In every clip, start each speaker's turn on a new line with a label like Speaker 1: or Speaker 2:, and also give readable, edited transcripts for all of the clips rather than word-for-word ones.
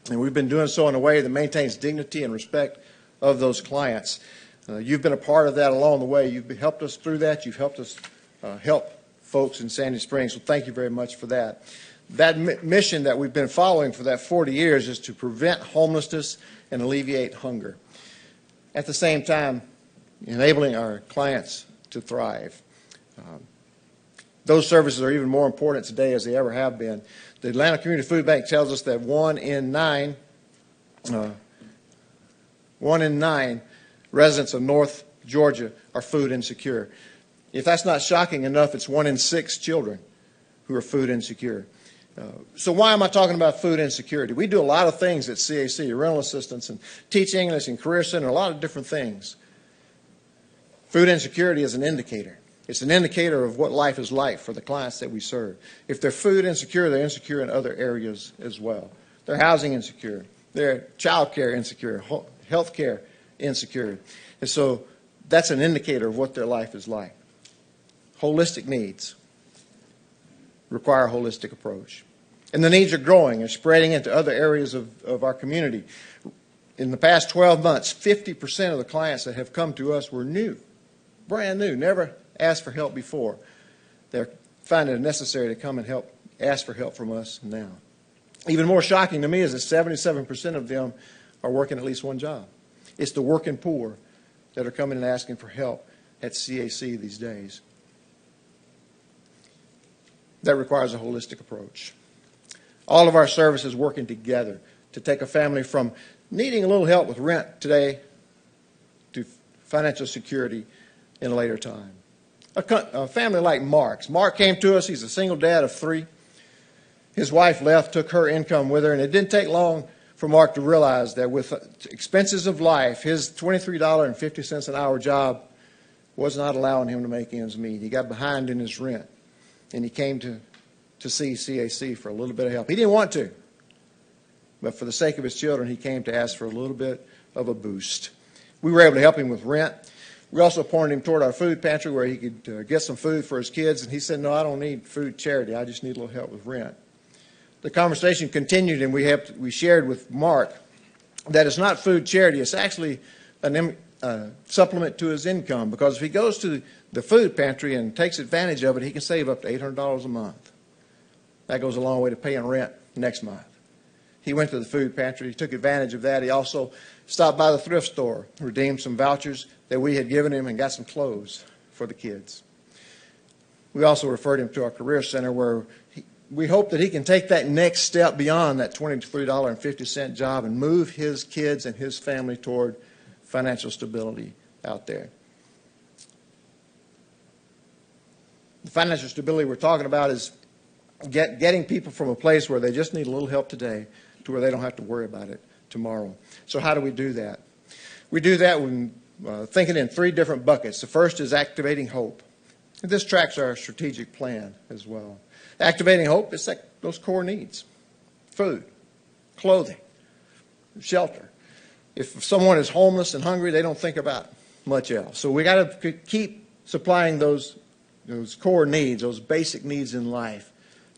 Speaker 1: And we've been doing so in a way that maintains dignity and respect of those clients. You've been a part of that along the way. You've helped us through that. You've helped us help folks in Sandy Springs. So thank you very much for that. That mission that we've been following for that 40 years is to prevent homelessness and alleviate hunger. At the same time, enabling our clients to thrive. Those services are even more important today as they ever have been. The Atlanta Community Food Bank tells us that 1 in 9 residents of North Georgia are food insecure. If that's not shocking enough, it's 1 in 6 children who are food insecure. So why am I talking about food insecurity? We do a lot of things at CAC, rental assistance and Teach English and Career Center, a lot of different things. Food insecurity is an indicator. It's an indicator of what life is like for the clients that we serve. If they're food insecure, they're insecure in other areas as well. They're housing insecure. They're child care insecure, health care insecure. And so that's an indicator of what their life is like. Holistic needs require a holistic approach. And the needs are growing and spreading into other areas of our community. In the past 12 months, 50% of the clients that have come to us were new, brand new, never asked for help before. They're finding it necessary to come and ask for help from us now. Even more shocking to me is that 77% of them are working at least one job. It's the working poor that are coming and asking for help at CAC these days. That requires a holistic approach. All of our services working together to take a family from needing a little help with rent today to financial security in a later time. A family like Mark's. Mark came to us. He's a single dad of 3. His wife left, took her income with her, and it didn't take long for Mark to realize that with expenses of life, his $23.50 an hour job was not allowing him to make ends meet. He got behind in his rent, and he came to see CAC for a little bit of help. He didn't want to, but for the sake of his children, he came to ask for a little bit of a boost. We were able to help him with rent. We also pointed him toward our food pantry where he could get some food for his kids, and he said, no, I don't need food charity. I just need a little help with rent. The conversation continued, and we shared with Mark that it's not food charity. It's actually a supplement to his income, because if he goes to the food pantry and takes advantage of it, he can save up to $800 a month. That goes a long way to paying rent next month. He went to the food pantry. He took advantage of that. He also stopped by the thrift store, redeemed some vouchers that we had given him, and got some clothes for the kids. We also referred him to our Career Center, where we hope that he can take that next step beyond that $23.50 job and move his kids and his family toward financial stability out there. The financial stability we're talking about is getting people from a place where they just need a little help today to where they don't have to worry about it tomorrow. So how do we do that? We do that when thinking in 3 different buckets. The first is activating hope. And this tracks our strategic plan as well. Activating hope is like those core needs: food, clothing, shelter. If someone is homeless and hungry, they don't think about much else. So we got to keep supplying those core needs, those basic needs in life,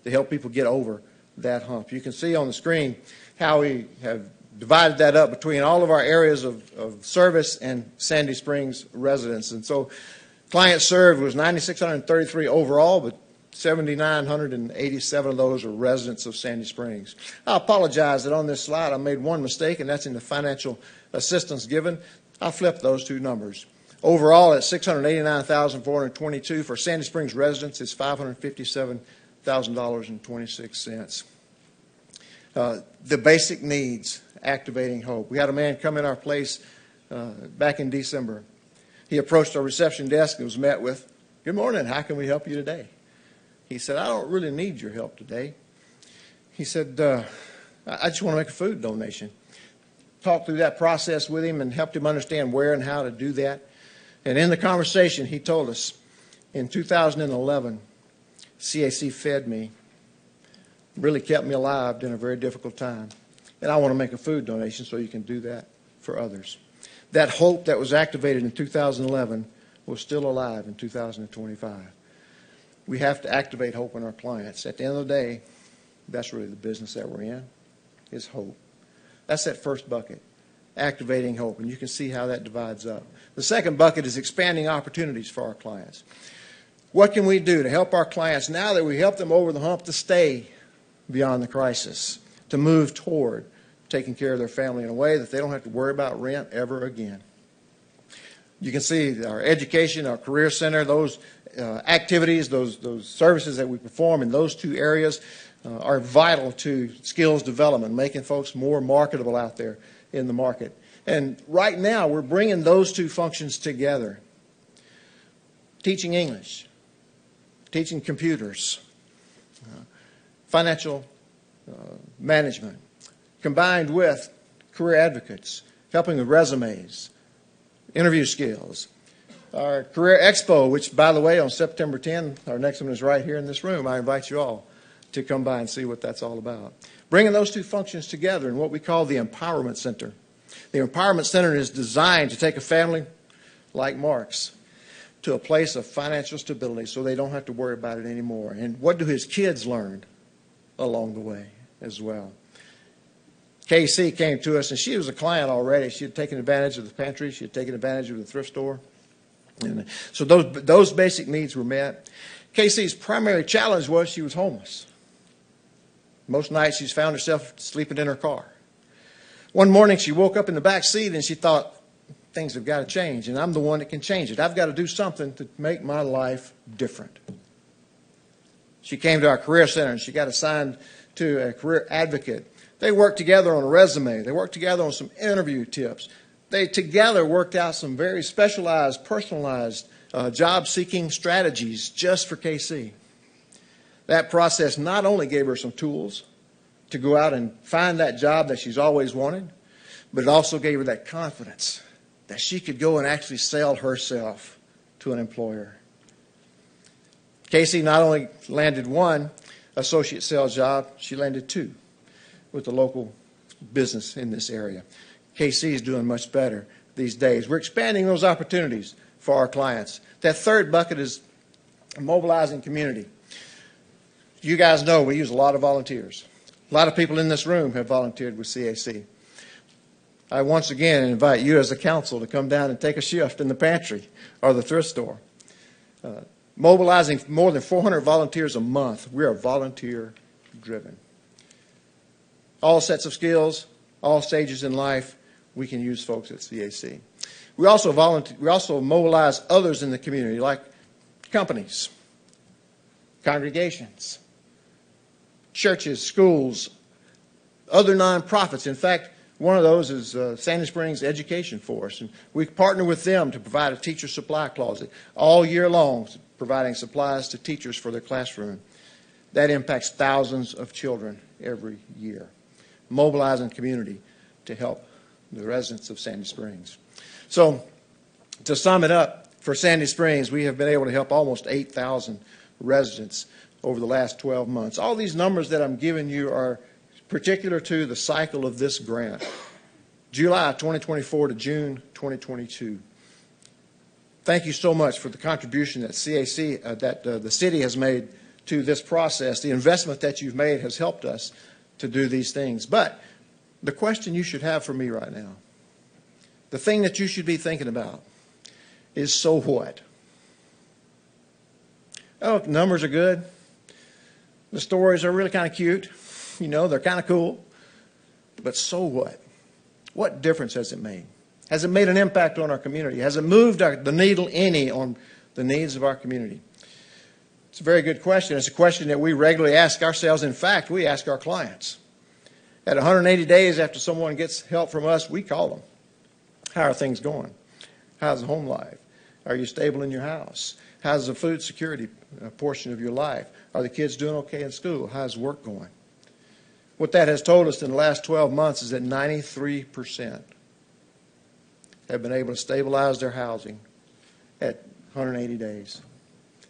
Speaker 1: to help people get over that hump. You can see on the screen how we have divided that up between all of our areas of service and Sandy Springs residents. And so clients served was 9,633 overall, but 7,987 of those are residents of Sandy Springs. I apologize that on this slide I made one mistake, and that's in the financial assistance given. I flipped those 2 numbers. Overall, at $689,422 for Sandy Springs residents, it's $557,000.26. The basic needs, activating hope. We had a man come in our place back in December. He approached our reception desk and was met with, "Good morning, how can we help you today?" He said, "I don't really need your help today." He said, I just want to make a food donation. Talked through that process with him and helped him understand where and how to do that. And in the conversation, he told us, in 2011, CAC fed me, really kept me alive during a very difficult time. And I want to make a food donation so you can do that for others. That hope that was activated in 2011 was still alive in 2025. We have to activate hope in our clients. At the end of the day, that's really the business that we're in, is hope. That's that first bucket, activating hope. And you can see how that divides up. The second bucket is expanding opportunities for our clients. What can we do to help our clients now that we help them over the hump to stay beyond the crisis, to move toward taking care of their family in a way that they don't have to worry about rent ever again? You can see our education, our career center, those activities, those services that we perform in those two areas are vital to skills development, making folks more marketable out there in the market. And right now, we're bringing those two functions together. Teaching English, teaching computers, financial management, combined with career advocates, helping with resumes, interview skills. Our Career Expo, which, by the way, on September 10, our next one is right here in this room. I invite you all to come by and see what that's all about. Bringing those two functions together in what we call the Empowerment Center. The Empowerment Center is designed to take a family like Mark's to a place of financial stability so they don't have to worry about it anymore. And what do his kids learn along the way as well? Casey came to us, and she was a client already. She had taken advantage of the pantry. She had taken advantage of the thrift store. And so those basic needs were met. Casey's primary challenge was she was homeless. Most nights she's found herself sleeping in her car. One morning she woke up in the back seat and she thought, things have got to change, and I'm the one that can change it. I've got to do something to make my life different. She came to our career center and she got assigned to a career advocate. They worked together on a resume. They worked together on some interview tips. They together worked out some very specialized, personalized job-seeking strategies just for KC. That process not only gave her some tools to go out and find that job that she's always wanted, but it also gave her that confidence that she could go and actually sell herself to an employer. Casey not only landed one associate sales job, she landed two with the local business in this area. KC is doing much better these days. We're expanding those opportunities for our clients. That third bucket is mobilizing community. You guys know we use a lot of volunteers. A lot of people in this room have volunteered with CAC. I once again invite you as a council to come down and take a shift in the pantry or the thrift store. Mobilizing more than 400 volunteers a month. We are volunteer driven. All sets of skills, all stages in life, we can use folks at CAC. We also mobilize others in the community, like companies, congregations, churches, schools, other nonprofits. In fact, one of those is Sandy Springs Education Force, and we partner with them to provide a teacher supply closet all year long, providing supplies to teachers for their classroom. That impacts thousands of children every year. Mobilizing community to help the residents of Sandy Springs. So, to sum it up, for Sandy Springs, we have been able to help almost 8,000 residents over the last 12 months. All these numbers that I'm giving you are particular to the cycle of this grant, July 2024 to June 2022. Thank you so much for the contribution that CAC, the city has made to this process. The investment that you've made has helped us to do these things. But the question you should have for me right now, the thing that you should be thinking about is, so what? Oh, the numbers are good. The stories are really kind of cute. You know, they're kind of cool. But so what? What difference has it made? Has it made an impact on our community? Has it moved the needle any on the needs of our community? It's a very good question. It's a question that we regularly ask ourselves. In fact, we ask our clients. At 180 days after someone gets help from us, we call them. How are things going? How's the home life? Are you stable in your house? How's the food security portion of your life? Are the kids doing okay in school? How's work going? What that has told us in the last 12 months is that 93% have been able to stabilize their housing at 180 days.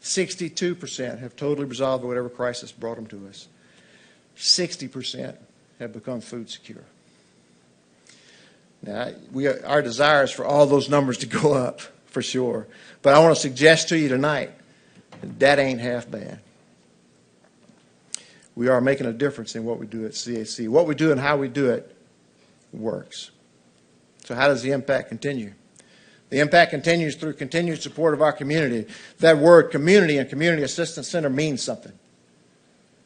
Speaker 1: 62% have totally resolved whatever crisis brought them to us. 60% have become food secure. Now, our desire is for all those numbers to go up, for sure. But I want to suggest to you tonight that ain't half bad. We are making a difference in what we do at CAC. What we do and how we do it works. So how does the impact continue? The impact continues through continued support of our community. That word community and Community Assistance Center means something.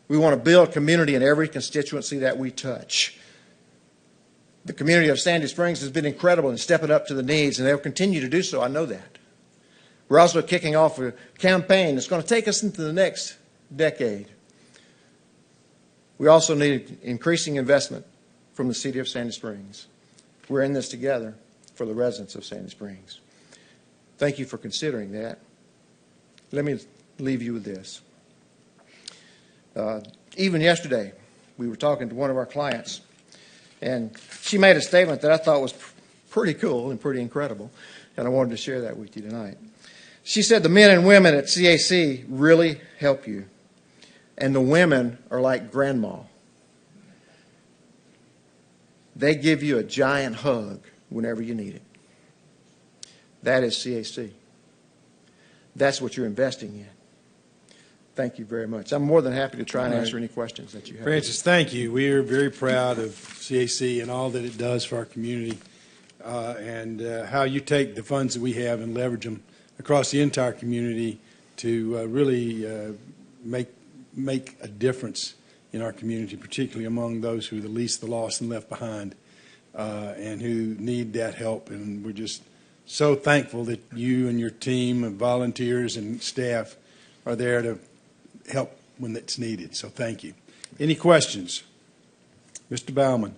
Speaker 1: We want to build community in every constituency that we touch. The community of Sandy Springs has been incredible in stepping up to the needs, and they'll continue to do so. I know that. We're also kicking off a campaign that's going to take us into the next decade. We also need increasing investment from the city of Sandy Springs. We're in this together for the residents of Sandy Springs. Thank you for considering that. Let me leave you with this. Even yesterday, we were talking to one of our clients, and she made a statement that I thought was pretty cool and pretty incredible, and I wanted to share that with you tonight. She said the men and women at CAC really help you, and the women are like grandma. They give you a giant hug whenever you need it. That is CAC. That's what you're investing in. Thank you very much. I'm more than happy to try and answer any questions that you have.
Speaker 2: Francis, thank you. We are very proud of CAC and all that it does for our community, and how you take the funds that we have and leverage them across the entire community to really make a difference in our community, particularly among those who are the least, the lost, and left behind, and who need that help. And we're just so thankful that you and your team of volunteers and staff are there to help when it's needed. So thank you. Any questions? Mr. Bauman.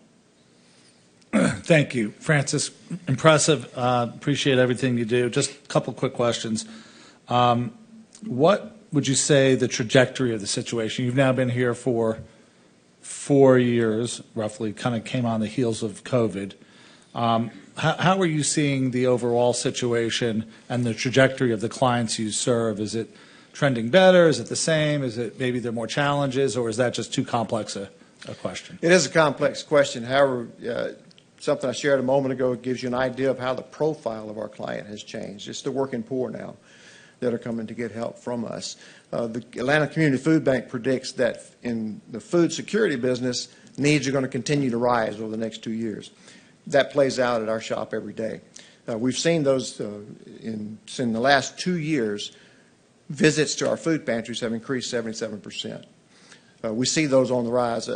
Speaker 3: Thank you, Francis. Impressive. Appreciate everything you do. Just a couple quick questions. What would you say the trajectory of the situation? You've now been here for 4 years, roughly, kind of came on the heels of COVID. How are you seeing the overall situation and the trajectory of the clients you serve? Is it trending better? Is it the same? Is it maybe there are more challenges, or is that just too complex a question?
Speaker 1: It is a complex question. However, something I shared a moment ago gives you an idea of how the profile of our client has changed. It's the working poor now that are coming to get help from us. The Atlanta Community Food Bank predicts that in the food security business, needs are going to continue to rise over the next 2 years. That plays out at our shop every day. We've seen those in the last 2 years. Visits to our food pantries have increased 77%. We see those on the rise.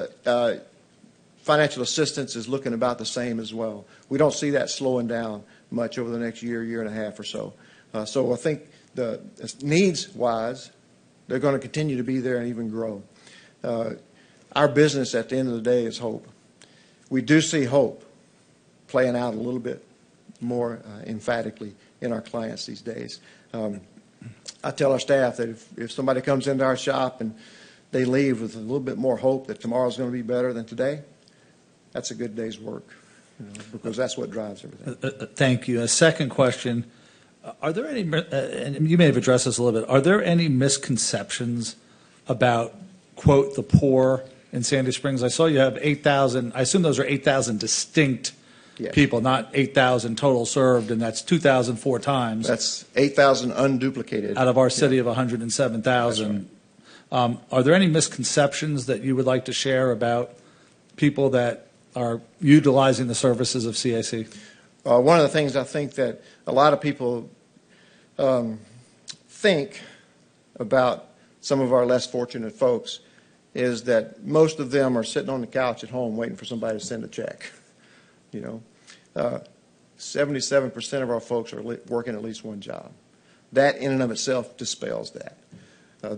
Speaker 1: Financial assistance is looking about the same as well. We don't see that slowing down much over the next year and a half or so. So I think the needs-wise, they're going to continue to be there and even grow. Our business at the end of the day is hope. We do see hope playing out a little bit more emphatically in our clients these days. I tell our staff that if somebody comes into our shop and they leave with a little bit more hope that tomorrow's going to be better than today, that's a good day's work, because that's what drives everything.
Speaker 3: Thank you. A second question. Are there any, and you may have addressed this a little bit, are there any misconceptions about, quote, the poor in Sandy Springs? I saw you have 8,000, I assume those are 8,000 distinct people, not 8,000 total served, and that's 2,000 4 times.
Speaker 1: That's 8,000 unduplicated.
Speaker 3: Out of our city of 107,000. Right. Are there any misconceptions that you would like to share about people that are utilizing the services of CAC?
Speaker 1: One of the things I think that a lot of people think about some of our less fortunate folks is that most of them are sitting on the couch at home waiting for somebody to send a check. 77% of our folks are working at least one job. That in and of itself dispels that.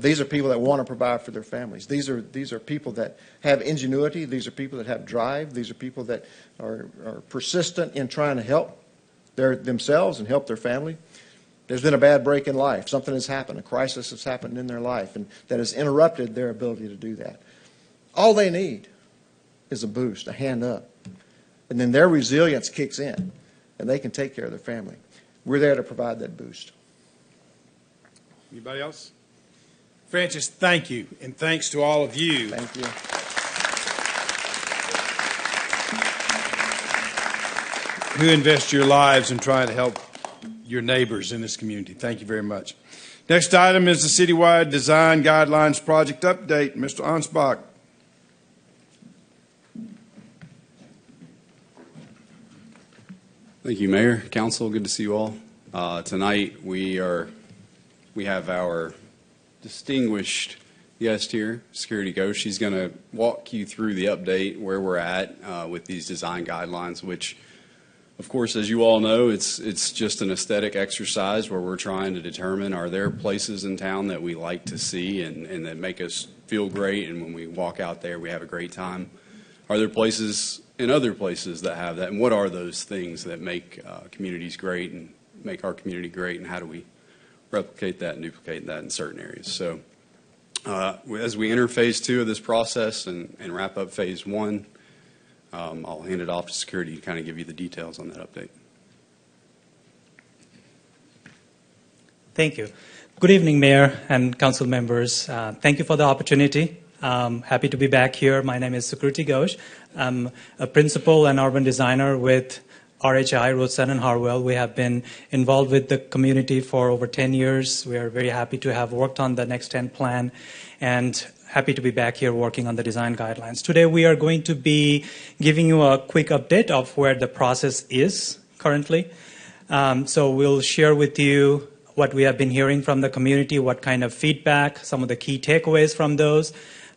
Speaker 1: These are people that want to provide for their families. These are people that have ingenuity. These are people that have drive. These are people that are persistent in trying to help themselves and help their family. There's been a bad break in life. Something has happened. A crisis has happened in their life, and that has interrupted their ability to do that. All they need is a boost, a hand up. And then their resilience kicks in, and they can take care of their family. We're there to provide that boost.
Speaker 2: Anybody else? Francis, thank you, and thanks to all of you.
Speaker 1: Thank you.
Speaker 2: Who invest your lives in trying to help your neighbors in this community. Thank you very much. Next item is the Citywide Design Guidelines Project Update. Mr. Ansbach.
Speaker 4: Thank you, Mayor, Council. Good to see you all. Tonight we have our distinguished guest here, Security Ghost. She's going to walk you through the update where we're at with these design guidelines, which, of course, as you all know, it's just an aesthetic exercise where we're trying to determine, are there places in town that we like to see and that make us feel great, and when we walk out there we have a great time? Are there places in other places that have that, and what are those things that make communities great and make our community great, and how do we replicate that and duplicate that in certain areas? So as we enter phase 2 of this process and wrap up phase 1, I'll hand it off to Security to kind of give you the details on that update.
Speaker 5: Thank you. Good evening, Mayor and Council members. Thank you for the opportunity. Happy to be back here. My name is Sukriti Ghosh. I'm a principal and urban designer with RHI, Rothstein and Harwell. We have been involved with the community for over 10 years. We are very happy to have worked on the Next 10 plan and happy to be back here working on the design guidelines. Today we are going to be giving you a quick update of where the process is currently. So we'll share with you what we have been hearing from the community, what kind of feedback, some of the key takeaways from those.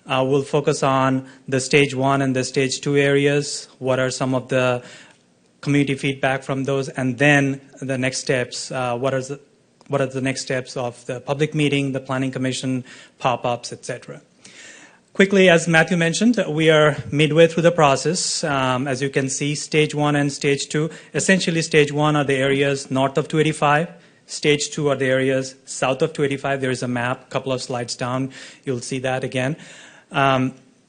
Speaker 5: We'll focus on the stage 1 and the stage 2 areas. What are some of the community feedback from those? And then the next steps. What are the next steps of the public meeting, the planning commission, pop-ups, etc. Quickly, as Matthew mentioned, we are midway through the process. As you can see, stage 1 and stage 2. Essentially, stage 1 are the areas north of 285. Stage 2 are the areas south of 285. There is a map, a couple of slides down. You'll see that again.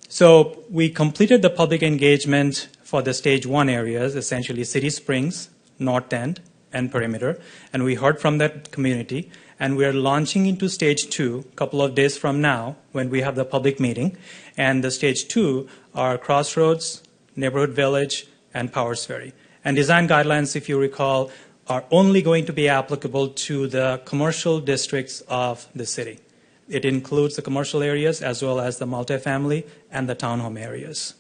Speaker 5: So we completed the public engagement for the stage 1 areas, essentially City Springs, North End, and Perimeter. And we heard from that community. And we are launching into stage 2 a couple of days from now when we have the public meeting. And the stage 2 are Crossroads, Neighborhood Village, and Powers Ferry. And design guidelines, if you recall, are only going to be applicable to the commercial districts of the city. It includes the commercial areas as well as the multifamily and the townhome areas.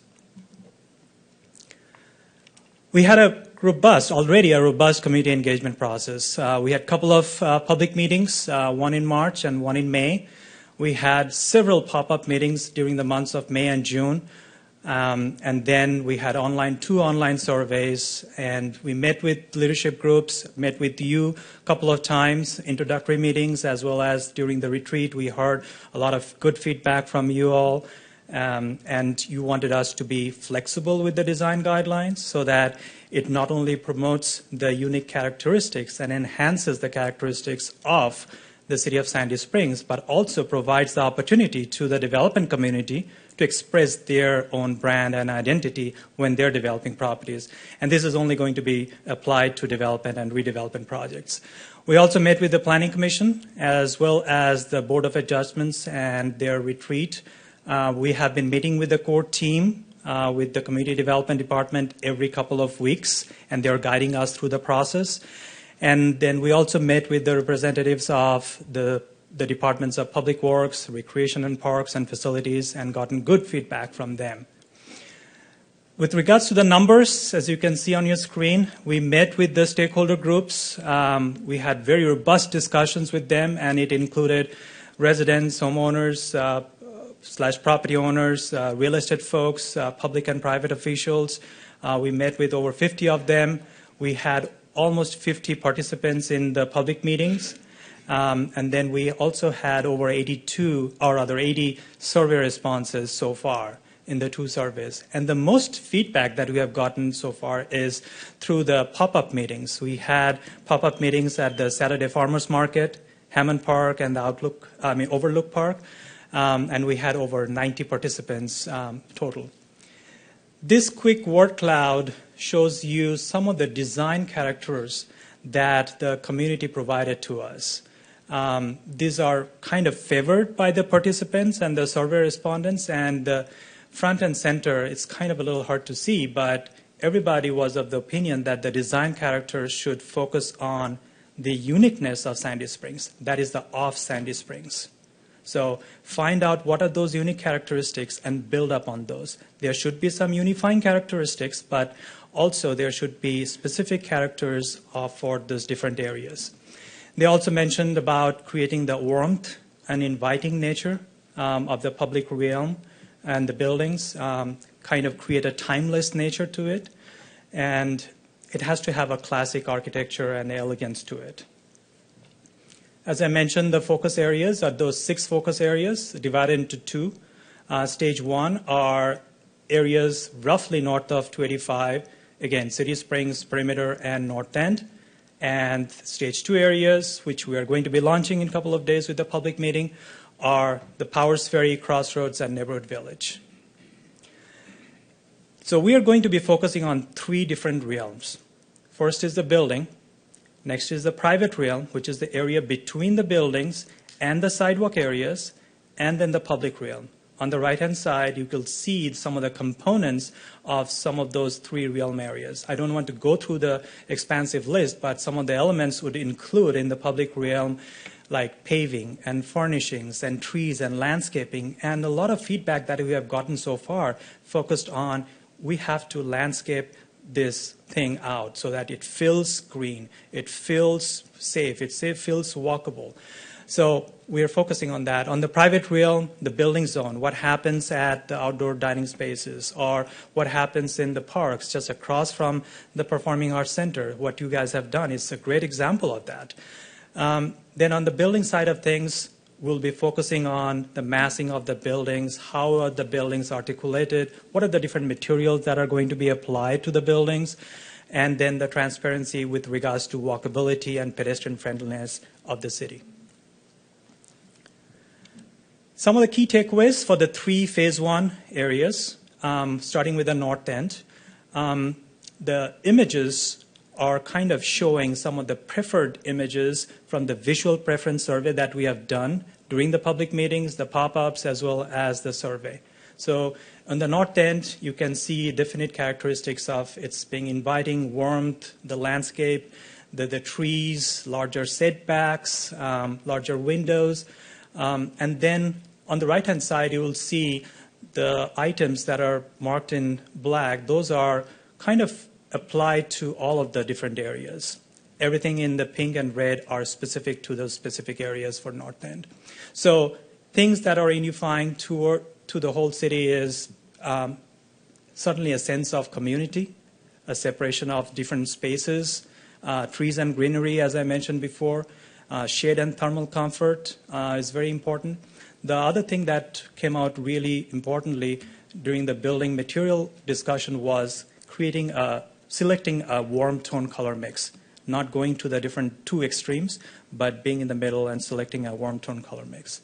Speaker 5: We had already a robust community engagement process. We had a couple of public meetings, one in March and one in May. We had several pop-up meetings during the months of May and June. And then we had two online surveys, and we met with leadership groups, met with you a couple of times, introductory meetings, as well as during the retreat. We heard a lot of good feedback from you all, and you wanted us to be flexible with the design guidelines so that it not only promotes the unique characteristics and enhances the characteristics of the city of Sandy Springs, but also provides the opportunity to the development community to express their own brand and identity when they're developing properties. And this is only going to be applied to development and redevelopment projects. We also met with the Planning Commission as well as the Board of Adjustments and their retreat. We have been meeting with the core team, with the Community Development Department every couple of weeks, and they're guiding us through the process. And then we also met with the representatives of the departments of Public Works, Recreation and Parks and Facilities, and gotten good feedback from them. With regards to the numbers, as you can see on your screen, we met with the stakeholder groups. We had very robust discussions with them, and it included residents, homeowners, / property owners, real estate folks, public and private officials. We met with over 50 of them. We had almost 50 participants in the public meetings. And then we also had over 80 survey responses so far in the 2 surveys. And the most feedback that we have gotten so far is through the pop-up meetings. We had pop-up meetings at the Saturday Farmers Market, Hammond Park, and the Overlook Park. And we had over 90 participants total. This quick word cloud shows you some of the design characters that the community provided to us. These are kind of favored by the participants and the survey respondents, and the front and center, it's kind of a little hard to see, but everybody was of the opinion that the design characters should focus on the uniqueness of Sandy Springs. That is the of Sandy Springs. So find out what are those unique characteristics and build up on those. There should be some unifying characteristics, but also there should be specific characters for those different areas. They also mentioned about creating the warmth and inviting nature of the public realm and the buildings, kind of create a timeless nature to it, and it has to have a classic architecture and elegance to it. As I mentioned, the focus areas are those 6 focus areas divided into 2. Stage 1 are areas roughly north of 285, again, City Springs, Perimeter, and North End. And Stage 2 areas, which we are going to be launching in a couple of days with the public meeting, are the Powers Ferry, Crossroads, and Neighborhood Village. So we are going to be focusing on 3 different realms. First is the building. Next is the private realm, which is the area between the buildings and the sidewalk areas, and then the public realm. On the right-hand side, you will see some of the components of some of those 3 realm areas. I don't want to go through the expansive list, but some of the elements would include in the public realm like paving and furnishings and trees and landscaping, and a lot of feedback that we have gotten so far focused on we have to landscape this thing out so that it feels green, it feels safe, it feels walkable. So we are focusing on that. On the private realm, the building zone, what happens at the outdoor dining spaces, or what happens in the parks just across from the Performing Arts Center. What you guys have done is a great example of that. Then on the building side of things, we'll be focusing on the massing of the buildings, how are the buildings articulated, what are the different materials that are going to be applied to the buildings, and then the transparency with regards to walkability and pedestrian friendliness of the city. Some of the key takeaways for the 3 phase 1 areas, starting with the North End. The images are kind of showing some of the preferred images from the visual preference survey that we have done during the public meetings, the pop-ups, as well as the survey. So on the North End, you can see definite characteristics of its being inviting, warmth, the landscape, the trees, larger setbacks, larger windows. And then on the right-hand side, you will see the items that are marked in black. Those are kind of applied to all of the different areas. Everything in the pink and red are specific to those specific areas for North End. So things that are unifying to the whole city is certainly a sense of community, a separation of different spaces, trees and greenery, as I mentioned before, shade and thermal comfort is very important. The other thing that came out really importantly during the building material discussion was selecting a warm tone color mix, not going to the different 2 extremes, but being in the middle and selecting a warm tone color mix.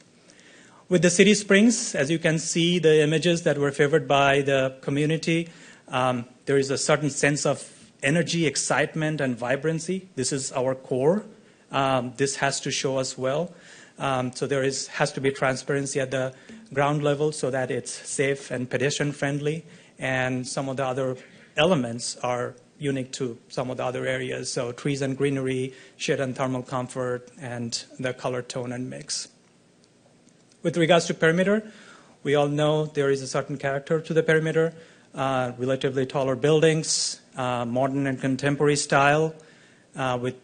Speaker 5: With the City Springs, as you can see, the images that were favored by the community, there is a certain sense of energy, excitement, and vibrancy. This is our core. This has to show us well. So there has to be transparency at the ground level so that it's safe and pedestrian friendly, and some of the other elements are unique to some of the other areas. So trees and greenery, shade and thermal comfort, and the color tone and mix. With regards to perimeter, we all know there is a certain character to the perimeter, relatively taller buildings, modern and contemporary style, with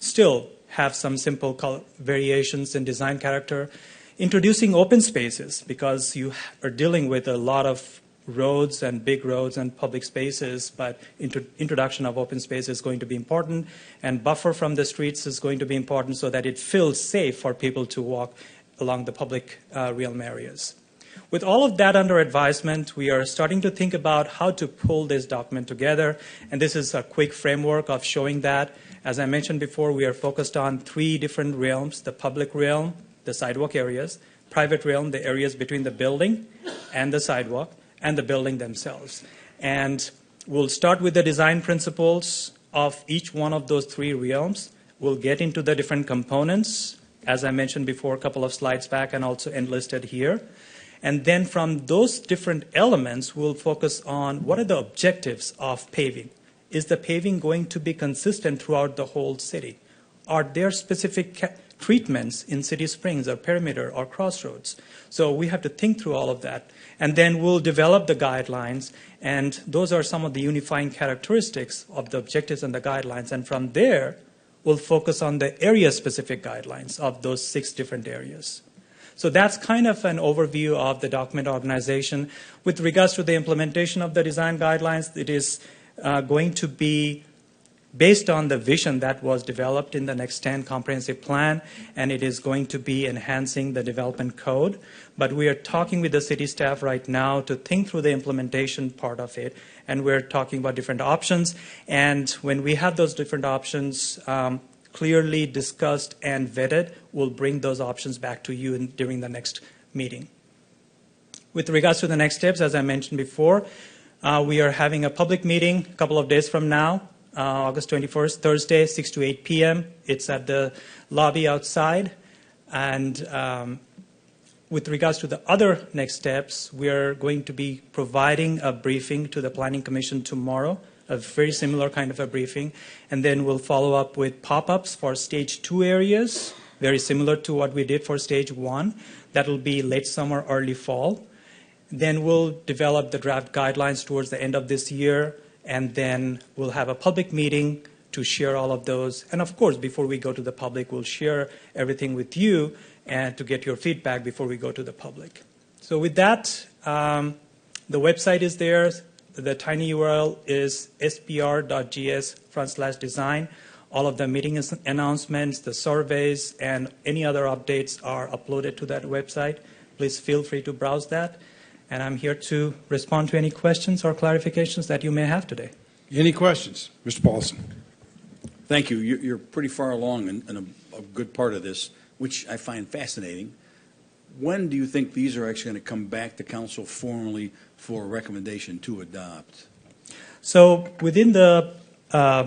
Speaker 5: still have some simple variations in design character. Introducing open spaces, because you are dealing with a lot of roads and big roads and public spaces, but introduction of open space is going to be important, and buffer from the streets is going to be important so that it feels safe for people to walk along the public realm areas. With all of that under advisement, we are starting to think about how to pull this document together, and this is a quick framework of showing that. As I mentioned before, we are focused on 3 different realms: the public realm, the sidewalk areas; private realm, the areas between the building and the sidewalk, and the building themselves. And we'll start with the design principles of each one of those 3 realms. We'll get into the different components, as I mentioned before a couple of slides back and also enlisted here. And then from those different elements, we'll focus on what are the objectives of paving. Is the paving going to be consistent throughout the whole city? Are there specific treatments in City Springs or Perimeter or Crossroads? So we have to think through all of that. And then we'll develop the guidelines, and those are some of the unifying characteristics of the objectives and the guidelines. And from there, we'll focus on the area-specific guidelines of those 6 different areas. So that's kind of an overview of the document organization. With regards to the implementation of the design guidelines, it is going to be based on the vision that was developed in the Next 10 comprehensive plan, and it is going to be enhancing the development code. But we are talking with the city staff right now to think through the implementation part of it, and we're talking about different options. And when we have those different options clearly discussed and vetted, we'll bring those options back to you during the next meeting. With regards to the next steps, as I mentioned before, we are having a public meeting a couple of days from now, August 21st, Thursday, 6 to 8 p.m. It's at the lobby outside. And with regards to the other next steps, we are going to be providing a briefing to the Planning Commission tomorrow, a very similar kind of a briefing. And then we'll follow up with pop-ups for Stage 2 areas, very similar to what we did for Stage 1. That will be late summer, early fall. Then we'll develop the draft guidelines towards the end of this year, and then we'll have a public meeting to share all of those. And of course, before we go to the public, we'll share everything with you and to get your feedback before we go to the public. So with that, the website is there. The tiny URL is spr.gs/design. All of the meeting announcements, the surveys, and any other updates are uploaded to that website. Please feel free to browse that. And I'm here to respond to any questions or clarifications that you may have today.
Speaker 2: Any questions? Mr. Paulson.
Speaker 6: Thank you. You're pretty far along in a good part of this, which I find fascinating. When do you think these are actually going to come back to council formally for a recommendation to adopt?
Speaker 5: So within the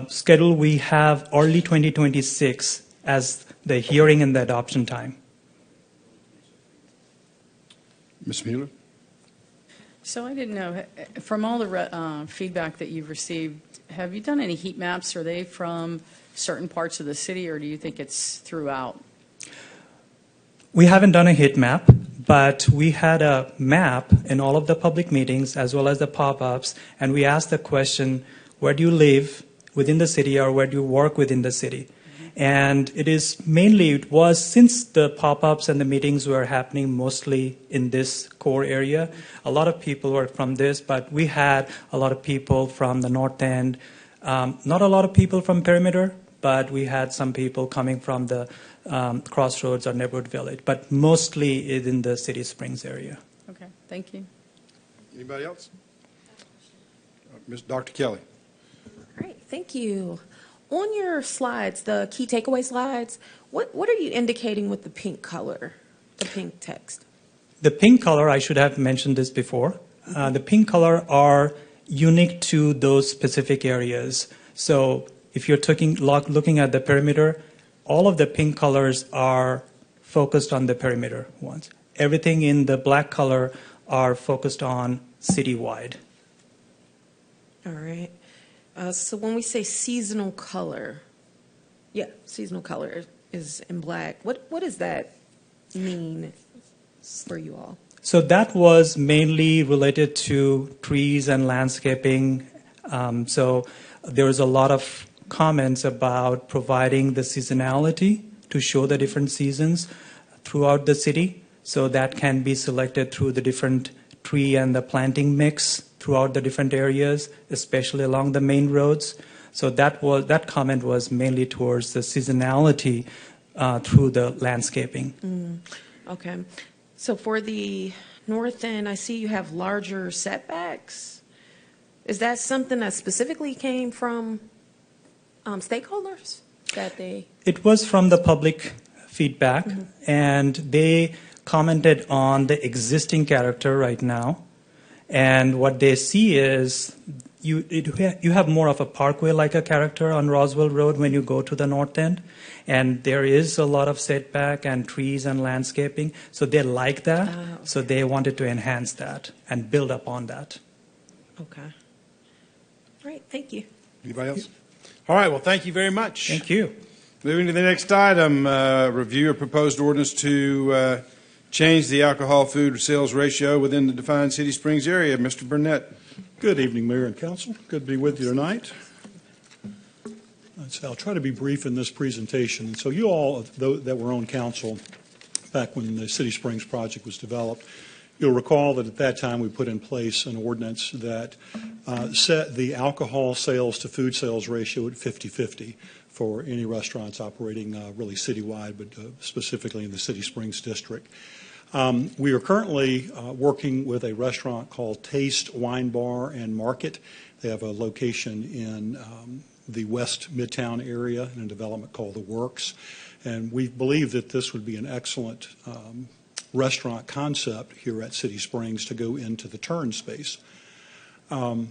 Speaker 5: schedule, we have early 2026 as the hearing and the adoption time.
Speaker 2: Ms. Mueller?
Speaker 7: So I didn't know, from all the feedback that you've received, have you done any heat maps? Are they from certain parts of the city, or do you think it's throughout?
Speaker 5: We haven't done a heat map, but we had a map in all of the public meetings as well as the pop-ups, and we asked the question, where do you live within the city or where do you work within the city? And it was since the pop-ups and the meetings were happening mostly in this core area. A lot of people were from this, but we had a lot of people from the North End. Not a lot of people from Perimeter, but we had some people coming from the Crossroads or Neighborhood Village, but mostly in the City Springs area.
Speaker 7: Okay, thank you.
Speaker 2: Anybody else? Dr. Kelly.
Speaker 8: Great, thank you. On your slides, the key takeaway slides, what are you indicating with the pink color, the pink text?
Speaker 5: The pink color, I should have mentioned this before. The pink color are unique to those specific areas. So if you're looking at the perimeter, all of the pink colors are focused on the perimeter ones. Everything in the black color are focused on citywide.
Speaker 8: All right. So when we say seasonal color, seasonal color is in black. What does that mean for you all?
Speaker 5: So that was mainly related to trees and landscaping. So there was a lot of comments about providing the seasonality to show the different seasons throughout the city. So that can be selected through the different tree and the planting mix throughout the different areas, especially along the main roads. So that comment was mainly towards the seasonality through the landscaping.
Speaker 8: Okay. So for the north end, I see you have larger setbacks. Is that something that specifically came from stakeholders that they?
Speaker 5: It was from the public feedback, and they commented on the existing character right now. And what they see is you have more of a parkway-like a character on Roswell Road when you go to the north end. And there is a lot of setback and trees and landscaping. So they like that.
Speaker 8: Okay.
Speaker 5: So they wanted to enhance that and build upon that.
Speaker 8: Okay. All right. Thank you.
Speaker 2: Anybody else? All right. Well, thank you very much.
Speaker 5: Thank you.
Speaker 2: Moving to the next item, review a proposed ordinance to change the alcohol food sales ratio within the defined City Springs area. Mr. Burnett.
Speaker 9: Good evening, Mayor and Council. Good to be with you tonight. So I'll try to be brief in this presentation. And so you all that were on council back when the City Springs project was developed, you'll recall that at that time we put in place an ordinance that set the alcohol sales to food sales ratio at 50-50 for any restaurants operating really citywide, but specifically in the City Springs district. We are currently working with a restaurant called Taste Wine Bar and Market. They have a location in the West Midtown area in a development called The Works. And we believe that this would be an excellent restaurant concept here at City Springs to go into the turn space. Of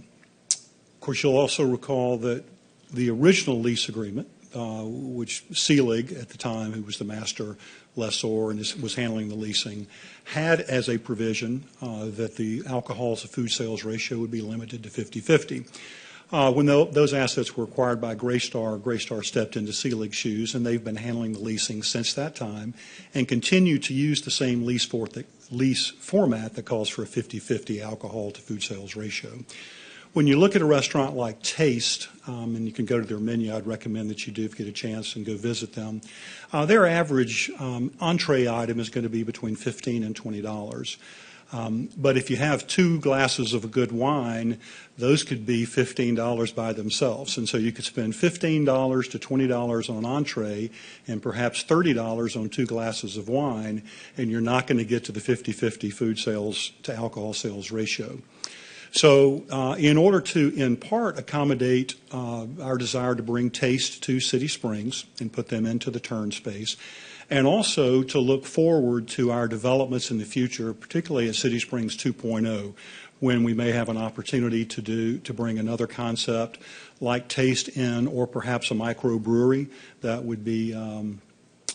Speaker 9: course, you'll also recall that the original lease agreement, which Seelig at the time, who was the master lessor and was handling the leasing, had as a provision that the alcohol to food sales ratio would be limited to 50-50. When those assets were acquired by Greystar stepped into Seelig's shoes, and they've been handling the leasing since that time and continue to use the same lease format that calls for a 50-50 alcohol to food sales ratio. When you look at a restaurant like Taste, and you can go to their menu, I'd recommend that you do if you get a chance and go visit them. Their average entree item is going to be between $15 and $20. But if you have 2 glasses of a good wine, those could be $15 by themselves. And so you could spend $15 to $20 on an entree and perhaps $30 on 2 glasses of wine, and you're not going to get to the 50-50 food sales to alcohol sales ratio. So in order to, in part, accommodate our desire to bring Taste to City Springs and put them into the turn space, and also to look forward to our developments in the future, particularly at City Springs 2.0, when we may have an opportunity to bring another concept like Taste in, or perhaps a microbrewery that would be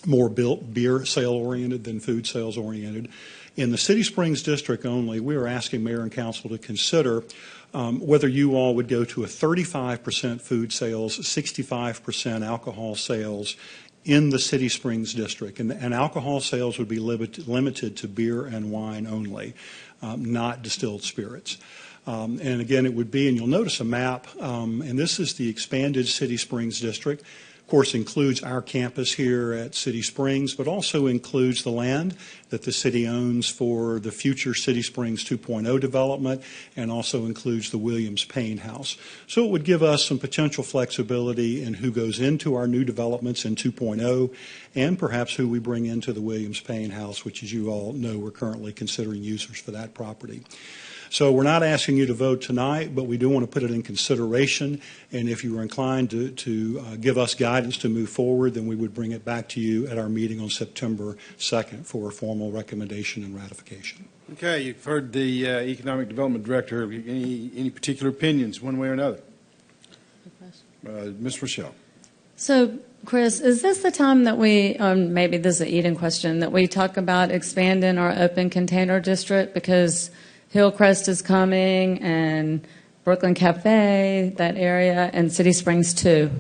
Speaker 9: more beer sale oriented than food sales oriented. In the City Springs district only, we are asking Mayor and Council to consider whether you all would go to a 35% food sales, 65% alcohol sales in the City Springs district. And alcohol sales would be limited to beer and wine only, not distilled spirits. And again, it would be, and you'll notice a map, and this is the expanded City Springs district. Of course, includes our campus here at City Springs, but also includes the land that the city owns for the future City Springs 2.0 development, and also includes the Williams Payne House. So it would give us some potential flexibility in who goes into our new developments in 2.0, and perhaps who we bring into the Williams Payne House, which, as you all know, we're currently considering users for that property. So we're not asking you to vote tonight, but we do want to put it in consideration. And if you are inclined to give us guidance to move forward, then we would bring it back to you at our meeting on September 2nd for a formal recommendation and ratification.
Speaker 2: Okay, you've heard the Economic Development Director. Any particular opinions, one way or another? Ms. Rochelle.
Speaker 7: So, Chris, is this the time that we, maybe this is an Eden question, that we talk about expanding our open container district? Because Hillcrest is coming, and Brooklyn Cafe, that area, and City Springs 2.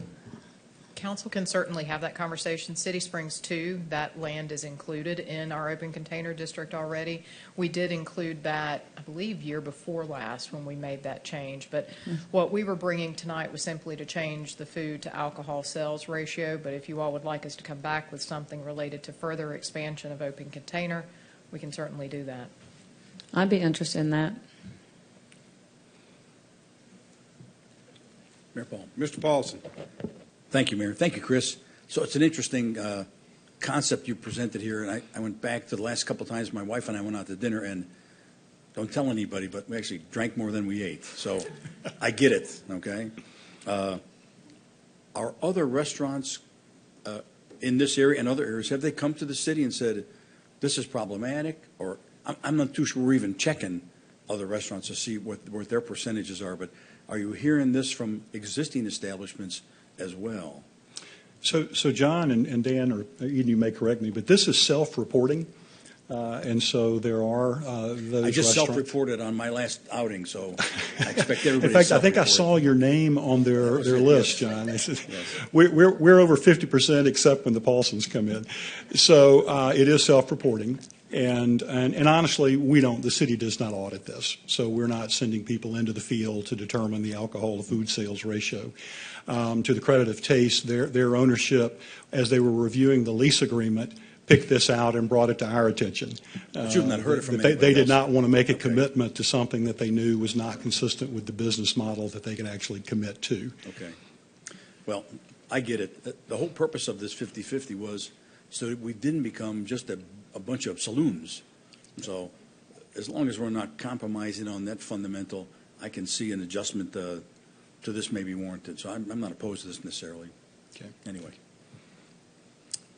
Speaker 10: Council can certainly have that conversation. City Springs 2, that land is included in our open container district already. We did include that, I believe, year before last when we made that change. But what we were bringing tonight was simply to change the food to alcohol sales ratio. But if you all would like us to come back with something related to further expansion of open container, we can certainly do that.
Speaker 7: I'd be interested in that.
Speaker 6: Mayor Paul.
Speaker 2: Mr. Paulson.
Speaker 6: Thank you, Mayor. Thank you, Chris. So it's an interesting concept you presented here, and I went back to the last couple of times my wife and I went out to dinner, and don't tell anybody, but we actually drank more than we ate. So I get it, okay? Are other restaurants in this area and other areas, have they come to the city and said, this is problematic? Or I'm not too sure we're even checking other restaurants to see what their percentages are, but are you hearing this from existing establishments as well?
Speaker 9: So John and Dan, or Eden, you may correct me, but this is self-reporting, and so there are those
Speaker 6: I just
Speaker 9: restaurants.
Speaker 6: self-reported on my last outing, so I expect everybody
Speaker 9: In fact,
Speaker 6: to
Speaker 9: I think I
Speaker 6: self-report.
Speaker 9: saw your name on their list, John.
Speaker 6: Yes.
Speaker 9: We're over 50% except when the Paulsons come in. So it is self-reporting. And honestly, we don't, the city does not audit this. So we're not sending people into the field to determine the alcohol to food sales ratio. To the credit of Taste, their ownership, as they were reviewing the lease agreement, picked this out and brought it to our attention.
Speaker 6: But you've not heard it from
Speaker 9: They
Speaker 6: anybody
Speaker 9: did
Speaker 6: else?
Speaker 9: not want to make a
Speaker 6: Okay.
Speaker 9: commitment to something that they knew was not consistent with the business model that they can actually commit to.
Speaker 6: Okay. Well, I get it. The whole purpose of this 50/50 was so that we didn't become just a bunch of saloons. So as long as we're not compromising on that fundamental, I can see an adjustment to this may be warranted. So I'm not opposed to this necessarily.
Speaker 2: Okay.
Speaker 6: Anyway.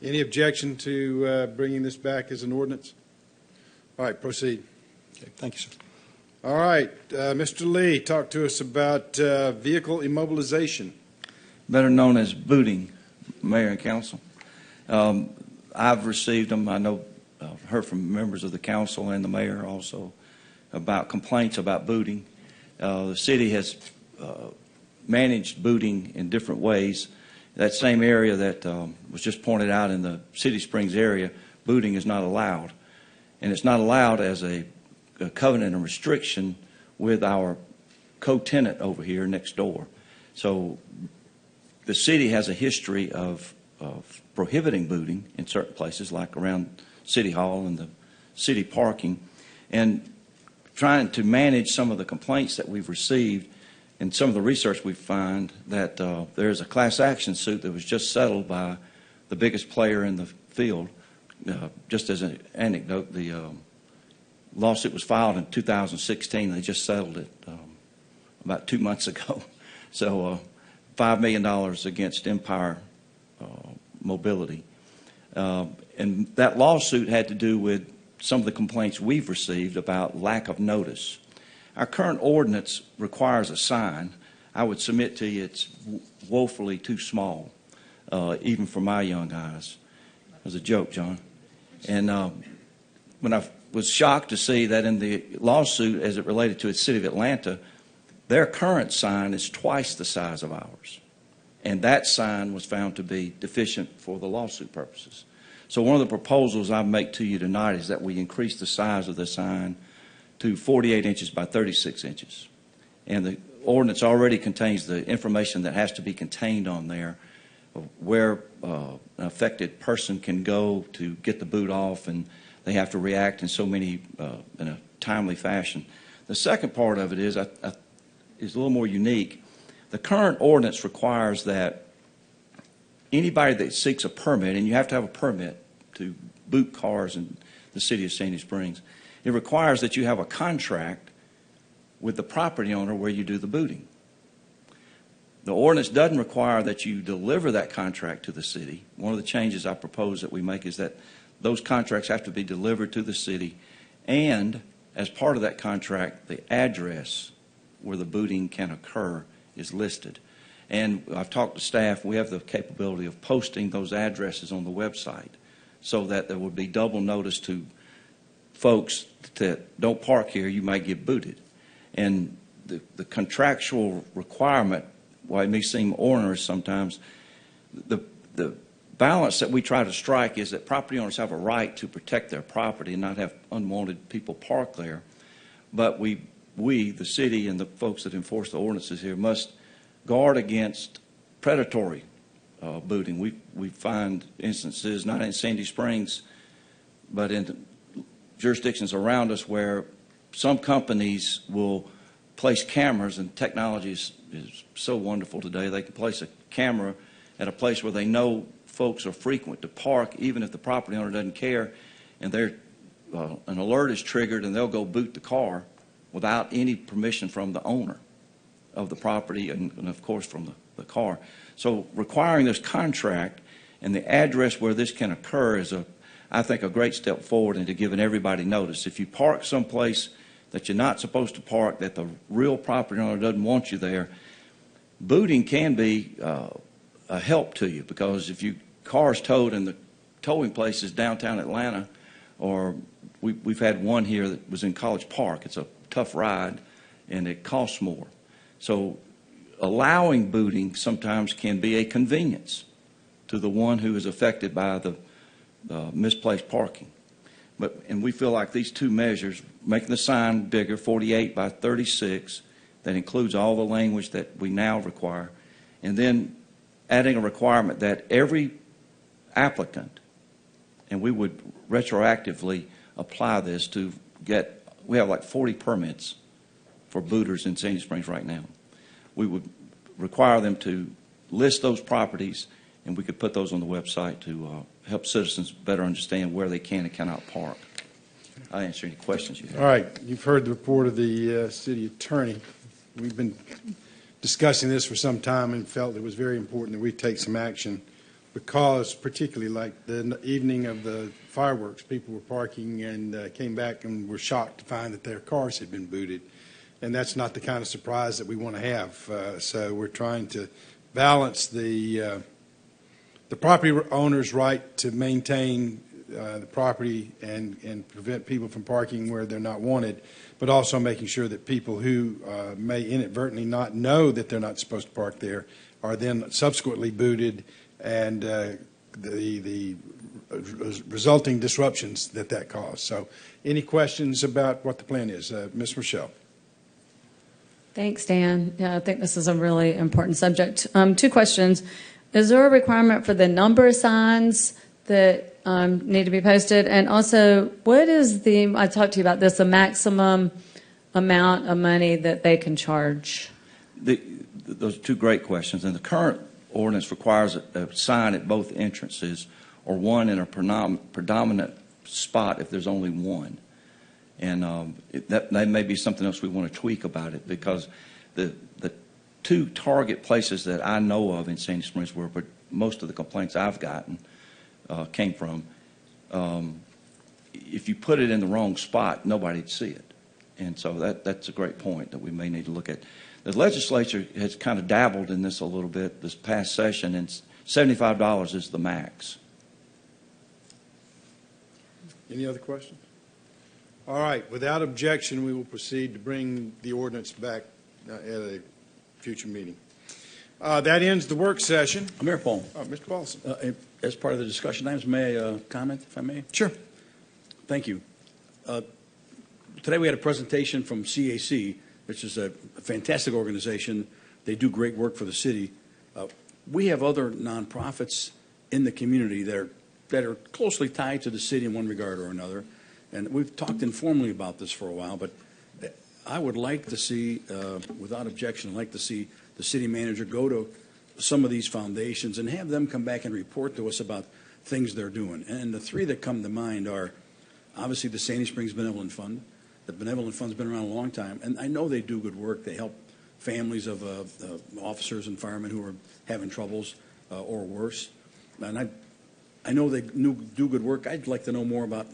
Speaker 2: Any objection to bringing this back as an ordinance? All right, proceed.
Speaker 9: Okay, thank you, sir.
Speaker 2: All right, Mr. Lee, talk to us about vehicle immobilization.
Speaker 11: Better known as booting, Mayor and Council. I've received them. I know, heard from members of the council and the mayor also about complaints about booting. The city has managed booting in different ways. That same area that was just pointed out in the City Springs area, booting is not allowed. And it's not allowed as a covenant and restriction with our co-tenant over here next door. So the city has a history of prohibiting booting in certain places, like around City Hall and the city parking, and trying to manage some of the complaints that we've received. And some of the research we find that there is a class action suit that was just settled by the biggest player in the field. Just as an anecdote, the lawsuit was filed in 2016. They just settled it about 2 months ago. So $5 million against Empire Mobility. And that lawsuit had to do with some of the complaints we've received about lack of notice. Our current ordinance requires a sign. I would submit to you it's woefully too small, even for my young eyes. It was a joke, John. And when I was shocked to see that in the lawsuit, as it related to the city of Atlanta, their current sign is twice the size of ours. And that sign was found to be deficient for the lawsuit purposes. So one of the proposals I make to you tonight is that we increase the size of the sign to 48 inches by 36 inches. And the ordinance already contains the information that has to be contained on there, where an affected person can go to get the boot off, and they have to react in in a timely fashion. The second part of it is a little more unique. The current ordinance requires that anybody that seeks a permit, and you have to have a permit to boot cars in the city of Sandy Springs, it requires that you have a contract with the property owner where you do the booting. The ordinance doesn't require that you deliver that contract to the city. One of the changes I propose that we make is that those contracts have to be delivered to the city, and as part of that contract, the address where the booting can occur is listed. And I've talked to staff. We have the capability of posting those addresses on the website so that there would be double notice to folks that don't park here, you might get booted. And the contractual requirement, while it may seem onerous sometimes, the balance that we try to strike is that property owners have a right to protect their property and not have unwanted people park there. But we, the city and the folks that enforce the ordinances here, must guard against predatory booting. We find instances, not in Sandy Springs, but in jurisdictions around us, where some companies will place cameras, and technology is so wonderful today. They can place a camera at a place where they know folks are frequent to park, even if the property owner doesn't care, and an alert is triggered, and they'll go boot the car without any permission from the owner of the property and of course, from the car. So requiring this contract and the address where this can occur is, I think, a great step forward into giving everybody notice. If you park someplace that you're not supposed to park, that the real property owner doesn't want you there, booting can be a help to you, because if your car's towed and the towing place is downtown Atlanta, or we've had one here that was in College Park. It's a tough ride, and it costs more. So allowing booting sometimes can be a convenience to the one who is affected by the misplaced parking. And we feel like these two measures, making the sign bigger, 48 by 36, that includes all the language that we now require, and then adding a requirement that every applicant, and we would retroactively apply this to get, we have like 40 permits for booters in Sandy Springs right now. We would require them to list those properties, and we could put those on the website to help citizens better understand where they can and cannot park. I'll answer any questions you have.
Speaker 2: All right, you've heard the report of the city attorney. We've been discussing this for some time and felt it was very important that we take some action because, particularly like the evening of the fireworks, people were parking and came back and were shocked to find that their cars had been booted. And that's not the kind of surprise that we want to have. So we're trying to balance the property owner's right to maintain the property and prevent people from parking where they're not wanted, but also making sure that people who may inadvertently not know that they're not supposed to park there are then subsequently booted, and the resulting disruptions that causes. So any questions about what the plan is? Ms. Rochelle.
Speaker 7: Thanks, Dan. Yeah, I think this is a really important subject. Two questions. Is there a requirement for the number of signs that need to be posted? And also, what is I talked to you about this, the maximum amount of money that they can charge?
Speaker 11: Those are two great questions. And the current ordinance requires a sign at both entrances or one in a predominant spot if there's only one. And that may be something else we want to tweak about it, because the two target places that I know of in Sandy Springs where most of the complaints I've gotten came from, if you put it in the wrong spot, nobody'd see it. And so that's a great point that we may need to look at. The legislature has kind of dabbled in this a little bit this past session, and $75 is the max.
Speaker 2: Any other questions? All right. Without objection, we will proceed to bring the ordinance back at a future meeting. That ends the work session.
Speaker 6: Mayor Paul.
Speaker 2: Mr. Paulson.
Speaker 6: As part of the discussion items, may I comment, if I may?
Speaker 2: Sure.
Speaker 6: Thank you. Today we had a presentation from CAC, which is a fantastic organization. They do great work for the city. We have other nonprofits in the community that are closely tied to the city in one regard or another. And we've talked informally about this for a while, but I would like to see, without objection, I'd like to see the city manager go to some of these foundations and have them come back and report to us about things they're doing. And the three that come to mind are obviously the Sandy Springs Benevolent Fund. The Benevolent Fund's been around a long time, and I know they do good work. They help families of officers and firemen who are having troubles or worse. And I know they do good work. I'd like to know more about,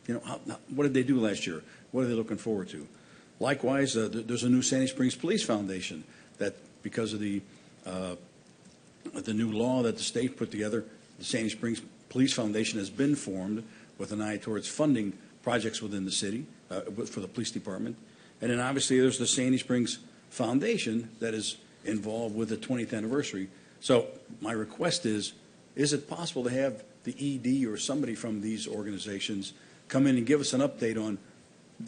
Speaker 6: what did they do last year? What are they looking forward to? Likewise, there's a new Sandy Springs Police Foundation that, because of the new law that the state put together, the Sandy Springs Police Foundation has been formed with an eye towards funding projects within the city for the police department. And then obviously there's the Sandy Springs Foundation that is involved with the 20th anniversary. So my request is it possible to have the ED or somebody from these organizations come in and give us an update on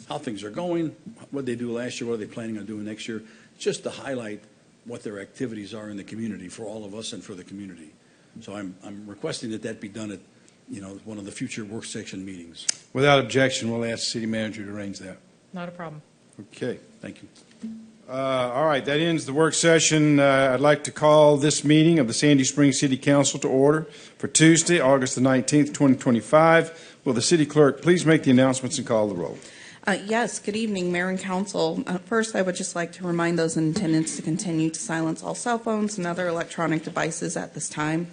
Speaker 6: how things are going, what they do last year, what are they planning on doing next year, just to highlight what their activities are in the community for all of us and for the community. So I'm requesting that be done at one of the future work session meetings.
Speaker 2: Without objection, we'll ask the city manager to arrange that.
Speaker 10: Not a problem.
Speaker 2: Okay.
Speaker 6: Thank you.
Speaker 2: All right, that ends the work session. I'd like to call this meeting of the Sandy Springs City Council to order for Tuesday, August the 19th, 2025. Will the city clerk please make the announcements and call the roll?
Speaker 12: Yes, good evening, Mayor and Council. First, I would just like to remind those in attendance to continue to silence all cell phones and other electronic devices at this time.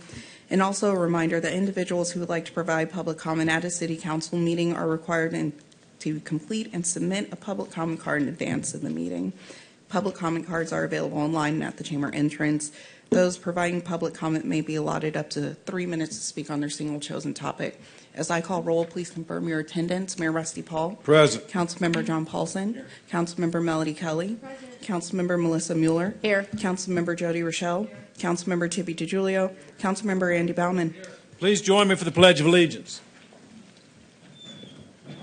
Speaker 12: And also a reminder that individuals who would like to provide public comment at a city council meeting are required to complete and submit a public comment card in advance of the meeting. Public comment cards are available online and at the chamber entrance. Those providing public comment may be allotted up to 3 minutes to speak on their single chosen topic. As I call roll, please confirm your attendance. Mayor Rusty Paul.
Speaker 2: Present.
Speaker 12: Councilmember John Paulson. Here. Councilmember Melody Kelly. Present. Councilmember Melissa Mueller.
Speaker 8: Here.
Speaker 12: Councilmember Jody Rochelle. Here. Councilmember Tippy DiGiulio. Councilmember Andy Bauman.
Speaker 2: Please join me for the Pledge of Allegiance.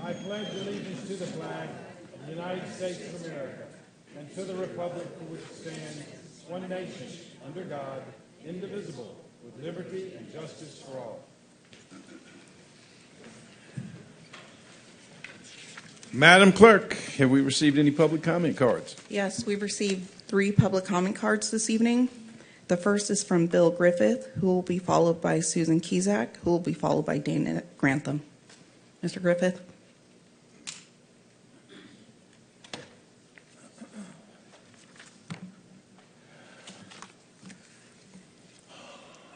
Speaker 2: I pledge allegiance to the flag of the United States of America and to the republic for which it stands, one nation, under God, indivisible, with liberty and justice for all.
Speaker 13: Madam Clerk, have we received any public comment cards?
Speaker 12: Yes, we've received 3 public comment cards this evening. The first is from Bill Griffith, who will be followed by Susan Kizak, who will be followed by Dana Grantham. Mr. Griffith.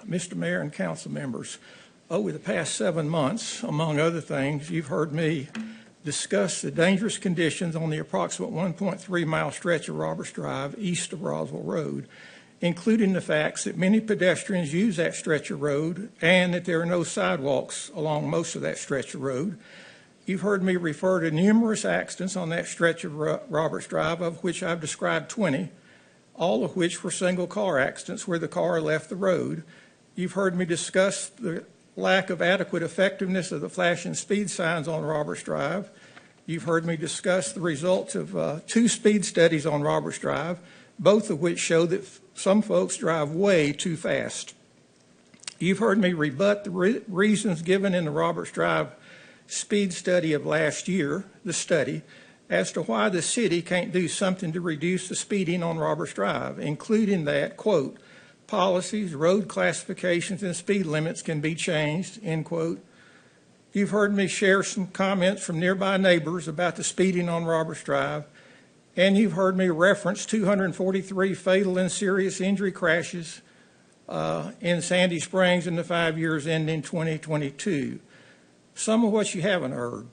Speaker 14: Mr. Mayor and council members, over the past 7 months, among other things, you've heard me discuss the dangerous conditions on the approximate 1.3-mile stretch of Roberts Drive east of Roswell Road, including the facts that many pedestrians use that stretch of road and that there are no sidewalks along most of that stretch of road. You've heard me refer to numerous accidents on that stretch of Roberts Drive, of which I've described 20, all of which were single-car accidents where the car left the road. You've heard me discuss the lack of adequate effectiveness of the flashing speed signs on Roberts Drive. You've heard me discuss the results of 2 speed studies on Roberts Drive, both of which show that some folks drive way too fast. You've heard me rebut the reasons given in the Roberts Drive speed study of last year, the study, as to why the city can't do something to reduce the speeding on Roberts Drive, including that, quote, policies, road classifications, and speed limits can be changed, end quote. You've heard me share some comments from nearby neighbors about the speeding on Roberts Drive, and you've heard me reference 243 fatal and serious injury crashes in Sandy Springs in the 5 years ending 2022. Some of what you haven't heard.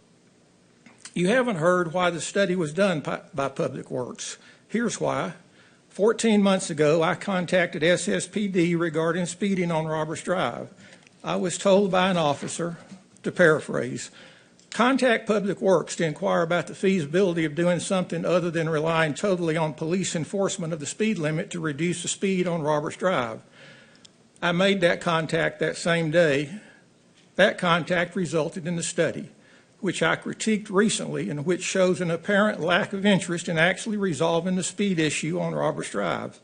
Speaker 14: You haven't heard why the study was done by Public Works. Here's why. 14 months ago, I contacted SSPD regarding speeding on Roberts Drive. I was told by an officer, to paraphrase, contact Public Works to inquire about the feasibility of doing something other than relying totally on police enforcement of the speed limit to reduce the speed on Roberts Drive. I made that contact that same day. That contact resulted in the study, which I critiqued recently and which shows an apparent lack of interest in actually resolving the speed issue on Roberts Drive.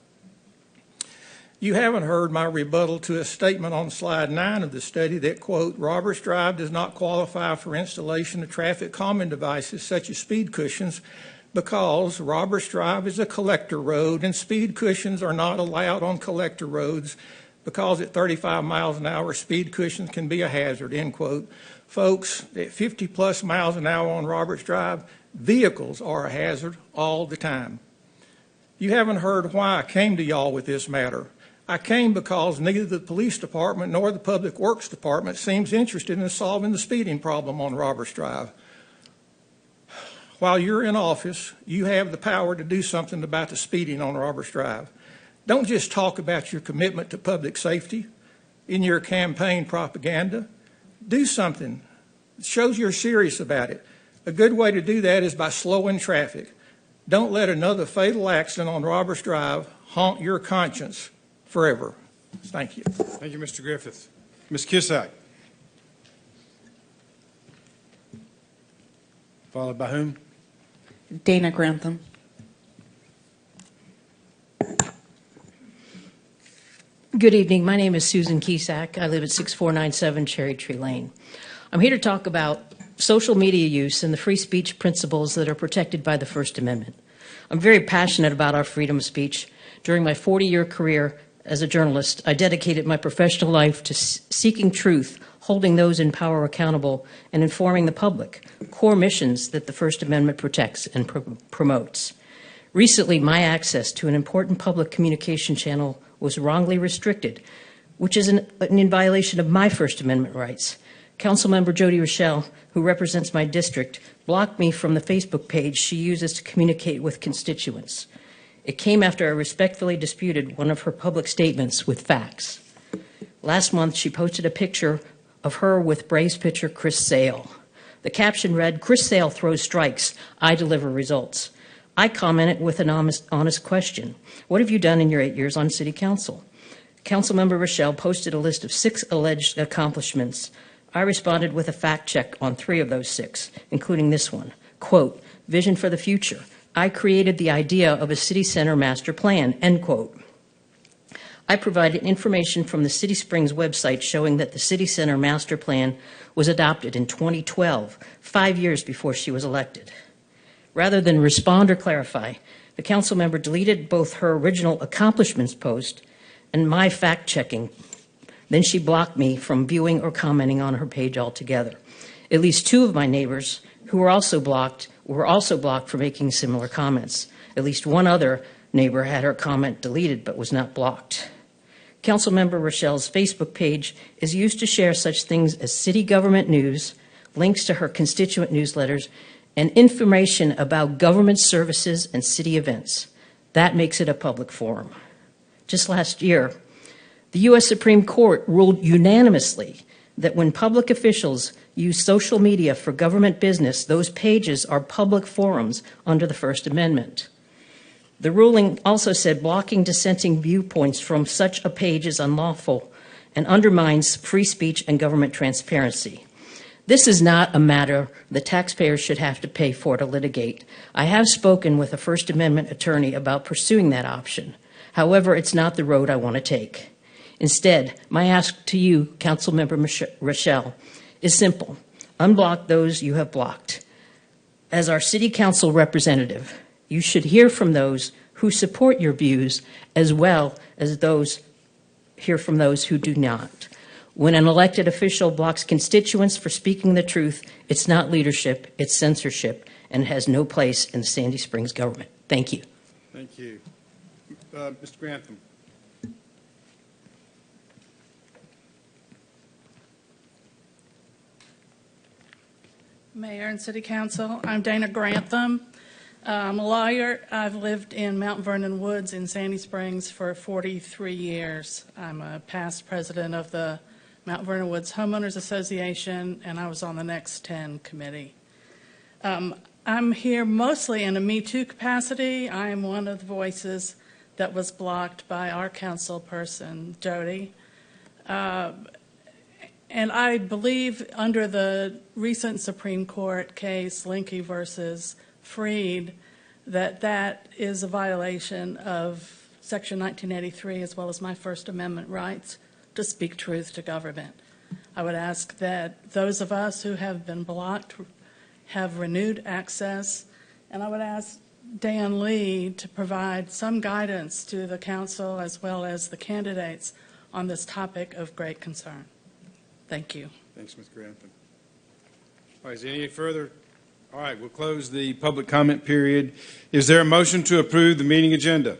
Speaker 14: You haven't heard my rebuttal to a statement on slide 9 of the study that, quote, Roberts Drive does not qualify for installation of traffic calming devices such as speed cushions because Roberts Drive is a collector road and speed cushions are not allowed on collector roads because at 35 miles an hour, speed cushions can be a hazard, end quote. Folks, at 50-plus miles an hour on Roberts Drive, vehicles are a hazard all the time. You haven't heard why I came to y'all with this matter. I came because neither the police department nor the Public Works Department seems interested in solving the speeding problem on Roberts Drive. While you're in office, you have the power to do something about the speeding on Roberts Drive. Don't just talk about your commitment to public safety in your campaign propaganda. Do something. It shows you're serious about it. A good way to do that is by slowing traffic. Don't let another fatal accident on Roberts Drive haunt your conscience forever. Thank you.
Speaker 2: Thank you, Mr. Griffith. Ms. Kisak. Followed by whom?
Speaker 12: Dana Grantham.
Speaker 15: Good evening. My name is Susan Kizak. I live at 6497 Cherry Tree Lane. I'm here to talk about social media use and the free speech principles that are protected by the First Amendment. I'm very passionate about our freedom of speech. During my 40-year career as a journalist, I dedicated my professional life to seeking truth, holding those in power accountable, and informing the public, core missions that the First Amendment protects and promotes. Recently, my access to an important public communication channel was wrongly restricted, which is in violation of my First Amendment rights. Councilmember Jody Rochelle, who represents my district, blocked me from the Facebook page she uses to communicate with constituents. It came after I respectfully disputed one of her public statements with facts. Last month, she posted a picture of her with Braves pitcher Chris Sale. The caption read, "Chris Sale throws strikes, I deliver results." I commented with an honest question. What have you done in your 8 years on City Council? Councilmember Rochelle posted a list of 6 alleged accomplishments I responded with a fact check on 3 of those 6, including this one. Quote, vision for the future. I created the idea of a city center master plan, end quote. I provided information from the City Springs website showing that the city center master plan was adopted in 2012, 5 years before she was elected. Rather than respond or clarify, the council member deleted both her original accomplishments post and my fact checking. Then she blocked me from viewing or commenting on her page altogether. At least 2 of my neighbors who were also blocked for making similar comments. At least 1 other neighbor had her comment deleted but was not blocked. Councilmember Rochelle's Facebook page is used to share such things as city government news, links to her constituent newsletters, and information about government services and city events. That makes it a public forum. Just last year, the U.S. Supreme Court ruled unanimously that when public officials use social media for government business, those pages are public forums under the First Amendment. The ruling also said blocking dissenting viewpoints from such a page is unlawful and undermines free speech and government transparency. This is not a matter the taxpayers should have to pay for to litigate. I have spoken with a First Amendment attorney about pursuing that option. However, it's not the road I want to take. Instead, my ask to you, Councilmember Rochelle, is simple. Unblock those you have blocked. As our city council representative, you should hear from those who support your views as well as hear from those who do not. When an elected official blocks constituents for speaking the truth, it's not leadership, it's censorship, and has no place in the Sandy Springs government. Thank you.
Speaker 13: Thank you. Mr. Grantham.
Speaker 16: Mayor and City Council, I'm Dana Grantham. I'm a lawyer. I've lived in Mount Vernon Woods in Sandy Springs for 43 years. I'm a past president of the Mount Vernon Woods Homeowners Association, and I was on the Next 10 committee. I'm here mostly in a Me Too capacity. I am one of the voices that was blocked by our council person, Jody. And I believe under the recent Supreme Court case, Linke versus Freed, that is a violation of Section 1983 as well as my First Amendment rights to speak truth to government. I would ask that those of us who have been blocked have renewed access, and I would ask Dan Lee to provide some guidance to the council as well as the candidates on this topic of great concern. Thank you.
Speaker 13: Thanks, Ms. Grantham. All right, is there any further? All right, we'll close the public comment period. Is there a motion to approve the meeting agenda?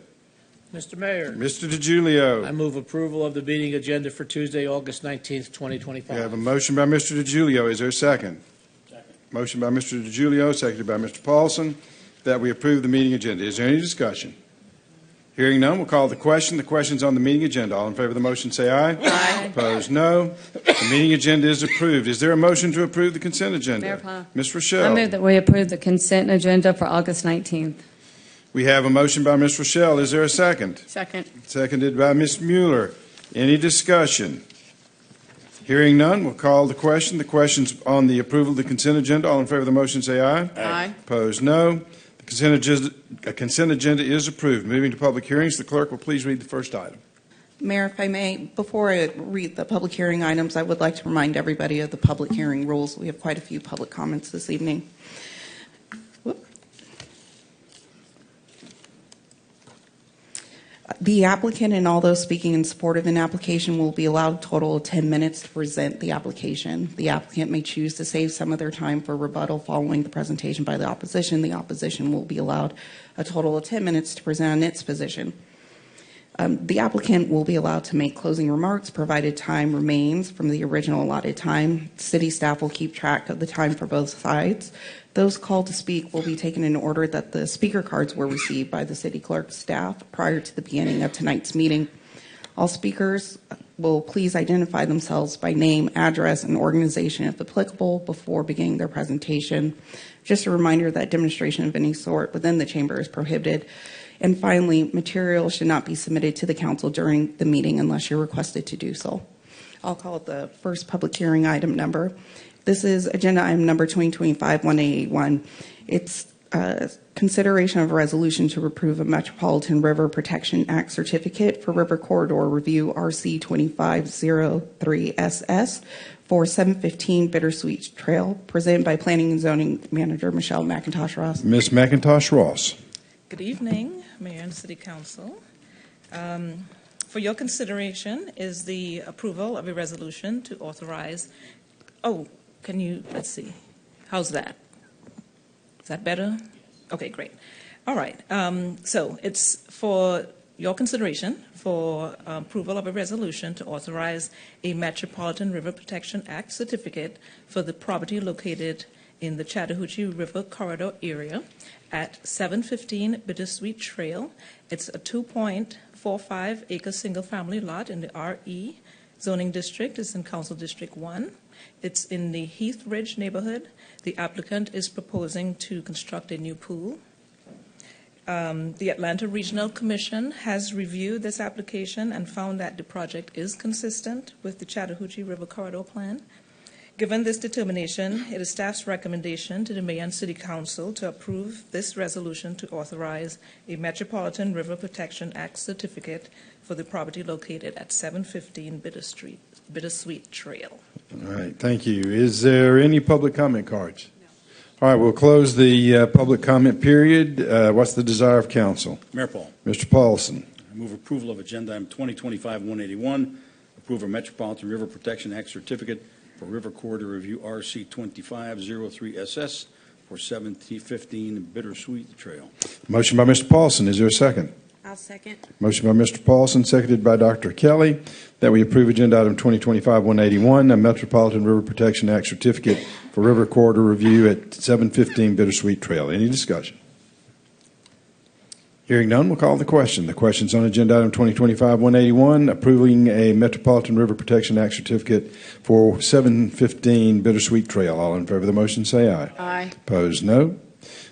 Speaker 17: Mr. Mayor.
Speaker 13: Mr. DiGiulio.
Speaker 17: I move approval of the meeting agenda for Tuesday, August 19th, 2025.
Speaker 13: We have a motion by Mr. DiGiulio. Is there a second? Second. Motion by Mr. DiGiulio, seconded by Mr. Paulson, that we approve the meeting agenda. Is there any discussion? Hearing none, we'll call the question. The question's on the meeting agenda. All in favor of the motion, say aye. Aye. Opposed, no. The meeting agenda is approved. Is there a motion to approve the consent agenda?
Speaker 7: Mayor Pye.
Speaker 13: Ms. Rochelle.
Speaker 7: I move that we approve the consent agenda for August 19th.
Speaker 13: We have a motion by Ms. Rochelle. Is there a second?
Speaker 7: Second.
Speaker 13: Seconded by Ms. Mueller. Any discussion? Hearing none, we'll call the question. The question's on the approval of the consent agenda. All in favor of the motion, say aye.
Speaker 7: Aye.
Speaker 13: Opposed, no. The consent agenda is approved. Moving to public hearings, the clerk will please read the first item.
Speaker 12: Mayor, if I may, before I read the public hearing items, I would like to remind everybody of the public hearing rules. We have quite a few public comments this evening. The applicant and all those speaking in support of an application will be allowed a total of 10 minutes to present the application. The applicant may choose to save some of their time for rebuttal following the presentation by the opposition. The opposition will be allowed a total of 10 minutes to present its position. The applicant will be allowed to make closing remarks provided time remains from the original allotted time. City staff will keep track of the time for both sides. Those called to speak will be taken in order that the speaker cards were received by the city clerk's staff prior to the beginning of tonight's meeting. All speakers will please identify themselves by name, address, and organization if applicable before beginning their presentation. Just a reminder that demonstration of any sort within the chamber is prohibited. And finally, material should not be submitted to the council during the meeting unless you're requested to do so. I'll call it the first public hearing item number. This is agenda item number 2025-1881. It's consideration of a resolution to approve a Metropolitan River Protection Act certificate for River Corridor Review RC 2503SS for 715 Bittersweet Trail, presented by Planning and Zoning Manager Michelle McIntosh Ross.
Speaker 13: Ms. McIntosh Ross.
Speaker 18: Good evening, Mayor and City Council. For your consideration is the approval of a resolution to authorize, let's see, how's that? Is that better? Okay, great. All right, so it's for your consideration for approval of a resolution to authorize a Metropolitan River Protection Act certificate for the property located in the Chattahoochee River Corridor area at 715 Bittersweet Trail. It's a 2.45 acre single-family lot in the RE zoning district. It's in Council District 1. It's in the Heath Ridge neighborhood. The applicant is proposing to construct a new pool. The Atlanta Regional Commission has reviewed this application and found that the project is consistent with the Chattahoochee River Corridor Plan. Given this determination, it is staff's recommendation to the Mayor and City Council to approve this resolution to authorize a Metropolitan River Protection Act certificate for the property located at 715 Bittersweet Trail.
Speaker 13: All right, thank you. Is there any public comment cards? No. All right, we'll close the public comment period. What's the desire of council?
Speaker 6: Mayor Paul.
Speaker 13: Mr. Paulson.
Speaker 6: I move approval of agenda item 2025-181, approve a Metropolitan River Protection Act certificate for River Corridor Review RC 2503SS for 715 Bittersweet Trail.
Speaker 13: Motion by Mr. Paulson. Is there a second?
Speaker 8: I'll second.
Speaker 13: Motion by Mr. Paulson, seconded by Dr. Kelly, that we approve agenda item 2025-181, a Metropolitan River Protection Act certificate for River Corridor Review at 715 Bittersweet Trail. Any discussion? Hearing none, we'll call the question. The question's on agenda item 2025-181, approving a Metropolitan River Protection Act certificate for 715 Bittersweet Trail. All in favor of the motion, say aye.
Speaker 8: Aye.
Speaker 13: Opposed, no.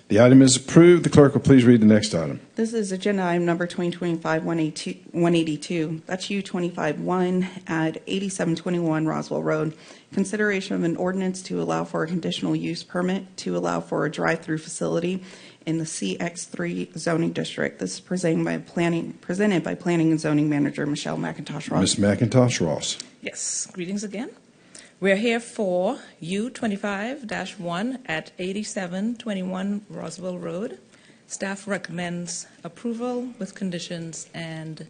Speaker 13: The item is approved. The clerk will please read the next item.
Speaker 12: This is agenda item number 2025-182. That's U-25-1 at 8721 Roswell Road. Consideration of an ordinance to allow for a conditional use permit to allow for a drive-through facility in the CX3 zoning district. This is presented by Planning and Zoning Manager Michelle McIntosh Ross.
Speaker 13: Ms. McIntosh Ross.
Speaker 18: Yes, greetings again. We're here for U-25-1 at 8721 Roswell Road. Staff recommends approval with conditions, and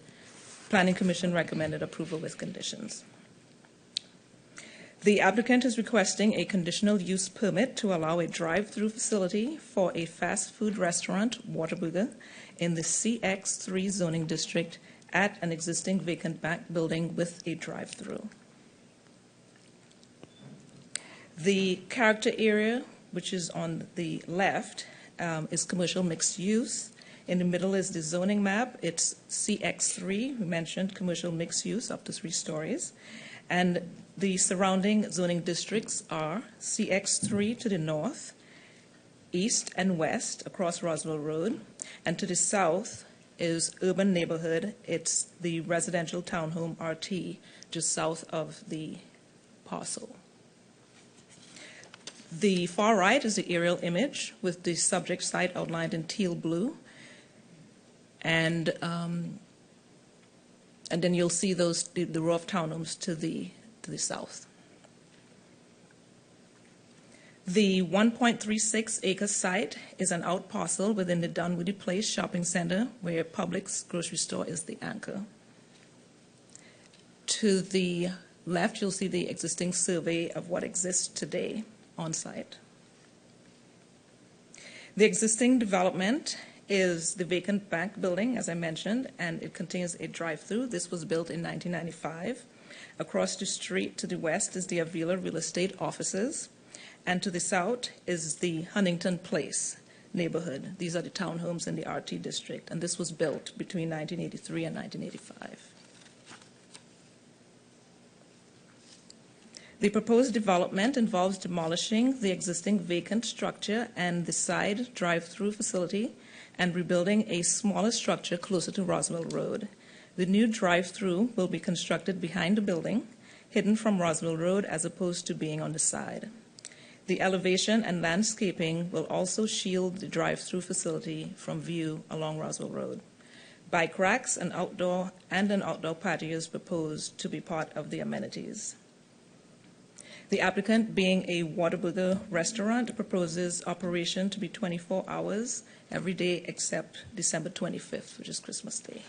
Speaker 18: Planning Commission recommended approval with conditions. The applicant is requesting a conditional use permit to allow a drive-through facility for a fast food restaurant, Whataburger, in the CX3 zoning district at an existing vacant back building with a drive-through. The character area, which is on the left, is commercial mixed use. In the middle is the zoning map. It's CX3. We mentioned commercial mixed use up to 3 stories. And the surrounding zoning districts are CX3 to the north, east and west across Roswell Road, and to the south is urban neighborhood. It's the residential townhome RT just south of the parcel. The far right is the aerial image with the subject site outlined in teal blue. And then you'll see the row of townhomes to the south. The 1.36 acre site is an out parcel within the Dunwoody Place shopping center, where Publix grocery store is the anchor. To the left, you'll see the existing survey of what exists today on site. The existing development is the vacant bank building, as I mentioned, and it contains a drive-through. This was built in 1995. Across the street to the west is the Avila Real Estate offices, and to the south is the Huntington Place neighborhood. These are the townhomes in the RT district, and this was built between 1983 and 1985. The proposed development involves demolishing the existing vacant structure and the side drive-through facility and rebuilding a smaller structure closer to Roswell Road. The new drive-through will be constructed behind the building. hidden from Roswell Road as opposed to being on the side. The elevation and landscaping will also shield the drive-through facility from view along Roswell Road. Bike racks and an outdoor patio is proposed to be part of the amenities. The applicant, being a Whataburger restaurant, proposes operation to be 24 hours every day except December 25th, which is Christmas Day.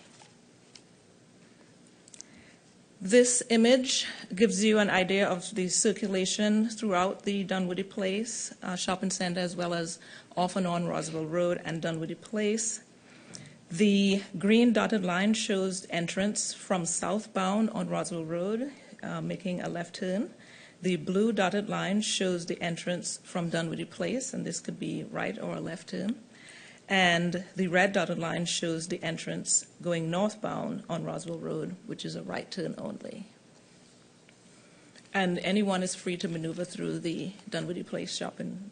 Speaker 18: This image gives you an idea of the circulation throughout the Dunwoody Place shopping center, as well as off and on Roswell Road and Dunwoody Place. The green dotted line shows entrance from southbound on Roswell Road, making a left turn. The blue dotted line shows the entrance from Dunwoody Place, and this could be right or a left turn. And the red dotted line shows the entrance going northbound on Roswell Road, which is a right turn only. And anyone is free to maneuver through the Dunwoody Place shopping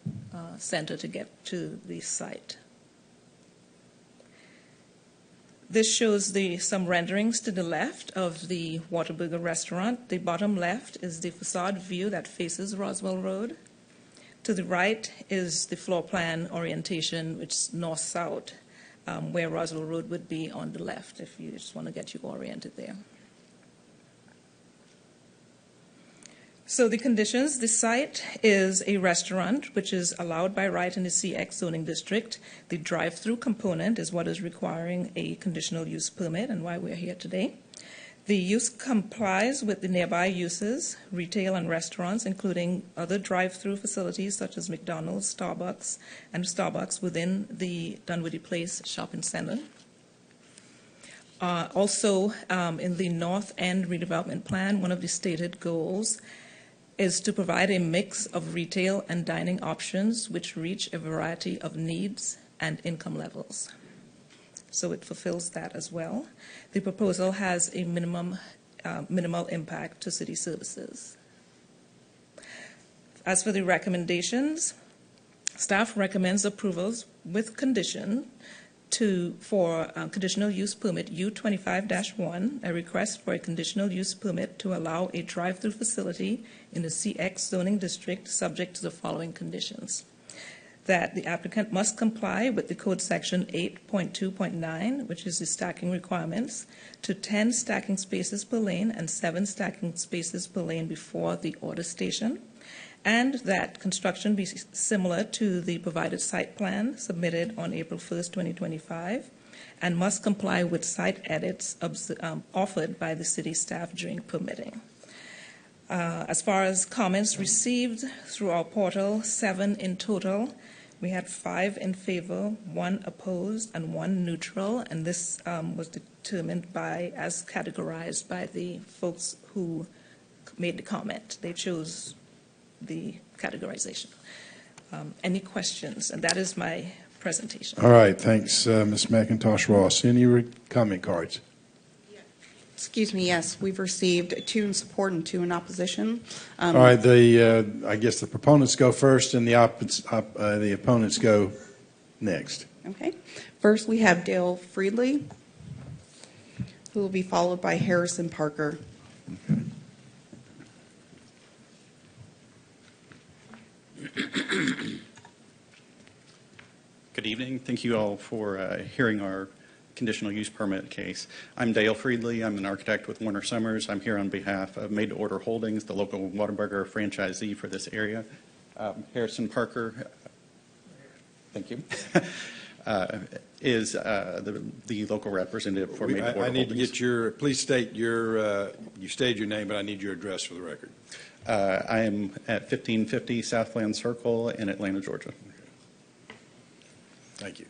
Speaker 18: center to get to the site. This shows some renderings to the left of the Whataburger restaurant. The bottom left is the facade view that faces Roswell Road. To the right is the floor plan orientation, which is north-south, where Roswell Road would be on the left, if you just want to get you oriented there. So the conditions: the site is a restaurant, which is allowed by right in the CX zoning district. The drive-through component is what is requiring a conditional use permit and why we're here today. The use complies with the nearby uses, retail and restaurants, including other drive-through facilities such as McDonald's, Starbucks within the Dunwoody Place shopping center. Also, in the North End redevelopment plan, one of the stated goals is to provide a mix of retail and dining options which reach a variety of needs and income levels. So it fulfills that as well. The proposal has a minimal impact to city services. As for the recommendations, staff recommends approvals with condition for conditional use permit U25-1, a request for a conditional use permit to allow a drive-through facility in the CX zoning district subject to the following conditions: that the applicant must comply with the code section 8.2.9, which is the stacking requirements, to 10 stacking spaces per lane and 7 stacking spaces per lane before the order station, and that construction be similar to the provided site plan submitted on April 1st, 2025, and must comply with site edits offered by the city staff during permitting. As far as comments received through our portal, 7 in total. We had 5 in favor, 1 opposed, and 1 neutral, and this was determined as categorized by the folks who made the comment. They chose the categorization. Any questions? And that is my presentation.
Speaker 13: All right, thanks, Ms. McIntosh Ross. Any comment cards?
Speaker 12: Excuse me, yes, we've received 2 in support and 2 in opposition.
Speaker 13: All right, I guess the proponents go first and the opponents go next.
Speaker 12: Okay. First, we have Dale Friedley, who will be followed by Harrison Parker.
Speaker 13: Okay.
Speaker 19: Good evening. Thank you all for hearing our conditional use permit case. I'm Dale Friedley. I'm an architect with Warner Summers. I'm here on behalf of Made to Order Holdings, the local Whataburger franchisee for this area. Harrison Parker, thank you, is the local representative for Made to Order
Speaker 13: I need
Speaker 19: Holdings.
Speaker 13: to get please state you stated your name, but I need your address for the record.
Speaker 19: I am at 1550 Southland Circle in Atlanta, Georgia.
Speaker 13: Thank you.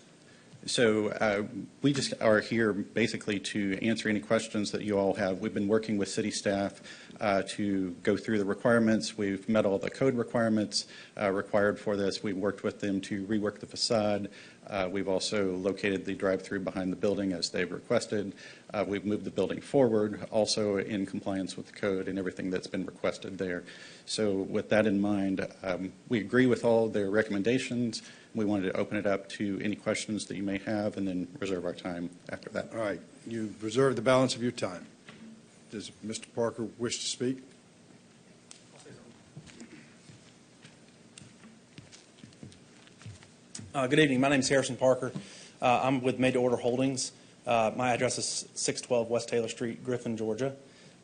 Speaker 19: So we just are here basically to answer any questions that you all have. We've been working with city staff to go through the requirements. We've met all the code requirements required for this. We've worked with them to rework the facade. We've also located the drive-through behind the building as they've requested. We've moved the building forward, also in compliance with the code and everything that's been requested there. So with that in mind, we agree with all their recommendations. We wanted to open it up to any questions that you may have and then reserve our time after that.
Speaker 13: All right. You've reserved the balance of your time. Does Mr. Parker wish to speak?
Speaker 20: Good evening. My name is Harrison Parker. I'm with Made to Order Holdings. My address is 612 West Taylor Street, Griffin, Georgia.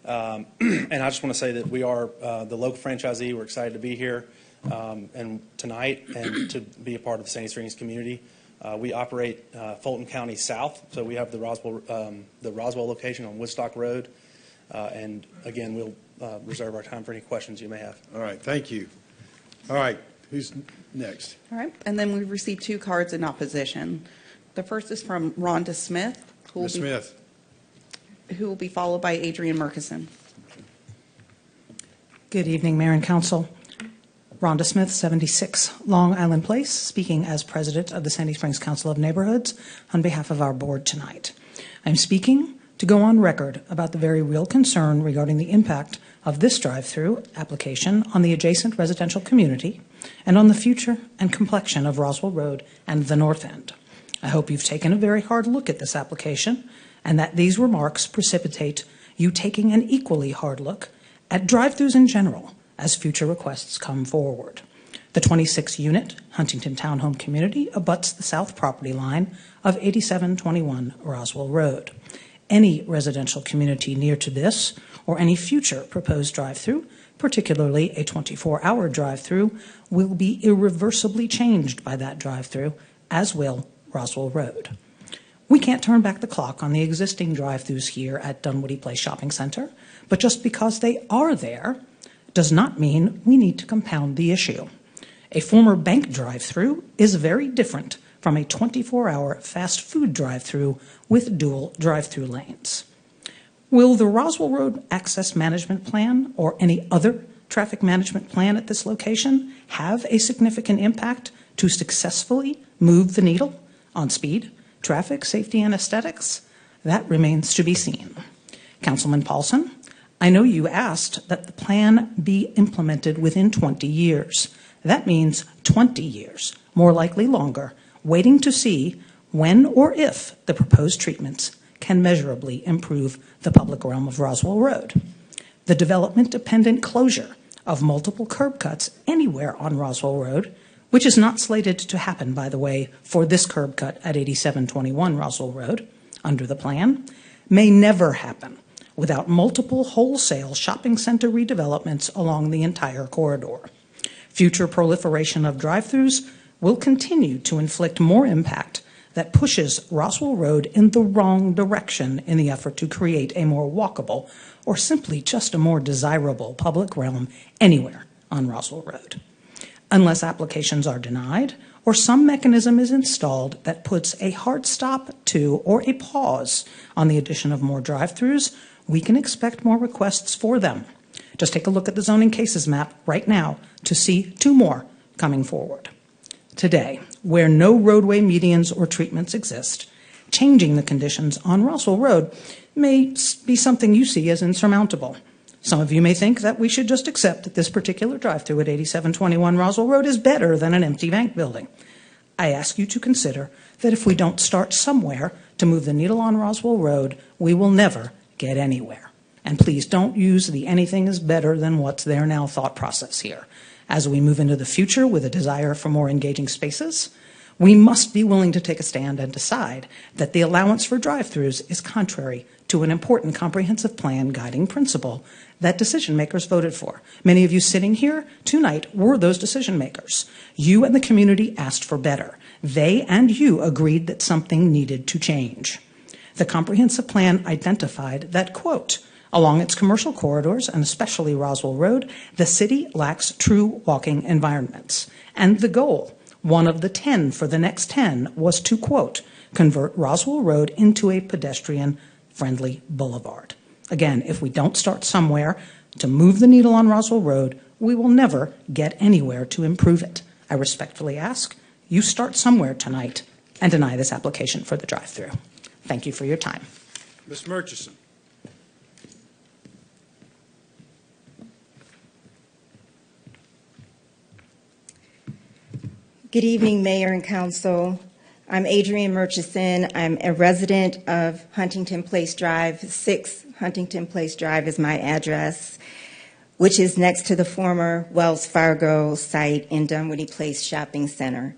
Speaker 20: And I just want to say that we are the local franchisee. We're excited to be here and tonight and to be a part of the Sandy Springs community. We operate Fulton County South, so we have the Roswell location on Woodstock Road. And again, we'll reserve our time for any questions you may have.
Speaker 13: All right, thank you. All right, who's next?
Speaker 12: All right, and then we've received 2 cards in opposition. The first is from Rhonda Smith.
Speaker 13: Ms. Smith.
Speaker 12: Who will be followed by Adrian Murkison.
Speaker 21: Good evening, Mayor and Council. Rhonda Smith, 76 Long Island Place, speaking as President of the Sandy Springs Council of Neighborhoods on behalf of our board tonight. I'm speaking to go on record about the very real concern regarding the impact of this drive-through application on the adjacent residential community and on the future and complexion of Roswell Road and the North End. I hope you've taken a very hard look at this application and that these remarks precipitate you taking an equally hard look at drive-throughs in general as future requests come forward. The 26-unit Huntington Townhome community abuts the south property line of 8721 Roswell Road. Any residential community near to this or any future proposed drive-through, particularly a 24-hour drive-through, will be irreversibly changed by that drive-through, as will Roswell Road. We can't turn back the clock on the existing drive-throughs here at Dunwoody Place Shopping Center, but just because they are there does not mean we need to compound the issue. A former bank drive-through is very different from a 24-hour fast food drive-through with dual drive-through lanes. Will the Roswell Road Access Management Plan or any other traffic management plan at this location have a significant impact to successfully move the needle on speed, traffic, safety, and aesthetics? That remains to be seen. Councilman Paulson, I know you asked that the plan be implemented within 20 years. That means 20 years, more likely longer, waiting to see when or if the proposed treatments can measurably improve the public realm of Roswell Road. The development-dependent closure of multiple curb cuts anywhere on Roswell Road, which is not slated to happen, by the way, for this curb cut at 8721 Roswell Road, under the plan, may never happen without multiple wholesale shopping center redevelopments along the entire corridor. Future proliferation of drive-throughs will continue to inflict more impact that pushes Roswell Road in the wrong direction in the effort to create a more walkable or simply just a more desirable public realm anywhere on Roswell Road. Unless applications are denied or some mechanism is installed that puts a hard stop to or a pause on the addition of more drive-throughs, we can expect more requests for them. Just take a look at the zoning cases map right now to see 2 more coming forward. Today, where no roadway medians or treatments exist, changing the conditions on Roswell Road may be something you see as insurmountable. Some of you may think that we should just accept that this particular drive-through at 8721 Roswell Road is better than an empty bank building. I ask you to consider that if we don't start somewhere to move the needle on Roswell Road, we will never get anywhere. And please don't use the anything is better than what's there now thought process here. As we move into the future with a desire for more engaging spaces, we must be willing to take a stand and decide that the allowance for drive-throughs is contrary to an important comprehensive plan guiding principle that decision makers voted for. Many of you sitting here tonight were those decision makers. You and the community asked for better. They and you agreed that something needed to change. The comprehensive plan identified that, quote, along its commercial corridors, and especially Roswell Road, the city lacks true walking environments. And the goal, one of the 10 for the next 10, was to, quote, convert Roswell Road into a pedestrian-friendly boulevard. Again, if we don't start somewhere to move the needle on Roswell Road, we will never get anywhere to improve it. I respectfully ask you start somewhere tonight and deny this application for the drive-through. Thank you for your time.
Speaker 13: Ms. Murchison.
Speaker 22: Good evening, Mayor and Council. I'm Adrian Murchison. I'm a resident of Huntington Place Drive. 6 Huntington Place Drive is my address, which is next to the former Wells Fargo site in Dunwoody Place Shopping Center.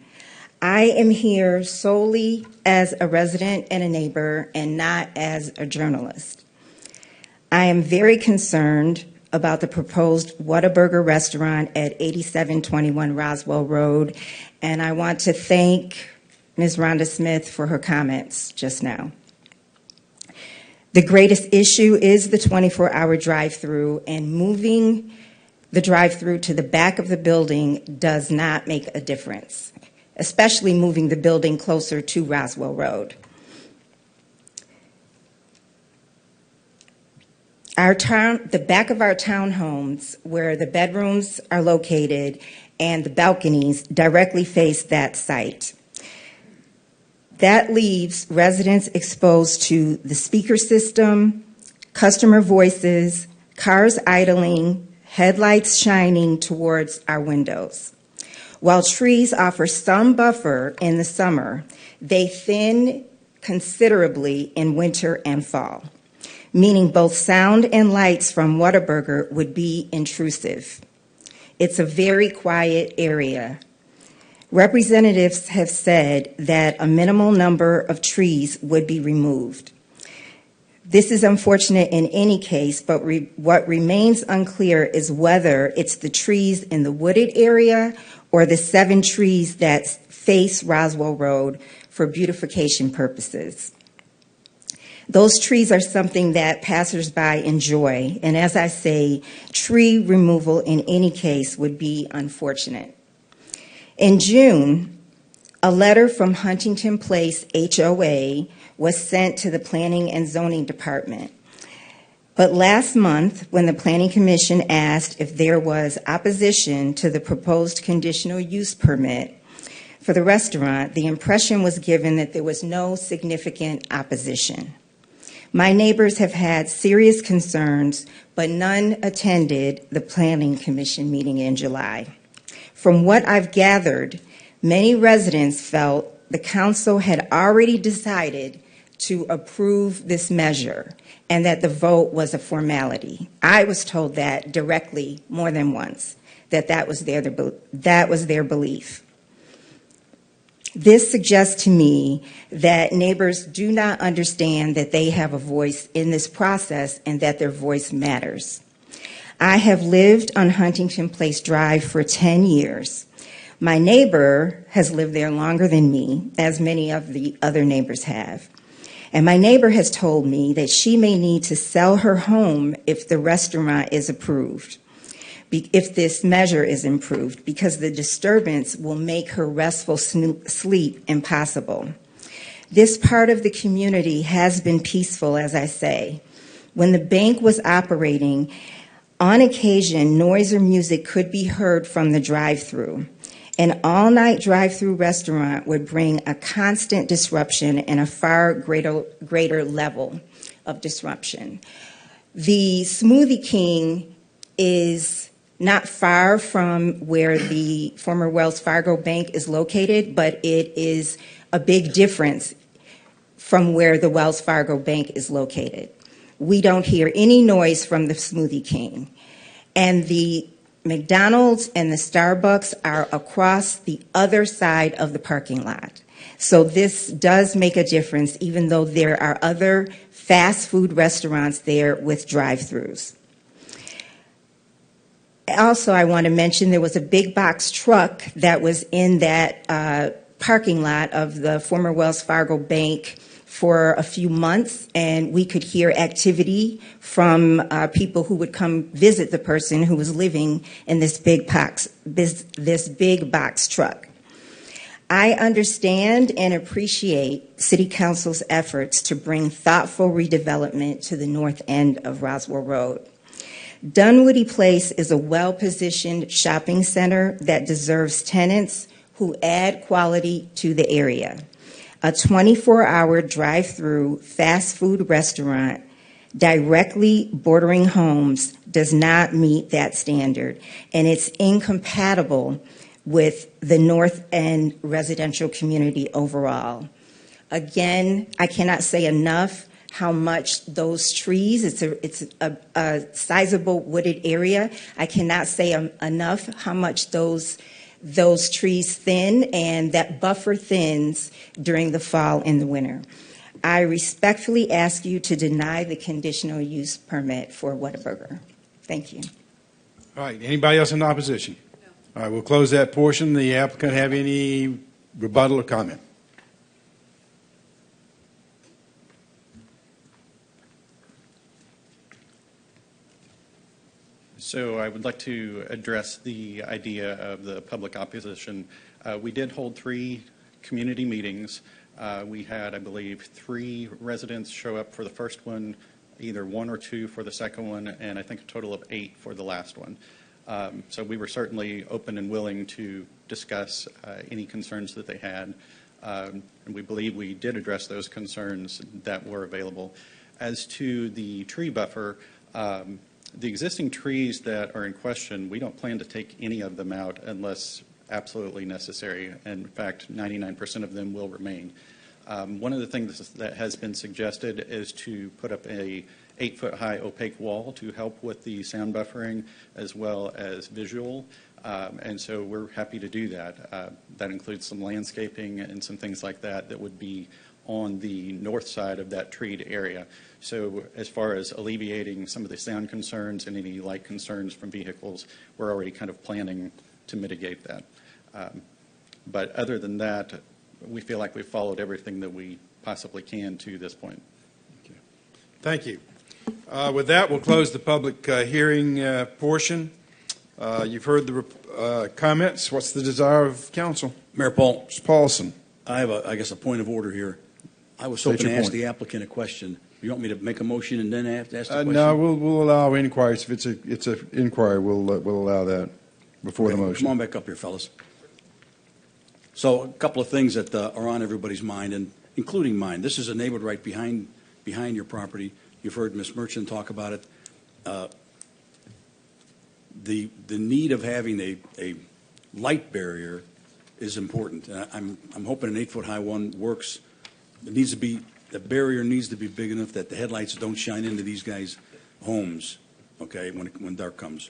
Speaker 22: I am here solely as a resident and a neighbor and not as a journalist. I am very concerned about the proposed Whataburger restaurant at 8721 Roswell Road, and I want to thank Ms. Rhonda Smith for her comments just now. The greatest issue is the 24-hour drive-through, and moving the drive-through to the back of the building does not make a difference, especially moving the building closer to Roswell Road. The back of our townhomes, where the bedrooms are located and the balconies, directly face that site. That leaves residents exposed to the speaker system, customer voices, cars idling, headlights shining towards our windows. While trees offer some buffer in the summer, they thin considerably in winter and fall, meaning both sound and lights from Whataburger would be intrusive. It's a very quiet area. Representatives have said that a minimal number of trees would be removed. This is unfortunate in any case, but what remains unclear is whether it's the trees in the wooded area or the 7 trees that face Roswell Road for beautification purposes. Those trees are something that passersby enjoy, and as I say, tree removal in any case would be unfortunate. In June, a letter from Huntington Place HOA was sent to the Planning and Zoning Department. But last month, when the Planning Commission asked if there was opposition to the proposed conditional use permit for the restaurant, the impression was given that there was no significant opposition. My neighbors have had serious concerns, but none attended the Planning Commission meeting in July. From what I've gathered, many residents felt the council had already decided to approve this measure and that the vote was a formality. I was told that directly more than once, that was their belief. This suggests to me that neighbors do not understand that they have a voice in this process and that their voice matters. I have lived on Huntington Place Drive for 10 years. My neighbor has lived there longer than me, as many of the other neighbors have. And my neighbor has told me that she may need to sell her home if the restaurant is approved, if this measure is improved, because the disturbance will make her restful sleep impossible. This part of the community has been peaceful, as I say. When the bank was operating, on occasion, noise or music could be heard from the drive-through. An all-night drive-through restaurant would bring a constant disruption and a far greater level of disruption. The Smoothie King is not far from where the former Wells Fargo Bank is located, but it is a big difference from where the Wells Fargo Bank is located. We don't hear any noise from the Smoothie King. And the McDonald's and the Starbucks are across the other side of the parking lot. So this does make a difference, even though there are other fast food restaurants there with drive-thrus. Also, I want to mention there was a big box truck that was in that parking lot of the former Wells Fargo Bank for a few months, and we could hear activity from people who would come visit the person who was living in this big box truck. I understand and appreciate City Council's efforts to bring thoughtful redevelopment to the north end of Roswell Road. Dunwoody Place is a well-positioned shopping center that deserves tenants who add quality to the area. A 24-hour drive-through fast food restaurant directly bordering homes does not meet that standard, and it's incompatible with the North End residential community overall. Again, I cannot say enough how much those trees, it's a sizable wooded area. I cannot say enough how much those those trees thin and that buffer thins during the fall and the winter. I respectfully ask you to deny the conditional use permit for Whataburger. Thank you.
Speaker 13: All right, anybody else in opposition? No. All right, we'll close that portion. The applicant have any rebuttal or comment?
Speaker 19: So I would like to address the idea of the public opposition. We did hold 3 community meetings. We had, I believe, 3 residents show up for the first one, either 1 or 2 for the second one, and I think a total of 8 for the last one. So we were certainly open and willing to discuss any concerns that they had. And we believe we did address those concerns that were available. As to the tree buffer, the existing trees that are in question, we don't plan to take any of them out unless absolutely necessary. And in fact, 99% of them will remain. One of the things that has been suggested is to put up a 8-foot-high opaque wall to help with the sound buffering as well as visual. And so we're happy to do that. That includes some landscaping and some things like that that would be on the north side of that treed area. So as far as alleviating some of the sound concerns and any light concerns from vehicles, we're already kind of planning to mitigate that. But other than that, we feel like we've followed everything that we possibly can to this point.
Speaker 13: Okay. Thank you. With that, we'll close the public hearing portion. You've heard the comments. What's the desire of council?
Speaker 6: Mayor Paul.
Speaker 13: Mr. Paulson.
Speaker 6: I have, I guess, a point of order here. I was
Speaker 13: State
Speaker 6: hoping to
Speaker 13: your
Speaker 6: ask
Speaker 13: point.
Speaker 6: the applicant a question. You want me to make a motion and then ask the question?
Speaker 13: No, we'll allow inquiries. If it's an inquiry, we'll allow that before the motion.
Speaker 6: Come on back up here, fellas. So a couple of things that are on everybody's mind, and including mine. This is a neighborhood right behind your property. You've heard Ms. Merchant talk about it. The need of having a light barrier is important. I'm hoping an 8-foot-high one works. The barrier needs to be big enough that the headlights don't shine into these guys' homes, okay, when dark comes.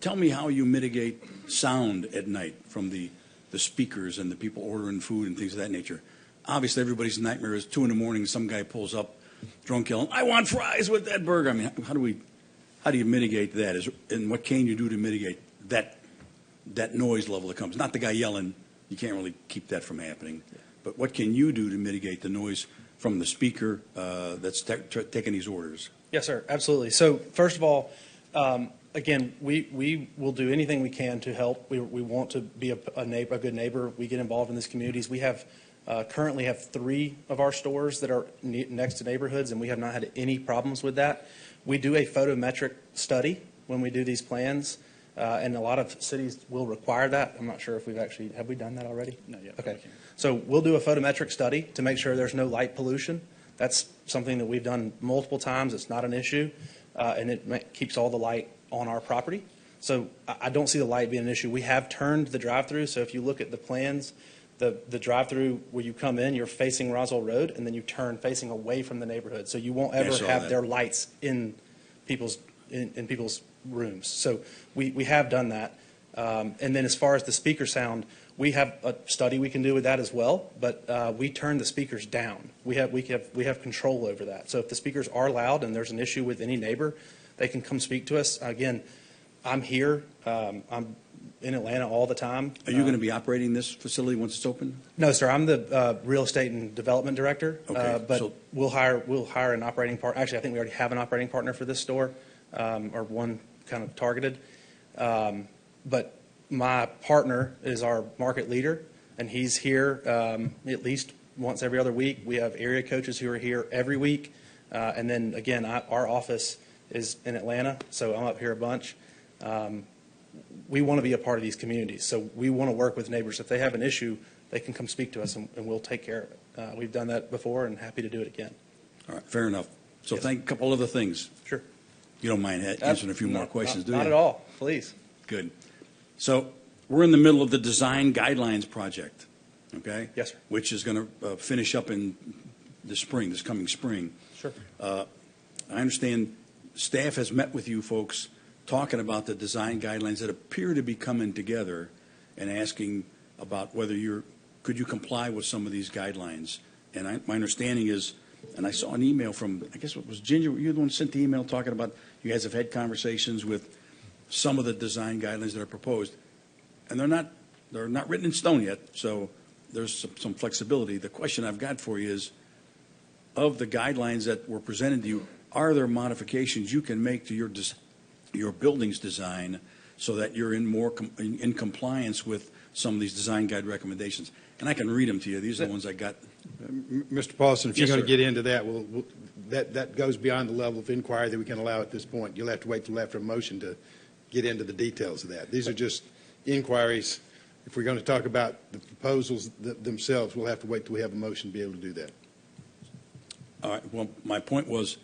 Speaker 6: Tell me how you mitigate sound at night from the speakers and the people ordering food and things of that nature. Obviously, everybody's nightmare is 2 a.m, some guy pulls up, drunk, yelling, "I want fries with that burger." I mean, how do you mitigate that? And what can you do to mitigate that noise level that comes? Not the guy yelling. You can't really keep that from happening. But what can you do to mitigate the noise from the speaker that's taking these orders?
Speaker 20: Yes, sir, absolutely. So first of all, again, we will do anything we can to help. We want to be a good neighbor. We get involved in these communities. We have currently have 3 of our stores that are next to neighborhoods, and we have not had any problems with that. We do a photometric study when we do these plans, and a lot of cities will require that. I'm not sure if have we done that already?
Speaker 6: Not yet.
Speaker 20: Okay. So we'll do a photometric study to make sure there's no light pollution. That's something that we've done multiple times. It's not an issue, and it keeps all the light on our property. So I don't see the light being an issue. We have turned the drive-through, so if you look at the plans, the drive-through where you come in, you're facing Roswell Road, and then you turn facing away from the neighborhood. So you won't ever have their lights in people's rooms. So we have done that. And then as far as the speaker sound, we have a study we can do with that as well, but we turn the speakers down. We have control over that. So if the speakers are loud and there's an issue with any neighbor, they can come speak to us. Again, I'm here. I'm in Atlanta all the time.
Speaker 6: Are you going to be operating this facility once it's open?
Speaker 20: No, sir. I'm the real estate and development director.
Speaker 6: Okay,
Speaker 20: but we'll hire an operating partner. Actually, I think we already have an operating partner for this store, or one kind of targeted. But my partner is our market leader, and he's here at least once every other week. We have area coaches who are here every week. And then, again, our office is in Atlanta, so I'm up here a bunch. We want to be a part of these communities, so we want to work with neighbors. If they have an issue, they can come speak to us, and we'll take care of it. We've done that before and happy to do it again.
Speaker 6: All right, fair enough. So
Speaker 20: Yes.
Speaker 6: a couple other things.
Speaker 20: Sure.
Speaker 6: You don't mind answering a few more questions, do you?
Speaker 20: Not at all, please.
Speaker 6: Good. So we're in the middle of the design guidelines project, okay?
Speaker 20: Yes, sir.
Speaker 6: Which is going to finish up in the spring, this coming spring.
Speaker 20: Sure.
Speaker 6: I understand staff has met with you folks talking about the design guidelines that appear to be coming together. and asking about whether could you comply with some of these guidelines? And my understanding is, and I saw an email from, I guess it was Ginger, you're the one who sent the email talking about you guys have had conversations with some of the design guidelines that are proposed. And they're not written in stone yet, so there's some flexibility. The question I've got for you is, of the guidelines that were presented to you, are there modifications you can make to your building's design so that you're in compliance with some of these design guide recommendations? And I can read them to you. These are the ones I got.
Speaker 2: Mr. Paulson, if you're
Speaker 6: Yes,
Speaker 2: going
Speaker 6: sir.
Speaker 2: to get into that, that goes beyond the level of inquiry that we can allow at this point. You'll have to wait till after a motion to get into the details of that. These are just inquiries. If we're going to talk about the proposals themselves, we'll have to wait till we have a motion to be able to do that.
Speaker 6: All right. Well, my point was,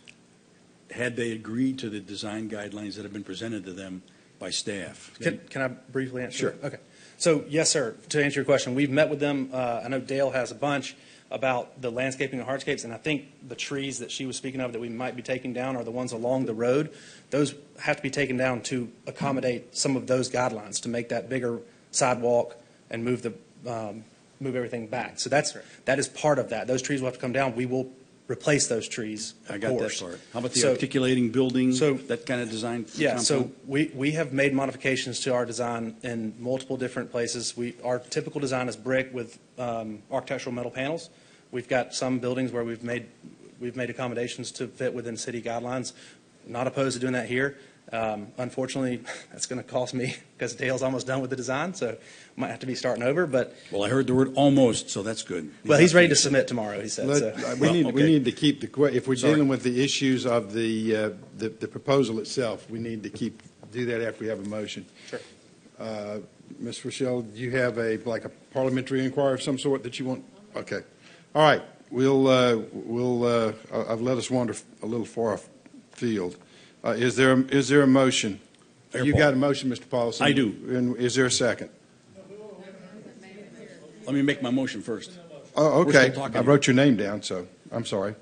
Speaker 6: had they agreed to the design guidelines that have been presented to them by staff?
Speaker 20: Can I briefly answer?
Speaker 6: Sure.
Speaker 20: Okay. So, yes, sir. To answer your question, we've met with them. I know Dale has a bunch about the landscaping and hardscapes, and I think the trees that she was speaking of that we might be taking down are the ones along the road. Those have to be taken down to accommodate some of those guidelines, to make that bigger sidewalk and move everything back. So that is part of that. Those trees will have to come down. We will replace those trees.
Speaker 6: I got that part. How about the
Speaker 20: So-
Speaker 6: articulating building, that kind of design?
Speaker 20: Yeah, so
Speaker 6: compound?
Speaker 20: we have made modifications to our design in multiple different places. Our typical design is brick with architectural metal panels. We've got some buildings where we've made accommodations to fit within city guidelines. Not opposed to doing that here. Unfortunately, that's going to cost me because Dale's almost done with the design, so might have to be starting over. But
Speaker 6: Well, I heard the word almost, so that's good.
Speaker 20: well, he's ready to submit tomorrow. He said.
Speaker 2: We
Speaker 6: okay.
Speaker 2: need to keep if we're
Speaker 6: Sorry.
Speaker 2: dealing with the issues of the proposal itself, we need to do that after we have a motion.
Speaker 20: Sure.
Speaker 2: Ms. Rochelle, do you have a parliamentary inquiry of some sort that you want? Okay. All right. I've let us wander a little far afield. Is there a motion? You got a motion, Mr. Paulson?
Speaker 6: I do.
Speaker 2: And is there a second?
Speaker 6: Let me make my motion first.
Speaker 2: Oh,
Speaker 6: We're still
Speaker 2: okay.
Speaker 6: talking
Speaker 2: I wrote your name down, so I'm sorry.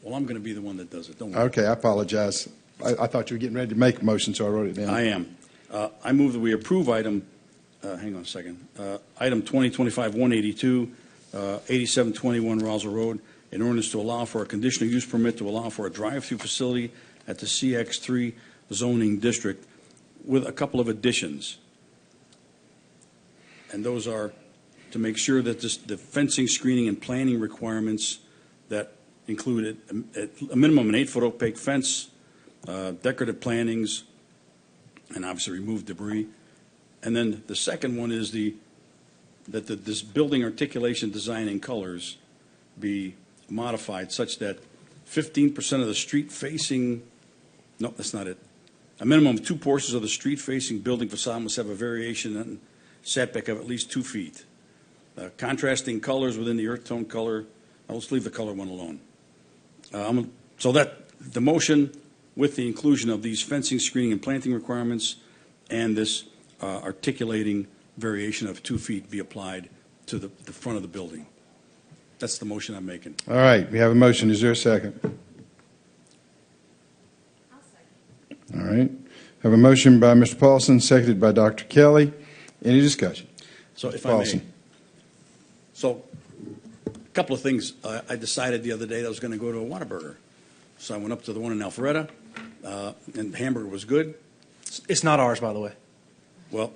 Speaker 6: Well, I'm going to be the one that does it. Don't worry.
Speaker 2: Okay, I apologize. I thought you were getting ready to make a motion, so I wrote it down.
Speaker 6: I am. I move that we approve item, hang on a second, item 2025-182, 8721 Roswell Road, an ordinance to allow for a conditional use permit to allow for a drive-through facility at the CX3 zoning district with a couple of additions. And those are to make sure that the fencing, screening, and planning requirements that include a minimum an 8-foot opaque fence, decorative plantings, and obviously remove debris. And then the second one is this building articulation, design, and colors be modified such that 15% of the street-facing, no, that's not it. A minimum of 2 portions of the street-facing building facade must have a variation in setback of at least 2 feet. Contrasting colors within the earth tone color. I'll just leave the color one alone. So that the motion with the inclusion of these fencing, screening, and planting requirements and this articulating variation of 2 feet be applied to the front of the building. That's the motion I'm making.
Speaker 2: All right, we have a motion. Is there a second? All right. Have a motion by Mr. Paulson, seconded by Dr. Kelly. Any discussion?
Speaker 6: So if
Speaker 2: Mr.
Speaker 6: I may.
Speaker 2: Paulson.
Speaker 6: So a couple of things. I decided the other day that I was going to go to a Whataburger. So I went up to the one in Alpharetta, and the hamburger was good.
Speaker 20: It's not ours, by the way.
Speaker 6: Well,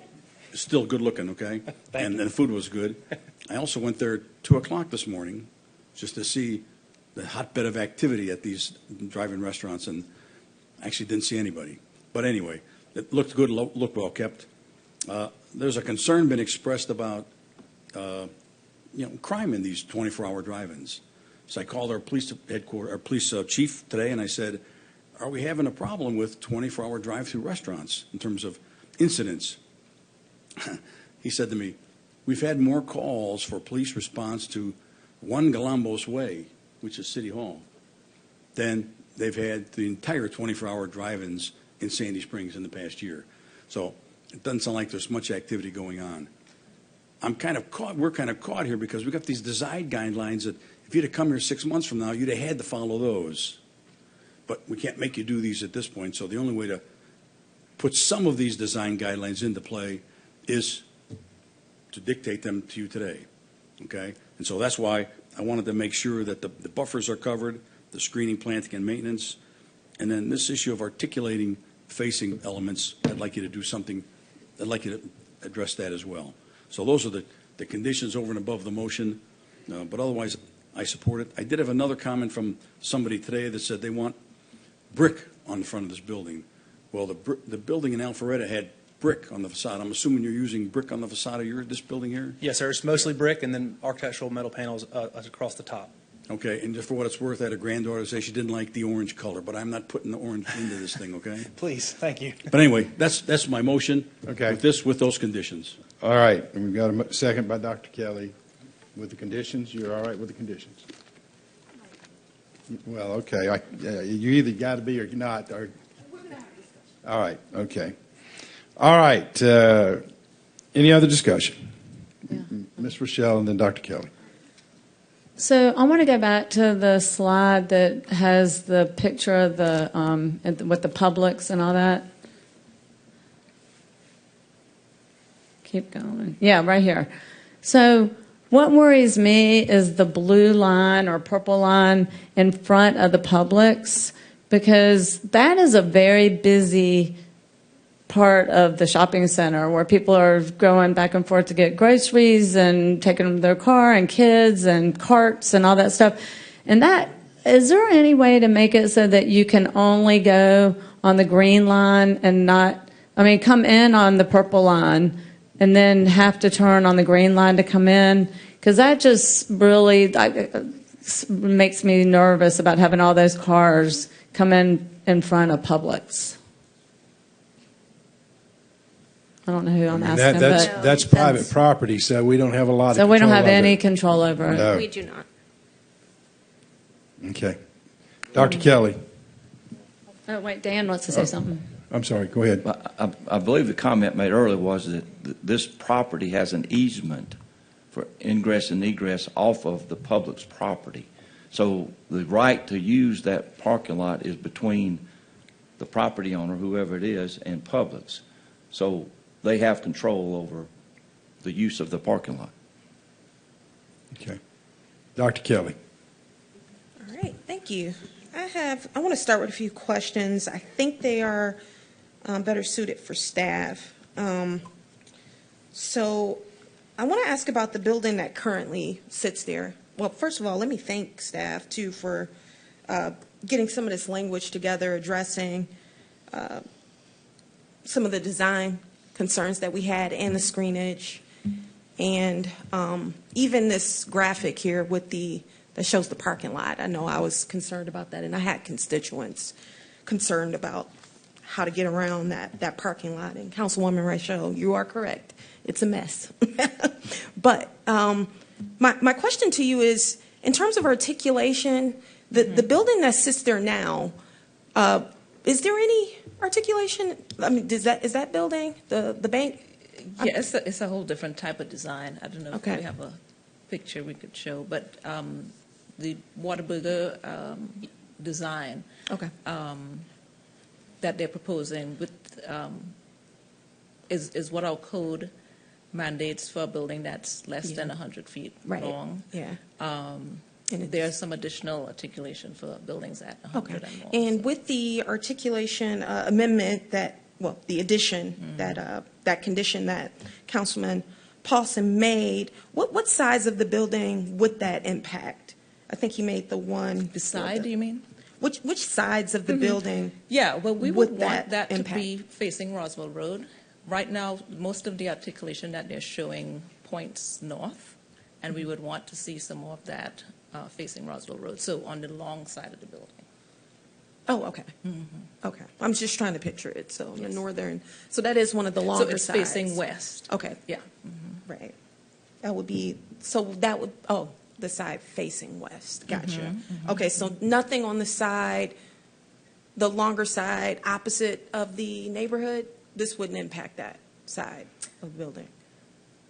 Speaker 6: it's still good looking, okay? And the food was good. I also went there at 2 o'clock this morning just to see the hotbed of activity at these drive-in restaurants, and actually didn't see anybody. But anyway, it looked good, looked well kept. There's a concern been expressed about crime in these 24-hour drive-ins. So I called our police headquarters, our police chief today, and I said, are we having a problem with 24-hour drive-through restaurants in terms of incidents? He said to me, we've had more calls for police response to 1 Galambos Way, which is City Hall, than they've had the entire 24-hour drive-ins in Sandy Springs in the past year. So it doesn't sound like there's much activity going on. We're kind of caught here because we've got these design guidelines that if you'd have come here 6 months from now, you'd have had to follow those. But we can't make you do these at this point. So the only way to put some of these design guidelines into play is to dictate them to you today, okay? And so that's why I wanted to make sure that the buffers are covered, the screening, planting, and maintenance, and then this issue of articulating facing elements, I'd like you to do something, I'd like you to address that as well. So those are the conditions over and above the motion, but otherwise, I support it. I did have another comment from somebody today that said they want brick on the front of this building. Well, the building in Alpharetta had brick on the facade. I'm assuming you're using brick on the facade of this building here?
Speaker 20: Yes, sir. It's mostly brick and then architectural metal panels across the top.
Speaker 6: Okay, and just for what it's worth, I had a granddaughter say she didn't like the orange color, but I'm not putting the orange into this thing, okay?
Speaker 20: Please, thank you.
Speaker 6: But anyway, that's my motion.
Speaker 13: Okay.
Speaker 6: With those conditions.
Speaker 13: All right, and we've got a second by Dr. Kelly. With the conditions, you're all right with the conditions? Well, okay, you either got to be or not. All right, okay. All right, any other discussion?
Speaker 7: Yeah.
Speaker 13: Ms. Rochelle and then Dr. Kelly.
Speaker 7: So I want to go back to the slide that has the picture of the with the Publix and all that. Keep going. Yeah, right here. So what worries me is the blue line or purple line in front of the Publix, because that is a very busy part of the shopping center where people are going back and forth to get groceries and taking their car and kids and carts and all that stuff. And that, is there any way to make it so that you can only go on the green line and not, come in on the purple line and then have to turn on the green line to come in? Because that just really makes me nervous about having all those cars come in front of Publix. I don't know who I'm asking, but
Speaker 2: that's private property, so we don't have a lot of
Speaker 7: so
Speaker 2: control
Speaker 7: we don't have
Speaker 2: over
Speaker 7: any
Speaker 2: it.
Speaker 7: control over it.
Speaker 13: No.
Speaker 8: We do not.
Speaker 13: Okay. Dr. Kelly.
Speaker 7: Oh, wait, Dan wants to say something.
Speaker 2: I'm sorry, go ahead.
Speaker 11: I believe the comment made earlier was that this property has an easement for ingress and egress off of the public's property. So the right to use that parking lot is between the property owner, whoever it is, and Publix. So they have control over the use of the parking lot.
Speaker 2: Okay. Dr. Kelly.
Speaker 8: All right, thank you. I want to start with a few questions. I think they are better suited for staff. So I want to ask about the building that currently sits there. Well, first of all, let me thank staff, too, for getting some of this language together, addressing some of the design concerns that we had and the screenage. And even this graphic here with that shows the parking lot. I know I was concerned about that, and I had constituents concerned about how to get around that parking lot. And Councilwoman Rachel, you are correct. It's a mess. But my question to you is, in terms of articulation, the building that sits there now, is there any articulation? Is that building, the bank?
Speaker 18: Yeah, it's a whole different type of design. I don't know
Speaker 8: Okay.
Speaker 18: if we have a picture we could show, but the Whataburger design
Speaker 8: Okay.
Speaker 18: that they're proposing with is what our code mandates for a building that's less than 100 feet
Speaker 8: Right.
Speaker 18: long.
Speaker 8: Yeah.
Speaker 18: And there's some additional articulation for buildings at 100
Speaker 8: Okay.
Speaker 18: and more.
Speaker 8: And with the articulation amendment the addition that condition that Councilman Paulson made, what size of the building would that impact? I think he made the one.
Speaker 18: The side, you mean?
Speaker 8: Which sides of the building?
Speaker 18: Yeah, well, we would want
Speaker 8: that
Speaker 18: that to
Speaker 8: impact?
Speaker 18: be facing Roswell Road. Right now, most of the articulation that they're showing points north, and we would want to see some more of that facing Roswell Road, so on the long side of the building.
Speaker 8: Oh, okay. Okay. I'm just trying to picture it. So the northern, so that is one of the longer
Speaker 18: So it's
Speaker 8: sides.
Speaker 18: facing west.
Speaker 8: Okay.
Speaker 18: Yeah.
Speaker 8: Right. That would be, the side facing west. Gotcha. Okay, so nothing on the side, the longer side opposite of the neighborhood, this wouldn't impact that side of the building,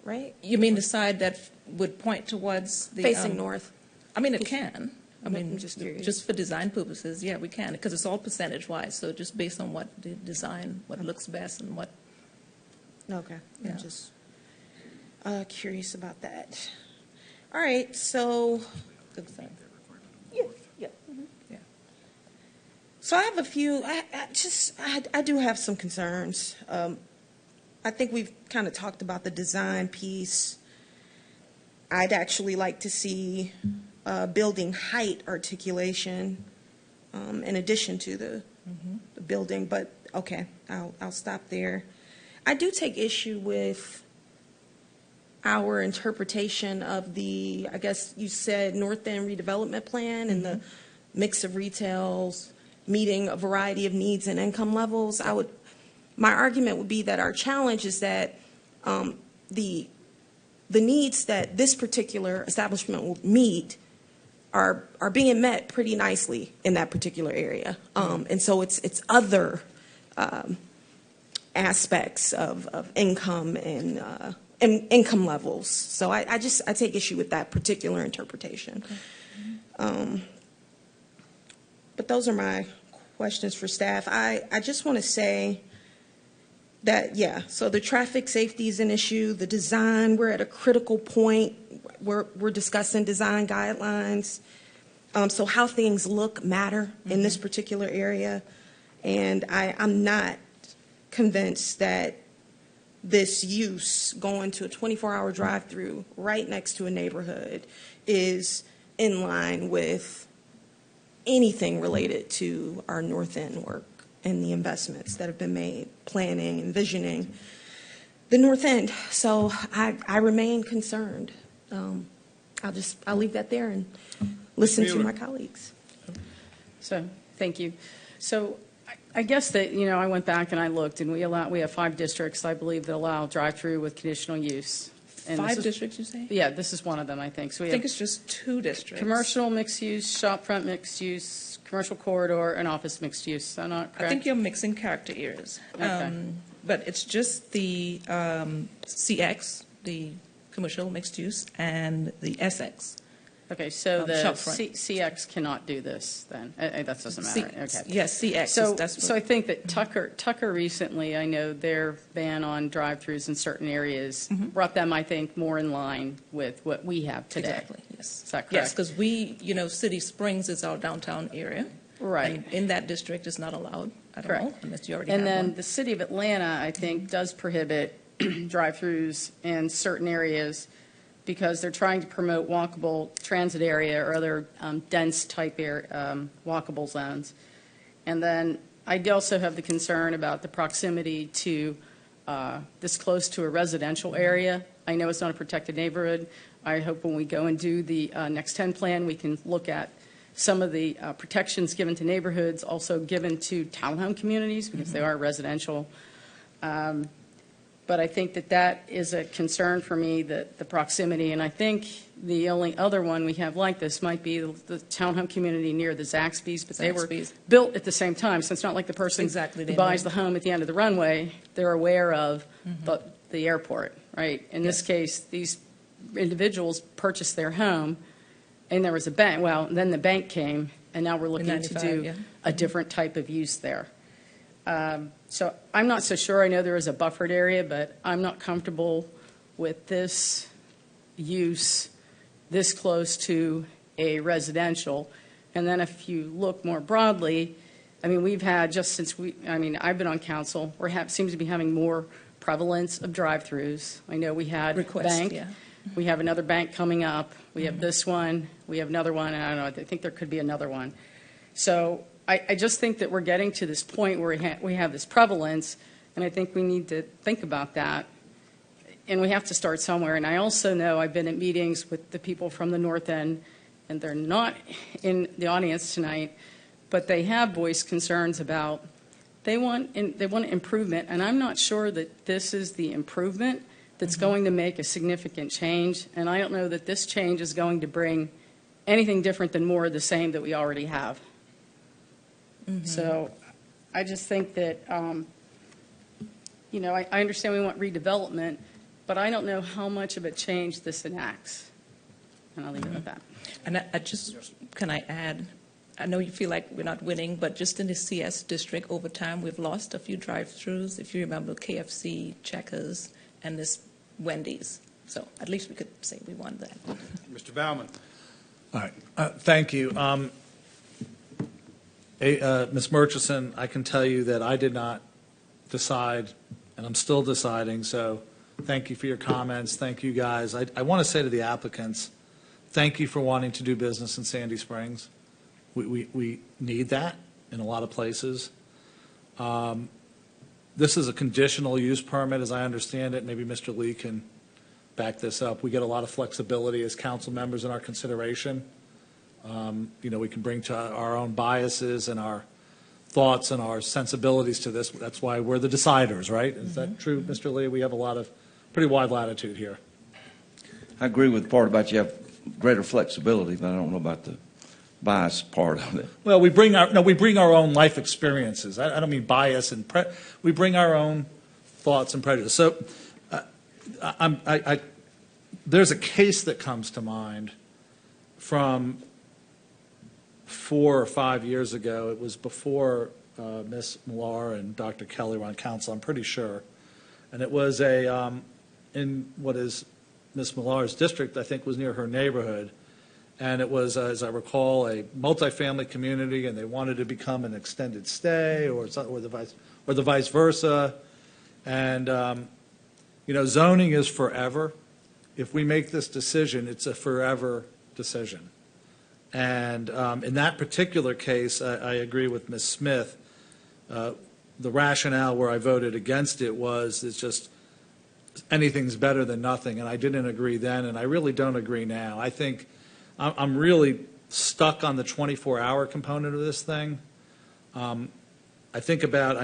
Speaker 8: right?
Speaker 18: You mean the side that would point towards the...
Speaker 8: Facing north.
Speaker 18: I mean, it can. I mean,
Speaker 8: I'm just curious.
Speaker 18: just for design purposes, yeah, we can, because it's all percentage-wise, so just based on what the design, what looks best and what...
Speaker 8: Okay.
Speaker 18: Yeah.
Speaker 8: Curious about that. All right, so, yeah. So I have a few, I do have some concerns. I think we've kind of talked about the design piece. I'd actually like to see building height articulation in addition to the building, but okay, I'll stop there. I do take issue with our interpretation of the, I guess you said, North End redevelopment plan and the mix of retails meeting a variety of needs and income levels. My argument would be that our challenge is that the needs that this particular establishment will meet are being met pretty nicely in that particular area, and so it's other aspects of income and income levels. So I take issue with that particular interpretation. But those are my questions for staff. I just want to say that, yeah, so the traffic safety is an issue. The design, we're at a critical point. We're discussing design guidelines. So how things look matter in this particular area. And I'm not convinced that this use going to a 24-hour drive-through right next to a neighborhood is in line with anything related to our North End work and the investments that have been made, planning, envisioning the North End. So I remain concerned. I'll leave that there and listen to my colleagues.
Speaker 1: So, thank you. So, I guess that, I went back and I looked, and we have 5 districts, I believe, that allow drive-through with conditional use. And
Speaker 18: 5 districts, you say?
Speaker 1: Yeah, this is one of them, I think. So
Speaker 18: I think it's just 2 districts.
Speaker 1: Commercial mixed use, shopfront mixed use, commercial corridor, and office mixed use. Is that not correct?
Speaker 18: I think you're mixing character areas.
Speaker 1: Okay.
Speaker 18: But it's just the CX, the commercial mixed use, and the SX.
Speaker 1: Okay, so the
Speaker 18: shopfront.
Speaker 1: CX cannot do this then? That doesn't matter. Okay.
Speaker 18: Yes, CX.
Speaker 1: So I think that Tucker recently, I know their ban on drive-throughs in certain areas brought them, I think, more in line with what we have today.
Speaker 18: Exactly, yes.
Speaker 1: Is that correct?
Speaker 18: Yes, because we, City Springs is our downtown area.
Speaker 1: Right.
Speaker 18: And in that district is not allowed at
Speaker 1: Correct.
Speaker 18: all, unless you already
Speaker 1: And
Speaker 18: have
Speaker 1: then
Speaker 18: one.
Speaker 1: the city of Atlanta, I think, does prohibit drive-throughs in certain areas because they're trying to promote walkable transit area or other dense type walkable zones. And then I also have the concern about the proximity to this close to a residential area. I know it's not a protected neighborhood. I hope when we go and do the Next 10 plan, we can look at some of the protections given to neighborhoods, also given to townhome communities because they are residential. But I think that is a concern for me, the proximity. And I think the only other one we have like this might be the townhome community near the Zaxby's, but they were built at the same time. So it's not like the person who buys the home at the end of the runway, they're aware of the airport, right? In this case, these individuals purchased their home, and there was a bank. Well, then the bank came, and now we're looking to do a different type of use there. So I'm not so sure. I know there is a buffered area, but I'm not comfortable with this use this close to a residential. And then if you look more broadly, I mean, we've had just since I've been on council, seems to be having more prevalence of drive-throughs. I know we had bank.
Speaker 18: Yeah.
Speaker 1: We have another bank coming up. We have this one. We have another one. And I don't know. I think there could be another one. So I just think that we're getting to this point where we have this prevalence, and I think we need to think about that. And we have to start somewhere. And I also know I've been at meetings with the people from the North End, and they're not in the audience tonight, but they have voiced concerns about they want improvement, and I'm not sure that this is the improvement that's going to make a significant change. And I don't know that this change is going to bring anything different than more of the same that we already have. So I just think that, I understand we want redevelopment, but I don't know how much of a change this enacts. And I'll leave it at that.
Speaker 18: And can I add, I know you feel like we're not winning, but just in the CS district over time, we've lost a few drive-throughs. If you remember KFC, Checkers, and this Wendy's. So at least we could say we won that.
Speaker 13: Mr. Baumann.
Speaker 3: All right. Thank you. Ms. Murchison, I can tell you that I did not decide, and I'm still deciding, so thank you for your comments. Thank you, guys. I want to say to the applicants, thank you for wanting to do business in Sandy Springs. We need that in a lot of places. This is a conditional use permit, as I understand it. Maybe Mr. Lee can back this up. We get a lot of flexibility as council members in our consideration. We can bring to our own biases and our thoughts and our sensibilities to this. That's why we're the deciders, right? Is that true, Mr. Lee? We have a lot of pretty wide latitude here.
Speaker 11: I agree with the part about you have greater flexibility, but I don't know about the bias part of it.
Speaker 3: Well, we bring our own life experiences. I don't mean bias and we bring our own thoughts and prejudice. So, there's a case that comes to mind from 4 or 5 years ago. It was before Ms. Millar and Dr. Kelly were on council, I'm pretty sure. And it was in what is Ms. Millar's district, I think was near her neighborhood. And it was, as I recall, a multifamily community, and they wanted to become an extended stay or the vice versa. And, zoning is forever. If we make this decision, it's a forever decision. And in that particular case, I agree with Ms. Smith. The rationale where I voted against it was it's just anything's better than nothing, and I didn't agree then, and I really don't agree now. I think I'm really stuck on the 24-hour component of this thing. I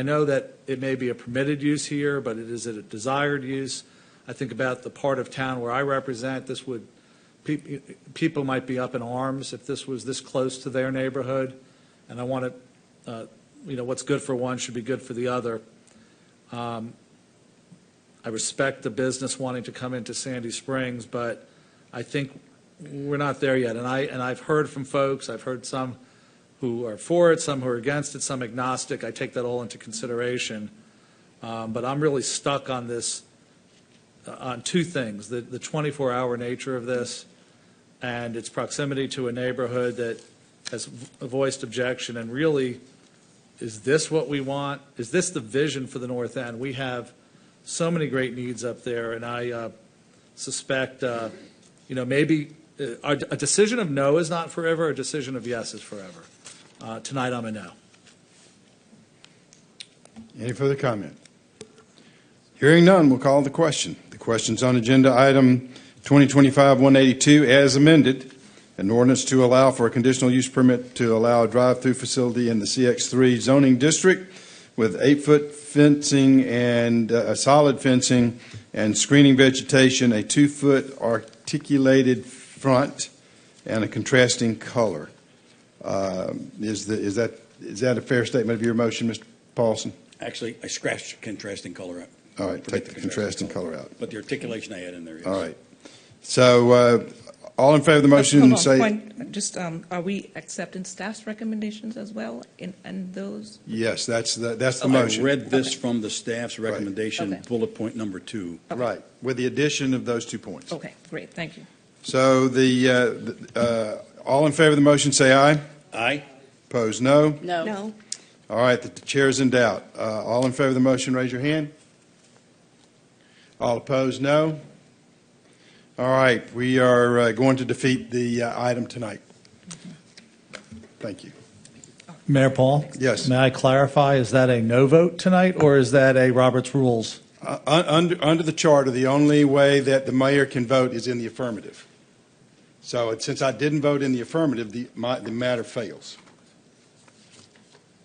Speaker 3: know that it may be a permitted use here, but it is a desired use. I think about the part of town where I represent. People might be up in arms if this was this close to their neighborhood, and I want to, what's good for one should be good for the other. I respect the business wanting to come into Sandy Springs, but I think we're not there yet. And I've heard from folks. I've heard some who are for it, some who are against it, some agnostic. I take that all into consideration. But I'm really stuck on this, on two things: the 24-hour nature of this, and its proximity to a neighborhood that has voiced objection. And really, is this what we want? Is this the vision for the North End? We have so many great needs up there, and I suspect, maybe a decision of no is not forever, a decision of yes is forever. Tonight, I'm a no.
Speaker 13: Any further comment? Hearing none, we'll call the question. The question's on agenda item 2025-182 as amended, an ordinance to allow for a conditional use permit to allow a drive-through facility in the CX3 zoning district with 8-foot fencing and solid fencing and screening vegetation, a 2-foot articulated front, and a contrasting color. Is that a fair statement of your motion, Mr. Paulson?
Speaker 6: Actually, I scratched contrasting color out.
Speaker 13: All right, take the contrasting color out.
Speaker 6: But the articulation I had in there, yes.
Speaker 13: All right. So, all in favor of the motion,
Speaker 18: Hold on,
Speaker 13: say...
Speaker 18: are we accepting staff's recommendations as well in those?
Speaker 13: Yes, that's the motion.
Speaker 6: I read this from the staff's recommendation, bullet point number 2.
Speaker 13: Right, with the addition of those 2 points.
Speaker 18: Okay, great, thank you.
Speaker 13: So all in favor of the motion, say aye.
Speaker 6: Aye.
Speaker 13: Opposed, no.
Speaker 1: No.
Speaker 22: No.
Speaker 13: All right, the chair is in doubt. All in favor of the motion, raise your hand. All opposed, no. All right, we are going to defeat the item tonight. Thank you.
Speaker 3: Mayor Paul?
Speaker 13: Yes.
Speaker 3: May I clarify, is that a no vote tonight, or is that a Robert's Rules?
Speaker 13: Under the charter, the only way that the mayor can vote is in the affirmative. So since I didn't vote in the affirmative, the matter fails.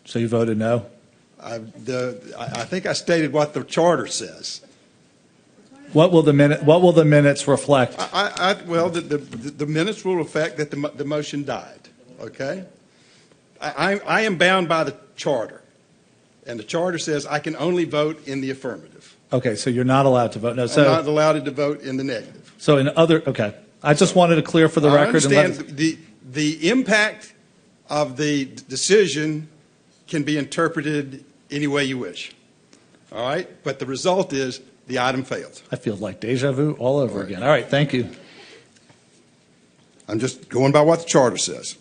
Speaker 3: So you voted no?
Speaker 13: I think I stated what the charter says.
Speaker 3: What will the minutes reflect?
Speaker 13: Well, the minutes will reflect that the motion died. Okay. I am bound by the charter, and the charter says I can only vote in the affirmative.
Speaker 3: Okay, so you're not allowed to vote no.
Speaker 13: I'm not allowed to vote in the negative.
Speaker 3: So okay. I just wanted to clear for the record.
Speaker 13: I understand the impact of the decision can be interpreted any way you wish. All right, but the result is the item fails.
Speaker 3: I feel like deja vu all over again. All right, thank you.
Speaker 13: I'm just going by what the charter says.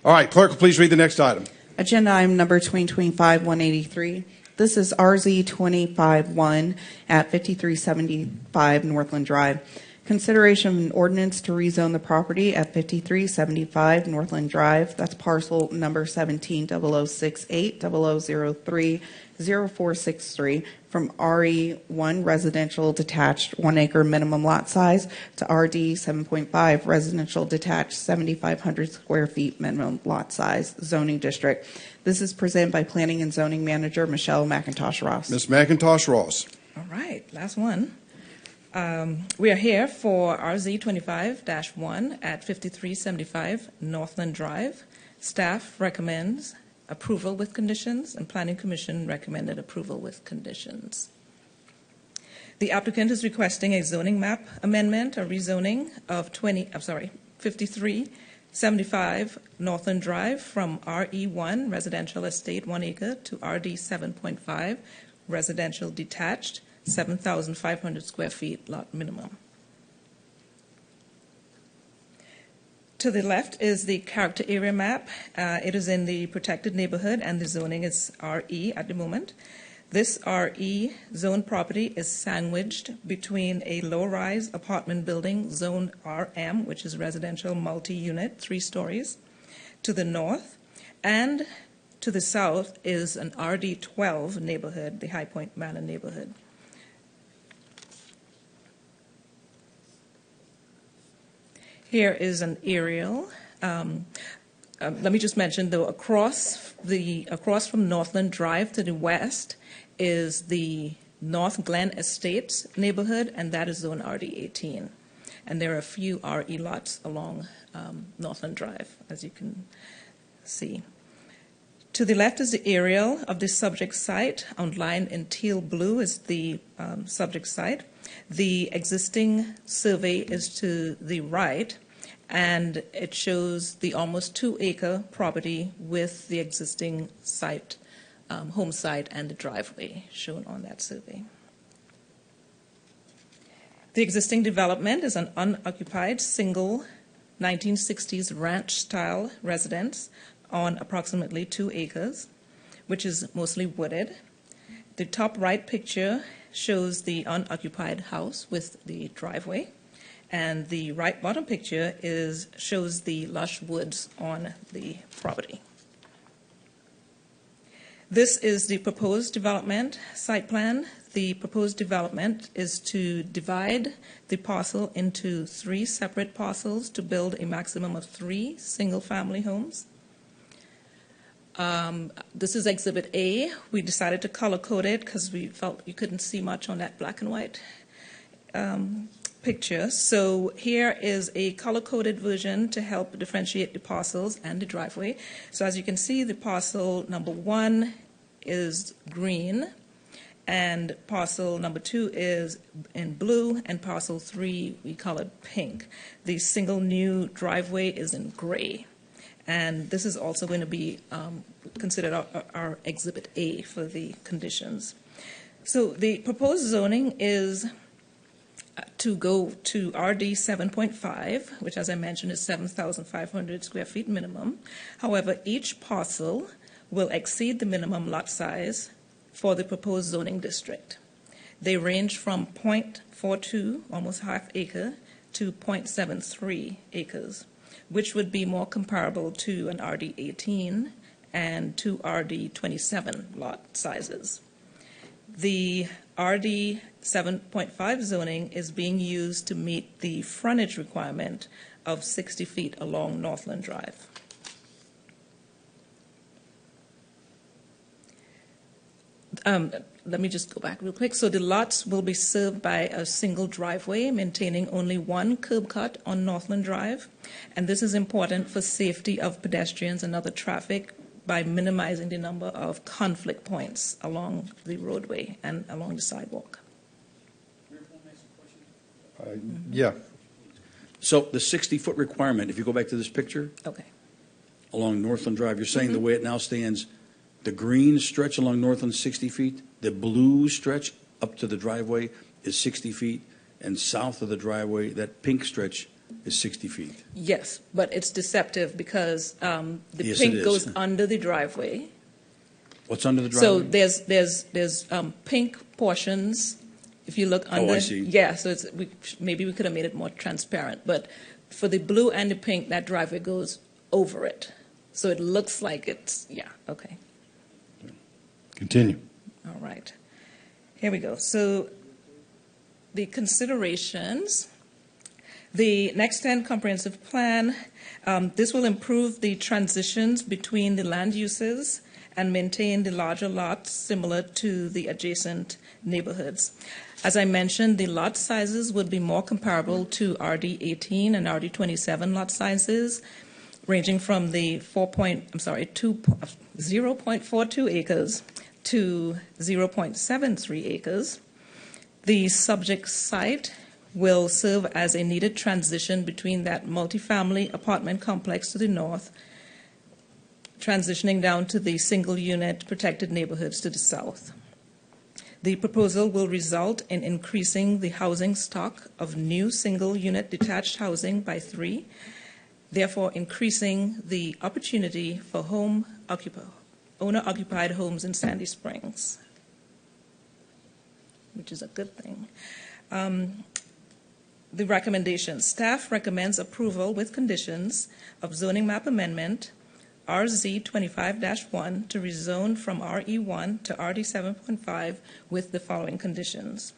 Speaker 13: All right, clerk, will please read the next item.
Speaker 12: Agenda item number 2025-183. This is RZ 25-1 at 5375 Northland Drive. Consideration of an ordinance to rezone the property at 5375 Northland Drive. That's parcel number 17-0068-0003-0463 from RE1 residential detached 1 acre minimum lot size to RD 7.5 residential detached 7,500 square feet minimum lot size zoning district. This is presented by Planning and Zoning Manager Michelle McIntosh Ross.
Speaker 13: Ms. McIntosh Ross.
Speaker 18: All right, last one. We are here for RZ 25-1 at 5375 Northland Drive. Staff recommends approval with conditions, and Planning Commission recommended approval with conditions. The applicant is requesting a zoning map amendment, a rezoning of 5375 Northland Drive from RE1 residential estate 1 acre to RD 7.5 residential detached 7,500 square feet lot minimum. To the left is the character area map. It is in the protected neighborhood and the zoning is RE at the moment. This RE zone property is sandwiched between a low-rise apartment building zone RM, which is residential multi-unit, 3 stories, to the north, and to the south is an RD12 neighborhood, the High Point Manor neighborhood. Here is an aerial. Let me just mention, though, across from Northland Drive to the west is the North Glen Estates neighborhood, and that is zone RD18. And there are a few RE lots along Northland Drive, as you can see. To the left is the aerial of the subject site. Outlined in teal blue is the subject site. The existing survey is to the right, and it shows the almost 2-acre property with the existing site, home site, and the driveway shown on that survey. The existing development is an unoccupied single 1960s ranch-style residence on approximately 2 acres, which is mostly wooded. The top right picture shows the unoccupied house with the driveway, and the right bottom picture shows the lush woods on the property. This is the proposed development site plan. The proposed development is to divide the parcel into 3 separate parcels to build a maximum of 3 single-family homes. This is Exhibit A. We decided to color code it because we felt you couldn't see much on that black and white picture. So here is a color-coded version to help differentiate the parcels and the driveway. So as you can see, the parcel number 1 is green, and parcel number 2 is in blue, and parcel 3 we colored pink. The single new driveway is in gray. And this is also going to be considered our Exhibit A for the conditions. So the proposed zoning is to go to RD 7.5, which, as I mentioned, is 7,500 square feet minimum. However, each parcel will exceed the minimum lot size for the proposed zoning district. They range from 0.42, almost half acre, to 0.73 acres, which would be more comparable to an RD 18 and to RD 27 lot sizes. The RD 7.5 zoning is being used to meet the frontage requirement of 60 feet along Northland Drive. Let me just go back real quick. So the lots will be served by a single driveway, maintaining only 1 curb cut on Northland Drive. And this is important for safety of pedestrians and other traffic by minimizing the number of conflict points along the roadway and along the sidewalk.
Speaker 13: Yeah.
Speaker 6: So the 60-foot requirement, if you go back to this picture,
Speaker 18: okay,
Speaker 6: along Northland Drive, you're saying the way it now stands, The green stretch along Northland is 60 feet. The blue stretch up to the driveway is 60 feet. And south of the driveway, that pink stretch is 60 feet.
Speaker 18: Yes, but it's deceptive because the
Speaker 6: Yes,
Speaker 18: pink
Speaker 6: it is.
Speaker 18: goes under the driveway.
Speaker 6: What's under the
Speaker 18: So
Speaker 6: driveway?
Speaker 18: there's pink portions. If you look under,
Speaker 6: I see.
Speaker 18: yeah. So maybe we could have made it more transparent. But for the blue and the pink, that driveway goes over it, so it looks like it's okay.
Speaker 13: Continue.
Speaker 18: All right, here we go. So the considerations. The next 10 comprehensive plan. This will improve the transitions between the land uses and maintain the larger lots similar to the adjacent neighborhoods. As I mentioned, the lot sizes would be more comparable to RD18 and RD27 lot sizes, ranging from the 0.42 acres to 0.73 acres. The subject site will serve as a needed transition between that multifamily apartment complex to the north, transitioning down to the single-unit protected neighborhoods to the south. The proposal will result in increasing the housing stock of new single-unit detached housing by 3, therefore increasing the opportunity for owner-occupied homes in Sandy Springs, which is a good thing. The recommendation. Staff recommends approval with conditions of zoning map amendment RZ 25-1 to rezone from RE1 to RD 7.5 with the following conditions.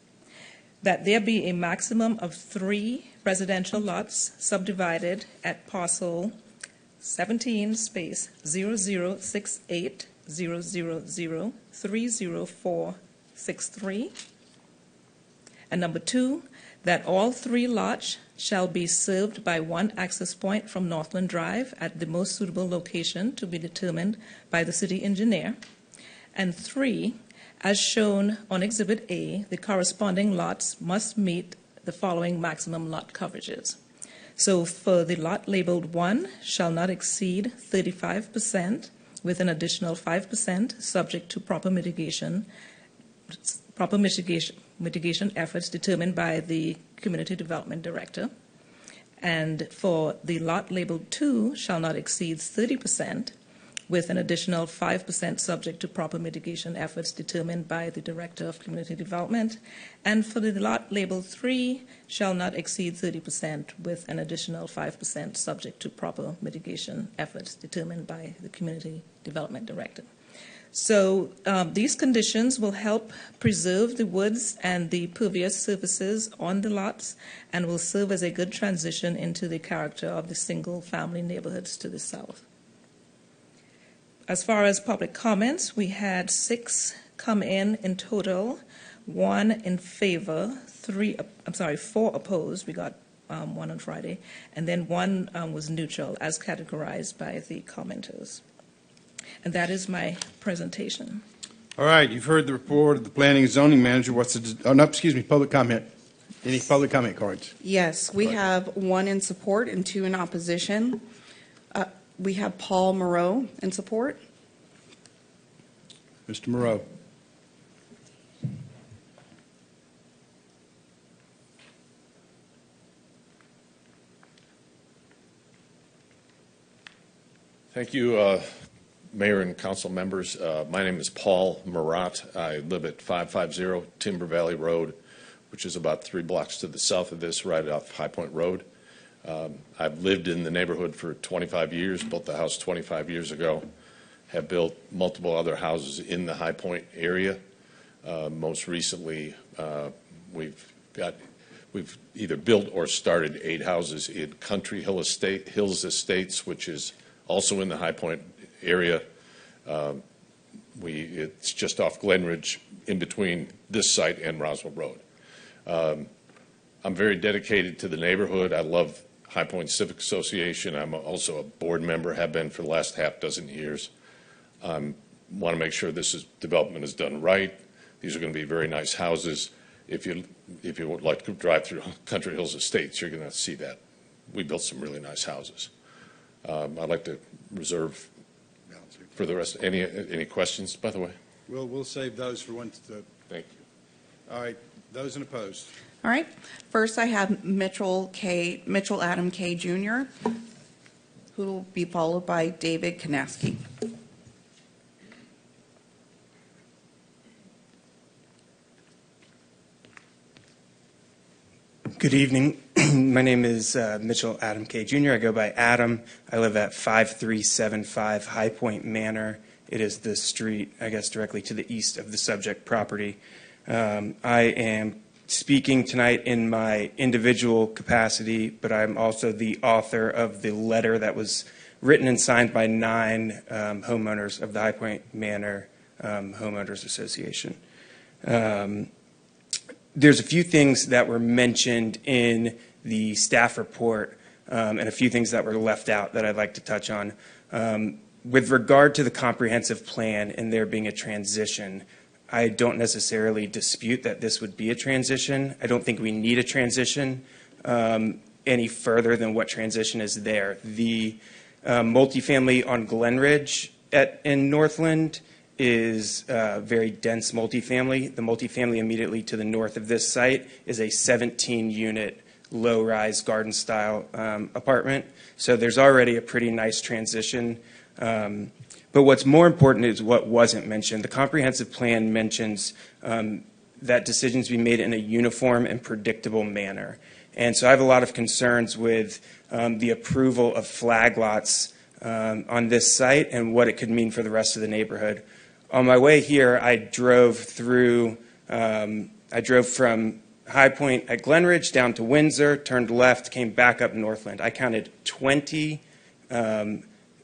Speaker 18: That there be a maximum of 3 residential lots subdivided at parcel 17 space 0068000030463. And number 2, that all 3 lots shall be served by 1 access point from Northland Drive at the most suitable location to be determined by the city engineer. And 3, as shown on Exhibit A, the corresponding lots must meet the following maximum lot coverages. So for the lot labeled 1 shall not exceed 35% with an additional 5% subject to proper mitigation efforts determined by the Community Development Director. And for the lot labeled 2 shall not exceed 30% with an additional 5% subject to proper mitigation efforts determined by the Director of Community Development. And for the lot labeled 3 shall not exceed 30% with an additional 5% subject to proper mitigation efforts determined by the Community Development Director. So these conditions will help preserve the woods and the pervious surfaces on the lots and will serve as a good transition into the character of the single-family neighborhoods to the south. As far as public comments, we had 6 come in total, 1 in favor, 4 opposed. We got 1 on Friday, and then 1 was neutral, as categorized by the commenters. And that is my presentation.
Speaker 13: All right, you've heard the report of the planning and zoning manager. Public comment. Any public comment cards?
Speaker 12: Yes, we have 1 in support and 2 in opposition. We have Paul Moreau in support.
Speaker 13: Mr. Moreau.
Speaker 4: Thank you, Mayor and council members. My name is Paul Marat. I live at 550 Timber Valley Road, which is about 3 blocks to the south of this, right off High Point Road. I've lived in the neighborhood for 25 years, built the house 25 years ago, have built multiple other houses in the High Point area. Most recently, we've either built or started 8 houses in Country Hills Estates, which is also in the High Point area. It's just off Glen Ridge, in between this site and Roswell Road. I'm very dedicated to the neighborhood. I love High Point Civic Association. I'm also a board member, have been for the last half-dozen years. Want to make sure development is done right. These are going to be very nice houses. If you would like to drive through Country Hills Estates, you're going to see that. We built some really nice houses. I'd like to reserve for the rest. Any questions, by the way?
Speaker 13: We'll save those for once.
Speaker 4: Thank you.
Speaker 13: All right, those in opposed.
Speaker 12: All right. First, I have Mitchell Adam K. Jr., who will be followed by David Kanaski.
Speaker 5: Good evening. My name is Mitchell Adam K. Jr. I go by Adam. I live at 5375 High Point Manor. It is the street, I guess, directly to the east of the subject property. I am speaking tonight in my individual capacity, but I'm also the author of the letter that was written and signed by 9 homeowners of the High Point Manor Homeowners Association. There's a few things that were mentioned in the staff report and a few things that were left out that I'd like to touch on. With regard to the comprehensive plan and there being a transition, I don't necessarily dispute that this would be a transition. I don't think we need a transition any further than what transition is there. The multifamily on Glenridge in Northland is very dense multifamily. The multifamily immediately to the north of this site is a 17-unit low-rise garden-style apartment. So there's already a pretty nice transition. But what's more important is what wasn't mentioned. The comprehensive plan mentions that decisions be made in a uniform and predictable manner. And so I have a lot of concerns with the approval of flag lots on this site and what it could mean for the rest of the neighborhood. On my way here, I drove from High Point at Glenridge down to Windsor, turned left, came back up Northland. I counted 20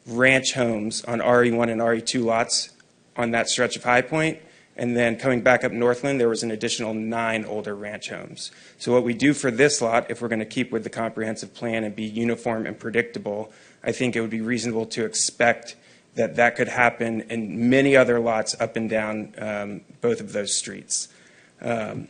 Speaker 5: ranch homes on RE1 and RE2 lots on that stretch of High Point. And then coming back up Northland, there was an additional 9 older ranch homes. So what we do for this lot, if we're going to keep with the comprehensive plan and be uniform and predictable, I think it would be reasonable to expect that could happen in many other lots up and down both of those streets. In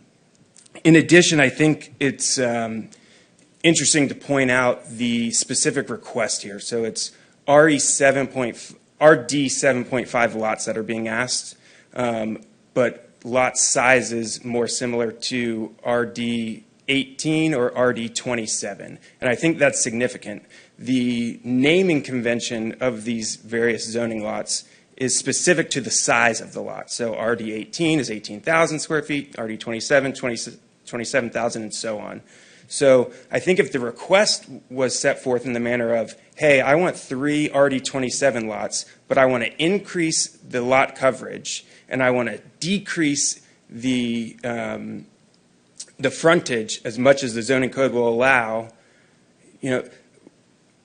Speaker 5: addition, I think it's interesting to point out the specific request here. So it's RD 7.5 lots that are being asked, but lot sizes more similar to RD 18 or RD 27. And I think that's significant. The naming convention of these various zoning lots is specific to the size of the lot. So RD 18 is 18,000 square feet, RD 27, 27,000, and so on. So I think if the request was set forth in the manner of, hey, I want 3 RD 27 lots, but I want to increase the lot coverage and I want to decrease the frontage as much as the zoning code will allow,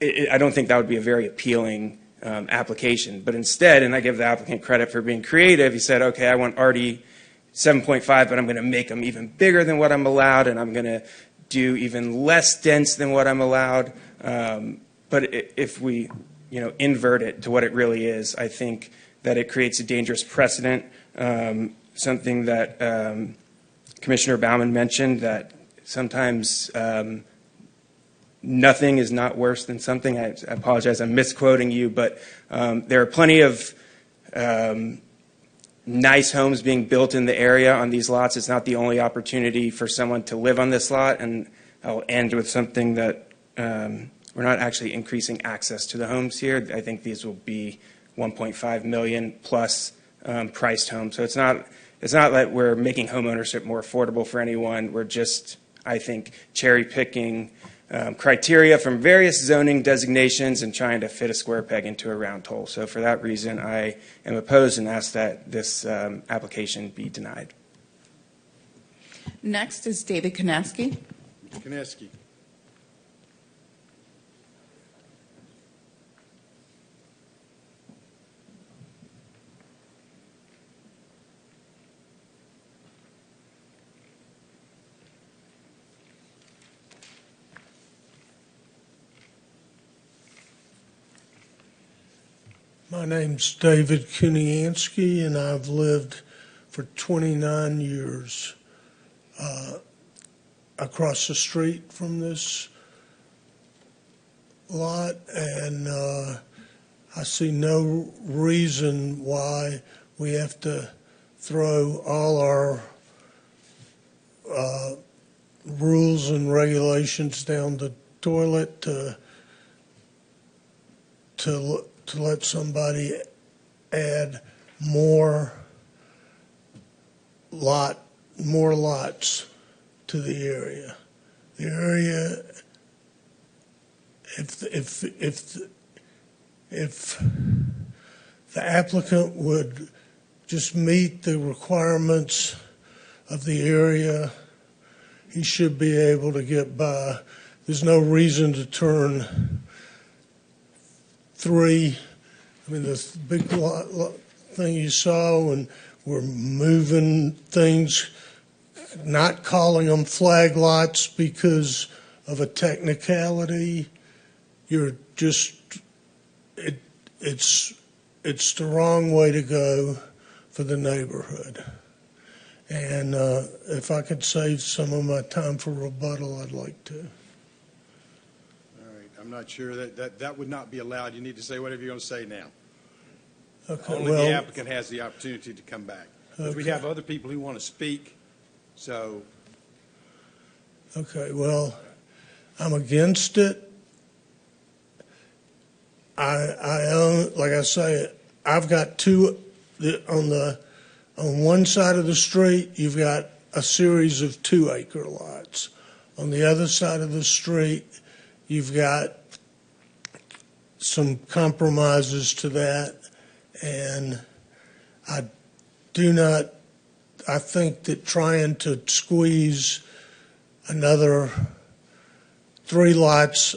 Speaker 5: I don't think that would be a very appealing application. But instead, and I give the applicant credit for being creative, he said, okay, I want RD 7.5, but I'm going to make them even bigger than what I'm allowed, and I'm going to do even less dense than what I'm allowed. But if we invert it to what it really is, I think that it creates a dangerous precedent, something that Commissioner Baumann mentioned, that sometimes nothing is not worse than something. I apologize, I'm misquoting you, but there are plenty of nice homes being built in the area on these lots. It's not the only opportunity for someone to live on this lot, and I'll end with something that we're not actually increasing access to the homes here. I think these will be 1.5 million plus priced homes. So it's not that we're making homeownership more affordable for anyone. We're just, I think, cherry picking criteria from various zoning designations and trying to fit a square peg into a round hole. So for that reason, I am opposed and ask that this application be denied.
Speaker 12: Next is David Kanaski.
Speaker 13: Kanaski.
Speaker 9: My name's David Kuniansky, and I've lived for 29 years across the street from this lot, and I see no reason why we have to throw all our rules and regulations down the toilet to let somebody add more lots to the area. The area, if the applicant would just meet the requirements of the area, he should be able to get by. There's no reason to turn three. I mean, the big thing you saw when we're moving things, not calling them flag lots because of a technicality, you're just, it's the wrong way to go for the neighborhood. And if I could save some of my time for rebuttal, I'd like to.
Speaker 13: All right, I'm not sure that would not be allowed. You need to say whatever you're going to say now.
Speaker 9: Okay,
Speaker 13: Only
Speaker 9: well,
Speaker 13: the applicant has the opportunity to come back. Because we
Speaker 9: Okay.
Speaker 13: have other people who want to speak, so.
Speaker 9: Okay, well, I'm against it. I own, like I say, I've got two, on one side of the street, you've got a series of 2-acre lots. On the other side of the street, you've got some compromises to that. And I think that trying to squeeze another 3 lots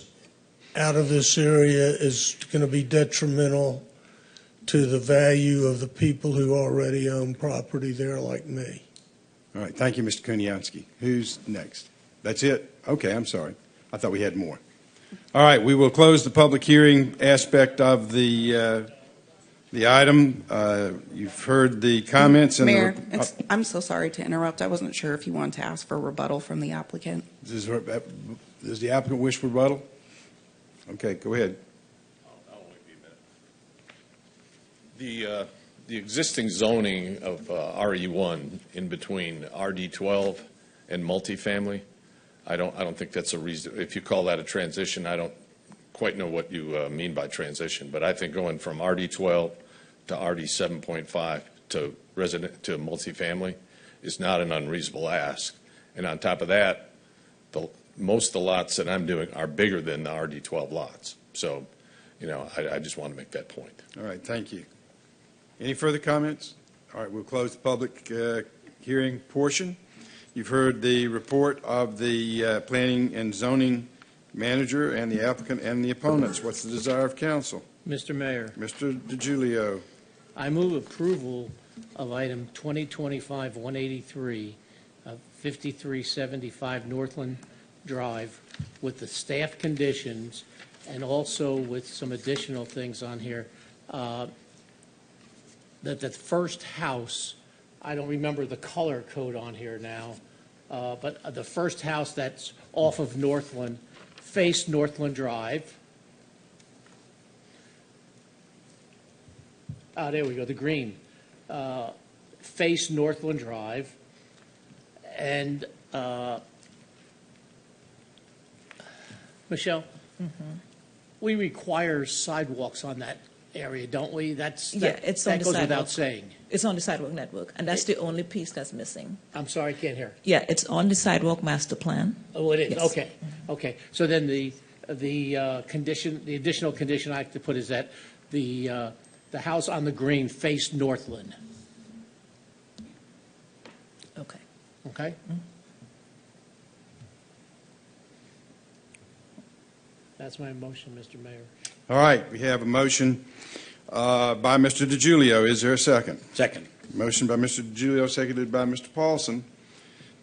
Speaker 9: out of this area is going to be detrimental to the value of the people who already own property there like me.
Speaker 13: All right, thank you, Mr. Kuniansky. Who's next? That's it? Okay, I'm sorry. I thought we had more. All right, we will close the public hearing aspect of the item. You've heard the comments. And
Speaker 12: Mayor, I'm so sorry to interrupt. I wasn't sure if you wanted to ask for rebuttal from the applicant.
Speaker 13: Does the applicant wish for rebuttal? Okay, go ahead.
Speaker 4: The existing zoning of RE1 in between RD12 and multifamily, I don't think that's a reason. If you call that a transition, I don't quite know what you mean by transition, but I think going from RD12 to RD7.5 to multifamily is not an unreasonable ask. And on top of that, most of the lots that I'm doing are bigger than the RD12 lots. So, I just want to make that point.
Speaker 13: All right, thank you. Any further comments? All right, we'll close the public hearing portion. You've heard the report of the planning and zoning manager and the applicant and the opponents. What's the desire of council?
Speaker 17: Mr. Mayor,
Speaker 13: Mr. DiGiulio.
Speaker 17: I move approval of item 2025-183 of 5375 Northland Drive with the staff conditions and also with some additional things on here. That the first house, I don't remember the color code on here now, but the first house that's off of Northland, face Northland Drive. There we go, the green. Face Northland Drive. And, Michelle, we require sidewalks on that area, don't we?
Speaker 18: It's on
Speaker 17: that
Speaker 18: the
Speaker 17: goes
Speaker 18: sidewalk.
Speaker 17: without saying.
Speaker 18: It's on the sidewalk network, and that's the only piece that's missing.
Speaker 17: I'm sorry, I can't hear.
Speaker 18: Yeah, it's on the sidewalk master plan.
Speaker 17: Oh, it is,
Speaker 18: Yes.
Speaker 17: okay, okay. So then the condition, the additional condition I have to put is that the house on the green face Northland.
Speaker 18: Okay.
Speaker 17: Okay? That's my motion, Mr. Mayor.
Speaker 13: All right, we have a motion by Mr. DiGiulio. Is there a second?
Speaker 6: Second.
Speaker 13: Motion by Mr. DiGiulio, seconded by Mr. Paulson,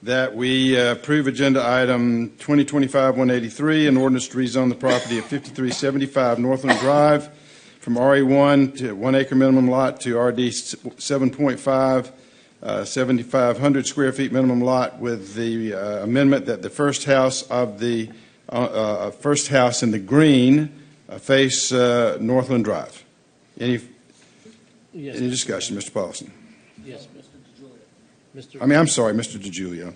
Speaker 13: that we approve agenda item 2025-183, an ordinance to rezone the property of 5375 Northland Drive from RE1 to 1 acre minimum lot to RD 7.5, 7,500 square feet minimum lot with the amendment that the first house in the green face Northland Drive. Any
Speaker 17: Yes,
Speaker 13: any discussion, Mr. Paulson?
Speaker 17: Yes, Mr.
Speaker 13: I'm sorry, Mr. DiGiulio.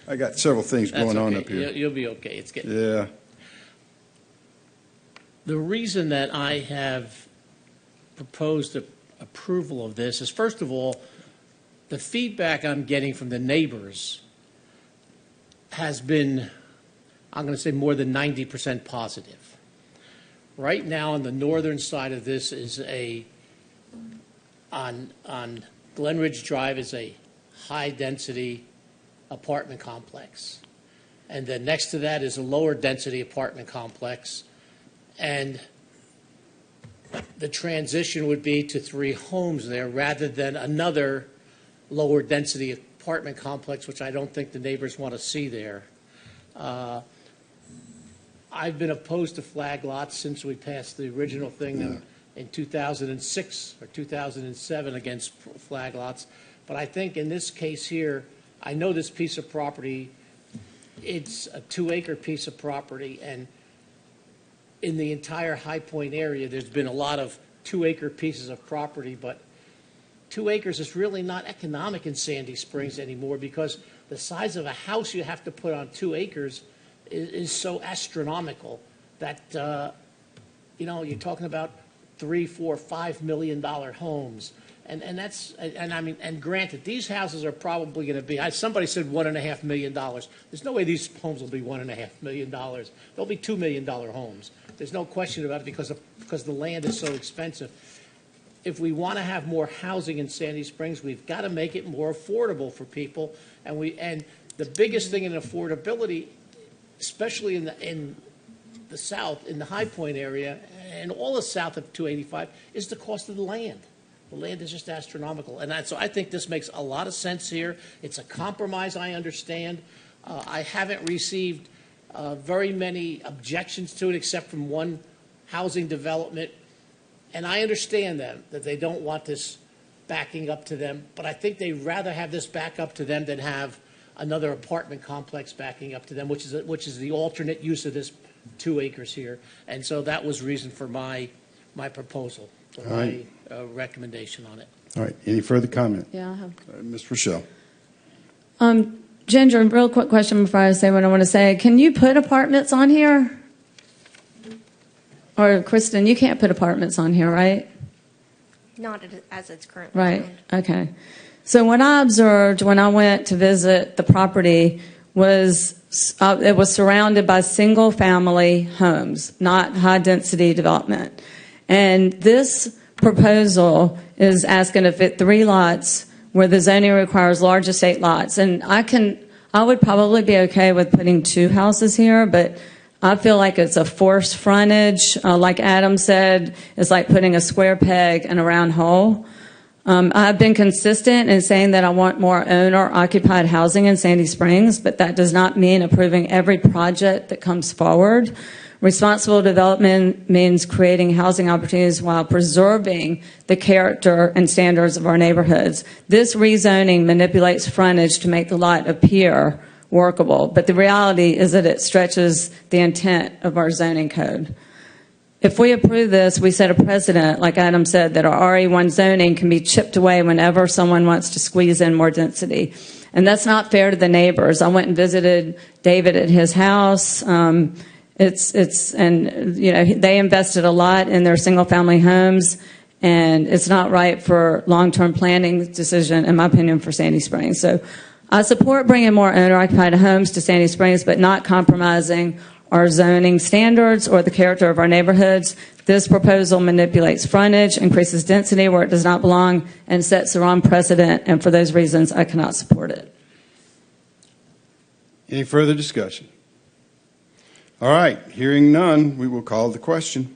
Speaker 13: I got several things
Speaker 17: That's
Speaker 13: going on
Speaker 17: okay.
Speaker 13: up here.
Speaker 17: You'll be okay. It's good.
Speaker 13: Yeah.
Speaker 17: The reason that I have proposed approval of this is, first of all, the feedback I'm getting from the neighbors has been, I'm going to say, more than 90% positive. Right now, on the northern side of this is on Glenridge Drive is a high-density apartment complex. And then next to that is a lower-density apartment complex. And the transition would be to 3 homes there rather than another lower-density apartment complex, which I don't think the neighbors want to see there. I've been opposed to flag lots since we passed the original thing in 2006 or 2007 against flag lots. But I think in this case here, I know this piece of property, it's a 2-acre piece of property, and in the entire High Point area, there's been a lot of 2-acre pieces of property, but 2 acres is really not economic in Sandy Springs anymore because the size of a house you have to put on 2 acres is so astronomical that, you're talking about $3, $4, $5 million homes. And granted, these houses are probably going to be, somebody said $1.5 million. There's no way these homes will be $1.5 million. They'll be $2 million homes. There's no question about it because the land is so expensive. If we want to have more housing in Sandy Springs, we've got to make it more affordable for people. And the biggest thing in affordability, especially in the south, in the High Point area, and all the south of 285, is the cost of the land. The land is just astronomical. And so I think this makes a lot of sense here. It's a compromise, I understand. I haven't received very many objections to it, except from one housing development. And I understand that they don't want this backing up to them, but I think they'd rather have this back up to them than have another apartment complex backing up to them, which is the alternate use of this 2 acres here. And so that was reason for my proposal, for my recommendation on it.
Speaker 13: All right. Any further comment?
Speaker 7: Yeah, I have.
Speaker 13: Ms. Rochelle.
Speaker 7: Ginger, real quick question before I say what I want to say. Can you put apartments on here? Or, Kristen, you can't put apartments on here, right?
Speaker 10: Not as it's currently
Speaker 7: Right,
Speaker 10: zoned.
Speaker 7: okay. So what I observed when I went to visit the property was it was surrounded by single-family homes, not high-density development. And this proposal is asking to fit 3 lots where the zoning requires large estate lots. And I would probably be okay with putting 2 houses here, but I feel like it's a forced frontage. Like Adam said, it's like putting a square peg in a round hole. I've been consistent in saying that I want more owner-occupied housing in Sandy Springs, but that does not mean approving every project that comes forward. Responsible development means creating housing opportunities while preserving the character and standards of our neighborhoods. This rezoning manipulates frontage to make the lot appear workable, but the reality is that it stretches the intent of our zoning code. If we approve this, we set a precedent, like Adam said, that our RE1 zoning can be chipped away whenever someone wants to squeeze in more density. And that's not fair to the neighbors. I went and visited David at his house. They invested a lot in their single-family homes, and it's not right for long-term planning decision, in my opinion, for Sandy Springs. So I support bringing more owner-occupied homes to Sandy Springs, but not compromising our zoning standards or the character of our neighborhoods. This proposal manipulates frontage, increases density where it does not belong, and sets the wrong precedent, and for those reasons, I cannot support it.
Speaker 13: Any further discussion? All right. Hearing none, we will call the question.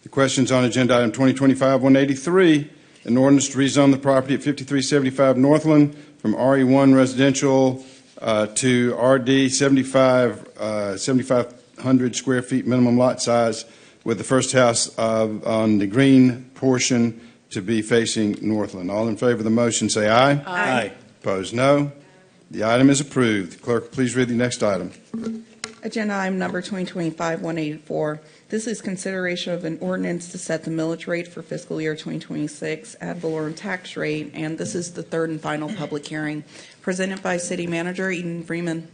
Speaker 13: The question is on agenda item 2025-183, an ordinance to rezone the property at 5375 Northland from RE1 residential to RD 7,500 square feet minimum lot size, with the first house on the green portion to be facing Northland. All in favor of the motion say aye.
Speaker 6: Aye.
Speaker 13: Opposed, no. The item is approved. Clerk, please read the next item.
Speaker 12: Agenda item number 2025-184. This is consideration of an ordinance to set the millage rate for fiscal year 2026 ad valorem tax rate, and this is the third and final public hearing. Presented by City Manager Eden Freeman.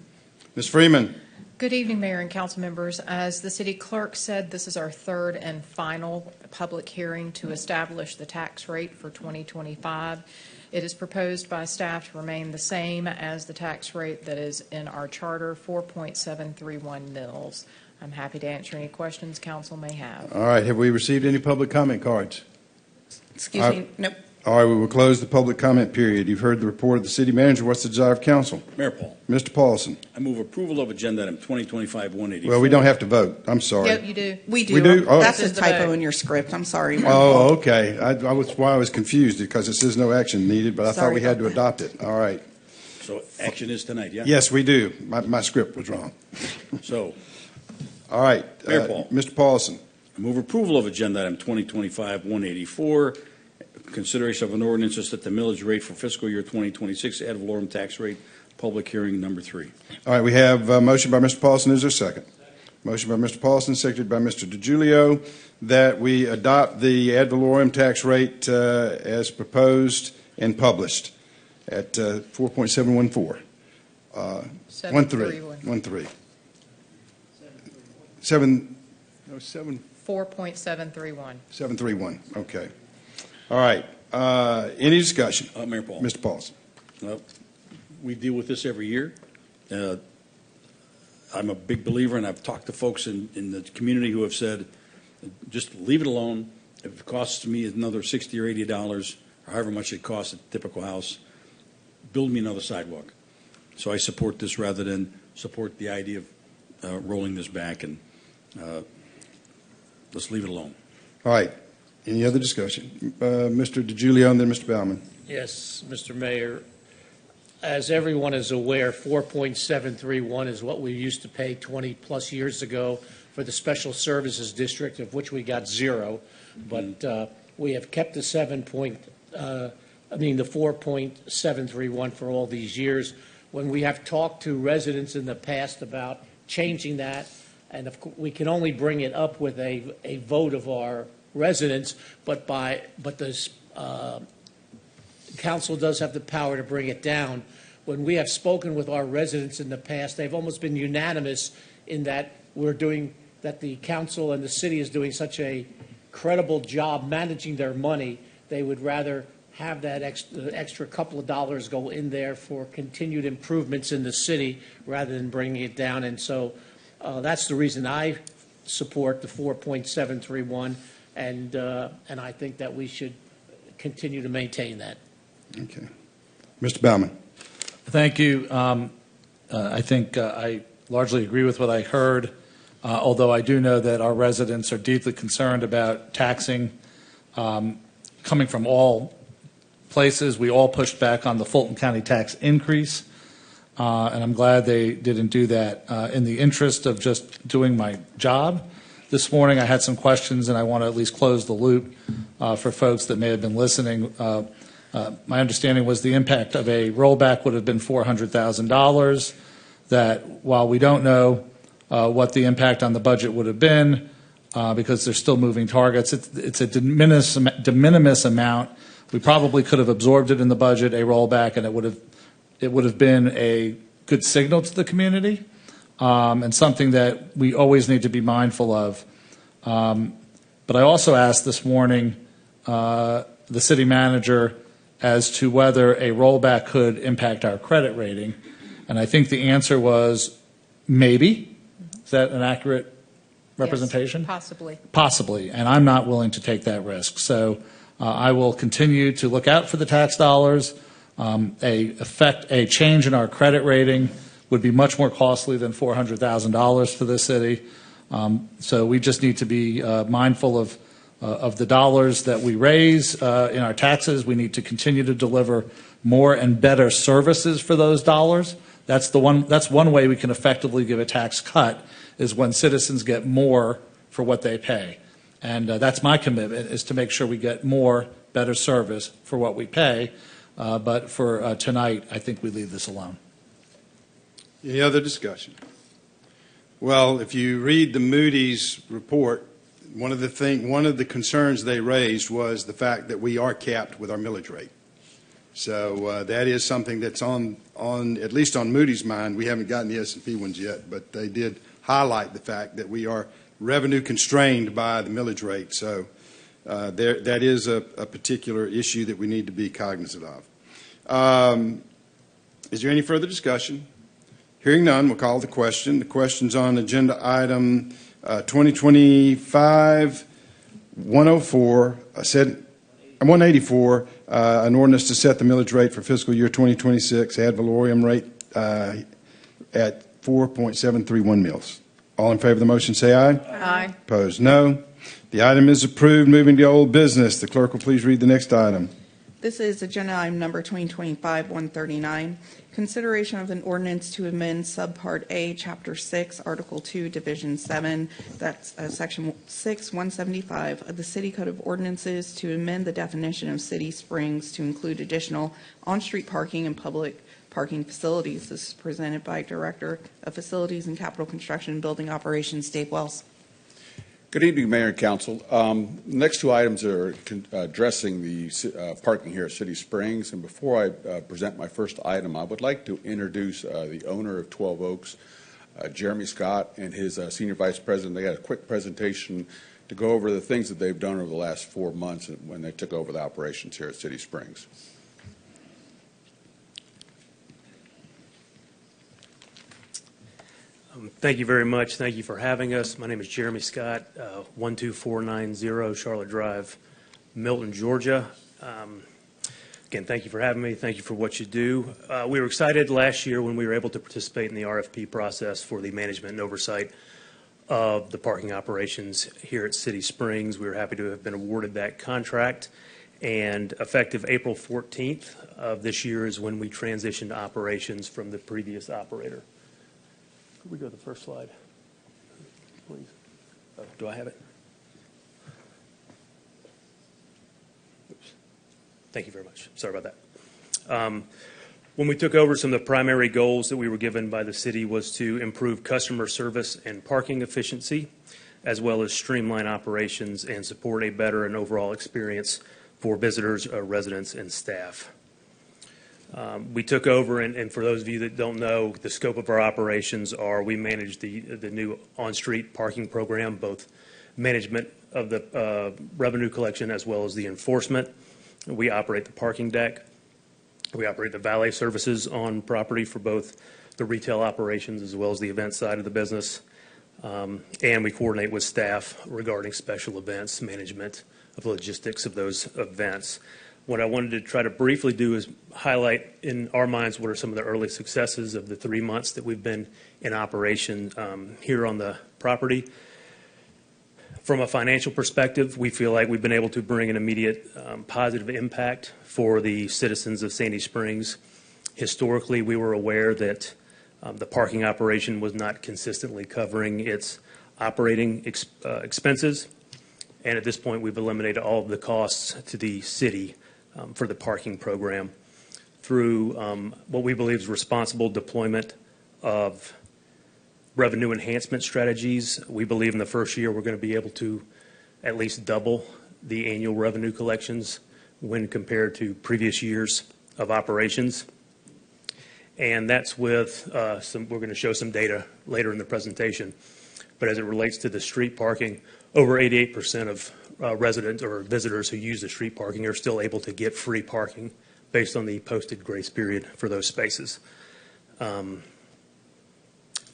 Speaker 13: Ms. Freeman.
Speaker 14: Good evening, Mayor and council members. As the city clerk said, this is our third and final public hearing to establish the tax rate for 2025. It is proposed by staff to remain the same as the tax rate that is in our charter, 4.731 mils. I'm happy to answer any questions council may have.
Speaker 13: All right, have we received any public comment cards?
Speaker 12: Excuse me, nope.
Speaker 13: All right, we will close the public comment period. You've heard the report of the city manager. What's the desire of council?
Speaker 6: Mayor Paul.
Speaker 13: Mr. Paulson.
Speaker 6: I move approval of agenda item 2025-184.
Speaker 13: Well, we don't have to vote. I'm sorry.
Speaker 14: Yep, you do.
Speaker 12: We do.
Speaker 13: We do? Oh.
Speaker 12: That's a typo in your script. I'm sorry, Mayor
Speaker 13: Oh,
Speaker 12: Paul.
Speaker 13: okay. I was confused because it says no action needed, but I thought
Speaker 12: Sorry
Speaker 13: we had to
Speaker 12: about
Speaker 13: adopt it. All right.
Speaker 6: So action is tonight, yeah?
Speaker 13: Yes, we do. My script was wrong.
Speaker 6: So,
Speaker 13: all right.
Speaker 6: Mayor Paul.
Speaker 13: Mr. Paulson.
Speaker 6: I move approval of agenda item 2025-184. Consideration of an ordinance to set the millage rate for fiscal year 2026 ad valorem tax rate, public hearing number 3.
Speaker 13: All right, we have a motion by Mr. Paulson. Is there a second? Motion by Mr. Paulson, seconded by Mr. DiGiulio, that we adopt the ad valorem tax rate as proposed and published at 4.714. 13.
Speaker 14: 4.731.
Speaker 13: 731. Okay. All right. Any discussion?
Speaker 6: Mayor Paul.
Speaker 13: Mr. Paulson.
Speaker 6: We deal with this every year. I'm a big believer, and I've talked to folks in the community who have said, just leave it alone. If it costs me another $60 or $80, or however much it costs a typical house, build me another sidewalk. So I support this rather than support the idea of rolling this back, and let's leave it alone.
Speaker 13: All right. Any other discussion? Mr. DiGiulio and then Mr. Baumann.
Speaker 17: Yes, Mr. Mayor. As everyone is aware, 4.731 is what we used to pay 20-plus years ago for the Special Services District, of which we got 0. But we have kept the 4.731 for all these years. When we have talked to residents in the past about changing that, and we can only bring it up with a vote of our residents, but the council does have the power to bring it down. When we have spoken with our residents in the past, they've almost been unanimous in that that the council and the city is doing such a credible job managing their money. They would rather have that extra couple of dollars go in there for continued improvements in the city rather than bringing it down. And so that's the reason I support the 4.731. And I think that we should continue to maintain that.
Speaker 13: Okay. Mr. Baumann.
Speaker 3: Thank you. I think I largely agree with what I heard, although I do know that our residents are deeply concerned about taxing coming from all places. We all pushed back on the Fulton County tax increase, and I'm glad they didn't do that in the interest of just doing my job. This morning I had some questions, and I want to at least close the loop for folks that may have been listening. My understanding was the impact of a rollback would have been $400,000, that while we don't know what the impact on the budget would have been, because they're still moving targets, it's a de minimis amount. We probably could have absorbed it in the budget, a rollback, and it would have been a good signal to the community. And something that we always need to be mindful of. But I also asked this morning the city manager as to whether a rollback could impact our credit rating. And I think the answer was maybe. Is that an accurate representation?
Speaker 14: Yes, possibly.
Speaker 3: Possibly. And I'm not willing to take that risk. So I will continue to look out for the tax dollars. A change in our credit rating would be much more costly than $400,000 for this city. So we just need to be mindful of the dollars that we raise in our taxes. We need to continue to deliver more and better services for those dollars. That's one way we can effectively give a tax cut, is when citizens get more for what they pay. And that's my commitment, is to make sure we get more, better service for what we pay. But for tonight, I think we leave this alone.
Speaker 13: Any other discussion? Well, if you read the Moody's report, one of the concerns they raised was the fact that we are capped with our millage rate. So that is something that's on at least on Moody's mind. We haven't gotten the S&P ones yet, but they did highlight the fact that we are revenue constrained by the millage rate. So that is a particular issue that we need to be cognizant of. Is there any further discussion? Hearing none, we'll call the question. The question's on agenda item 2025-104, 184, an ordinance to set the millage rate for fiscal year 2026, ad valorem rate at 4.731 mils. All in favor of the motion say aye.
Speaker 1: Aye.
Speaker 13: Opposed, no. The item is approved. Moving to old business. The clerk will please read the next item.
Speaker 12: This is agenda item number 2025-139, consideration of an ordinance to amend Subpart A, Chapter 6, Article 2, Division 7, that's Section 6-175 of the City Code of Ordinances to amend the definition of city springs to include additional on-street parking and public parking facilities. This is presented by Director of Facilities and Capital Construction and Building Operations, Dave Wells.
Speaker 15: Good evening, Mayor and Council. Next two items are addressing the parking here at City Springs. And before I present my first item, I would like to introduce the owner of 12 Oaks, Jeremy Scott, and his Senior Vice President. They got a quick presentation to go over the things that they've done over the last 4 months when they took over the operations here at City Springs.
Speaker 16: Thank you very much. Thank you for having us. My name is Jeremy Scott, 12490 Charlotte Drive, Milton, Georgia. Again, thank you for having me. Thank you for what you do. We were excited last year when we were able to participate in the RFP process for the management and oversight of the parking operations here at City Springs. We were happy to have been awarded that contract. And effective April 14th of this year is when we transitioned operations from the previous operator. Could we go to the first slide, please? Oh, do I have it? Oops. Thank you very much. Sorry about that. When we took over, some of the primary goals that we were given by the city was to improve customer service and parking efficiency, as well as streamline operations and support a better and overall experience for visitors, residents, and staff. We took over, and for those of you that don't know, the scope of our operations are we manage the new on-street parking program, both management of the revenue collection as well as the enforcement. We operate the parking deck. We operate the valet services on property for both the retail operations as well as the event side of the business. And we coordinate with staff regarding special events, management of logistics of those events. What I wanted to try to briefly do is highlight in our minds what are some of the early successes of the 3 months that we've been in operation here on the property. From a financial perspective, we feel like we've been able to bring an immediate positive impact for the citizens of Sandy Springs. Historically, we were aware that the parking operation was not consistently covering its operating expenses. And at this point, we've eliminated all of the costs to the city for the parking program through what we believe is responsible deployment of revenue enhancement strategies. We believe in the first year we're going to be able to at least double the annual revenue collections when compared to previous years of operations. And that's with we're going to show some data later in the presentation. But as it relates to the street parking, over 88% of residents or visitors who use the street parking are still able to get free parking based on the posted grace period for those spaces. From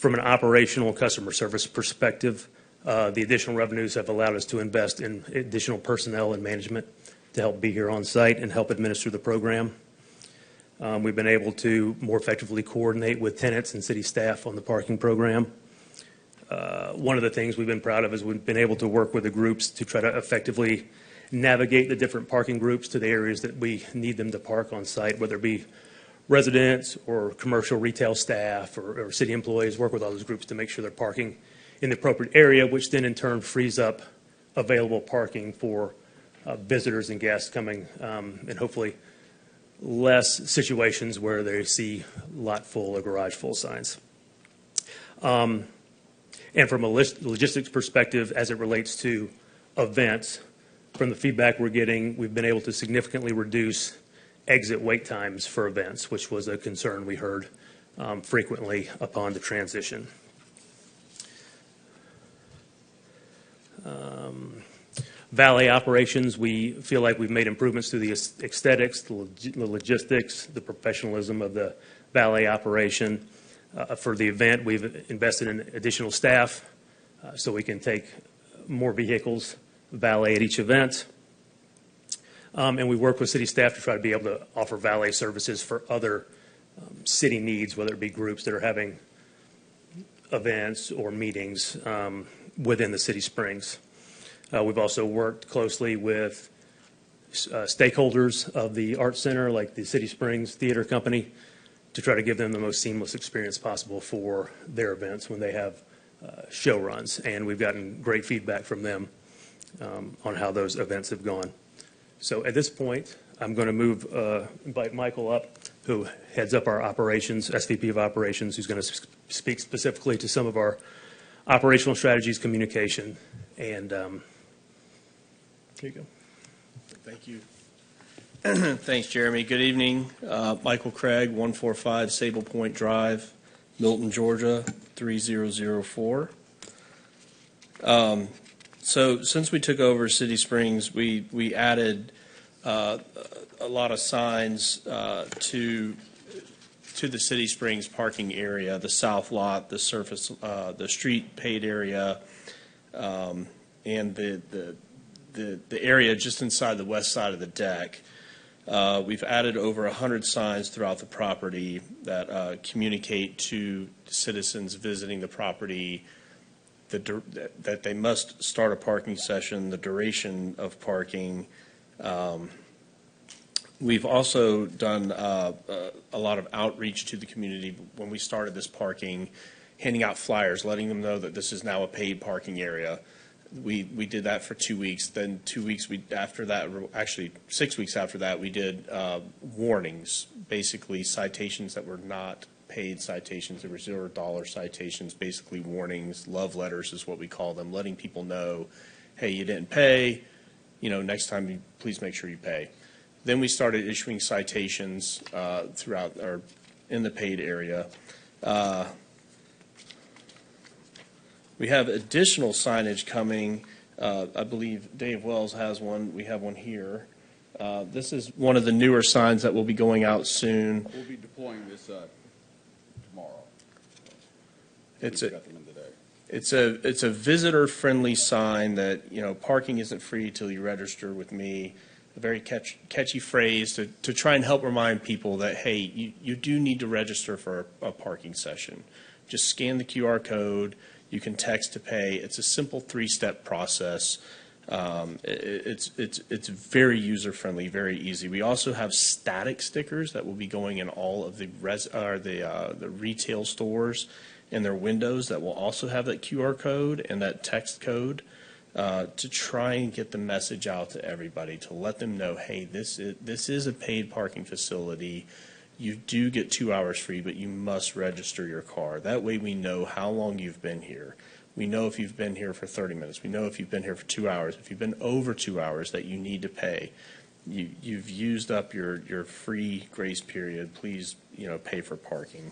Speaker 16: an operational customer service perspective, the additional revenues have allowed us to invest in additional personnel and management to help be here on site and help administer the program. We've been able to more effectively coordinate with tenants and city staff on the parking program. One of the things we've been proud of is we've been able to work with the groups to try to effectively navigate the different parking groups to the areas that we need them to park on site, whether it be residents or commercial retail staff or city employees. Work with all those groups to make sure they're parking in the appropriate area, which then in turn frees up available parking for visitors and guests coming, and hopefully less situations where they see lot full or garage full signs. And from a logistics perspective, as it relates to events, from the feedback we're getting, we've been able to significantly reduce exit wait times for events, which was a concern we heard frequently upon the transition. Valet operations, we feel like we've made improvements to the aesthetics, the logistics, the professionalism of the valet operation. For the event, we've invested in additional staff so we can take more vehicles valet at each event. And we work with city staff to try to be able to offer valet services for other city needs, whether it be groups that are having events or meetings within the City Springs. We've also worked closely with stakeholders of the Art Center, like the City Springs Theater Company, to try to give them the most seamless experience possible for their events when they have show runs. And we've gotten great feedback from them on how those events have gone. So at this point, I'm going to invite Michael up, who heads up our operations, SVP of operations, who's going to speak specifically to some of our operational strategies, communication, and here you go.
Speaker 19: Thank you. Thanks, Jeremy. Good evening. Michael Craig, 145 Sable Point Drive, Milton, Georgia, 3004. So since we took over City Springs, we added a lot of signs to the City Springs parking area, the south lot, the surface, the street paid area, and the area just inside the west side of the deck. We've added over 100 signs throughout the property that communicate to citizens visiting the property that they must start a parking session, the duration of parking. We've also done a lot of outreach to the community when we started this parking, handing out flyers, letting them know that this is now a paid parking area. We did that for 2 weeks. Then 2 weeks after that, actually 6 weeks after that, we did warnings, basically citations that were not paid citations. They were $0 citations, basically warnings, love letters is what we call them, letting people know, hey, you didn't pay, next time please make sure you pay. Then we started issuing citations throughout or in the paid area. We have additional signage coming. I believe Dave Wells has one. We have one here. This is one of the newer signs that will be going out soon.
Speaker 15: We'll be deploying this tomorrow.
Speaker 19: It's a visitor-friendly sign that, parking isn't free till you register with me. A very catchy phrase to try and help remind people that, hey, you do need to register for a parking session. Just scan the QR code. You can text to pay. It's a simple 3-step process. It's very user-friendly, very easy. We also have static stickers that will be going in all of the retail stores and their windows that will also have that QR code and that text code to try and get the message out to everybody, to let them know, hey, this is a paid parking facility. You do get 2 hours free, but you must register your car. That way we know how long you've been here. We know if you've been here for 30 minutes. We know if you've been here for 2 hours. If you've been over 2 hours that you need to pay. You've used up your free grace period. Please, pay for parking.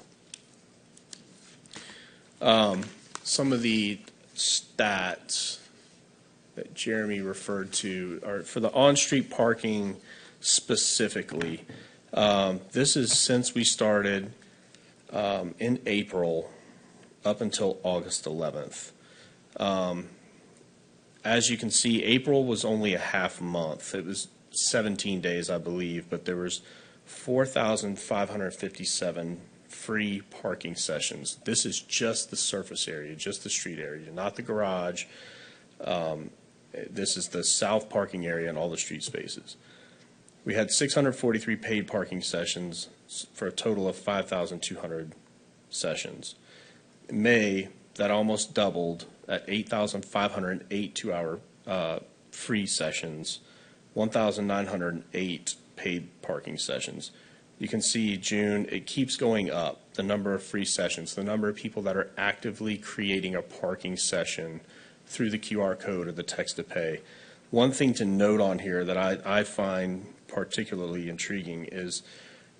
Speaker 19: Some of the stats that Jeremy referred to are for the on-street parking specifically. This is since we started in April up until August 11th. As you can see, April was only a half month. It was 17 days, I believe, but there was 4,557 free parking sessions. This is just the surface area, just the street area, not the garage. This is the south parking area and all the street spaces. We had 643 paid parking sessions for a total of 5,200 sessions. In May, that almost doubled at 8,508 2-hour free sessions, 1,908 paid parking sessions. You can see June, it keeps going up. the number of free sessions, the number of people that are actively creating a parking session through the QR code or the text to pay. One thing to note on here that I find particularly intriguing is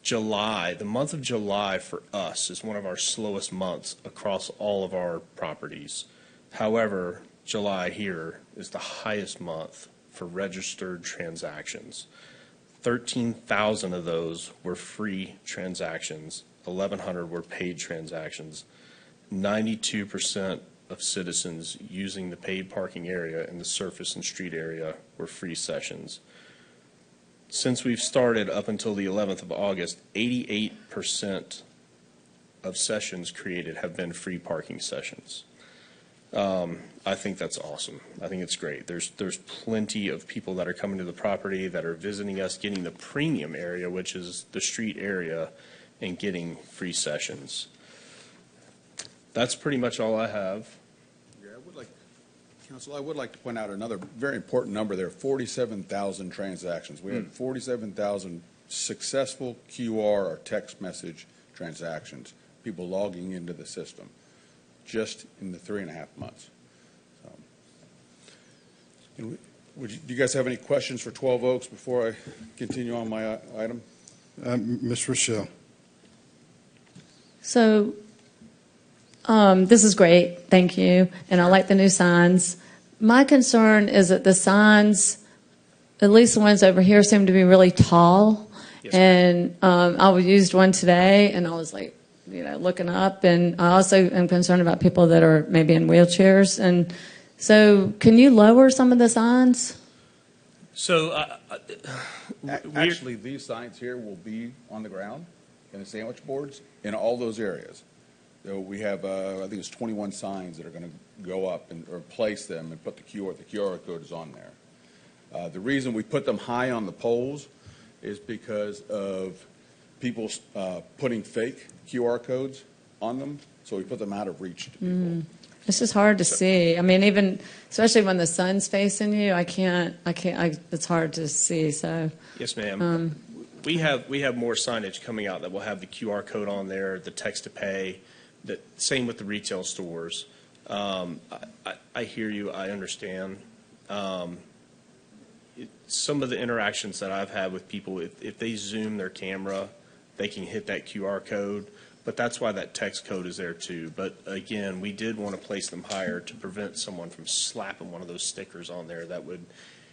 Speaker 19: July. The month of July for us is one of our slowest months across all of our properties. However, July here is the highest month for registered transactions. 13,000 of those were free transactions. 1,100 were paid transactions. 92% of citizens using the paid parking area in the surface and street area were free sessions. Since we've started up until the 11th of August, 88% of sessions created have been free parking sessions. I think that's awesome. I think it's great. There's plenty of people that are coming to the property that are visiting us, getting the premium area, which is the street area, and getting free sessions. That's pretty much all I have.
Speaker 15: Council, I would like to point out another very important number there, 47,000 transactions. We had 47,000 successful QR or text message transactions, people logging into the system, just in the 3.5 months. Do you guys have any questions for 12 Oaks before I continue on my item?
Speaker 2: Ms. Rochelle.
Speaker 7: So this is great, thank you, and I like the new signs. My concern is that the signs, at least the ones over here, seem to be really tall. Yes, and I used one today, and I was like, looking up, and I also am concerned about people that are maybe in wheelchairs. And so, can you lower some of the signs?
Speaker 15: So, actually, these signs here will be on the ground in the sandwich boards in all those areas. So we have, I think it's 21 signs that are going to go up and replace them and put the QR code is on there. The reason we put them high on the poles is because of people putting fake QR codes on them. So we put them out of reach to people.
Speaker 7: It's just hard to see. I mean, even especially when the sun's facing you, it's hard to see. So
Speaker 19: yes, ma'am. We have more signage coming out that will have the QR code on there, the text to pay. Same with the retail stores. I hear you. I understand. Some of the interactions that I've had with people, if they zoom their camera, they can hit that QR code. But that's why that text code is there too. But again, we did want to place them higher to prevent someone from slapping one of those stickers on there. That would,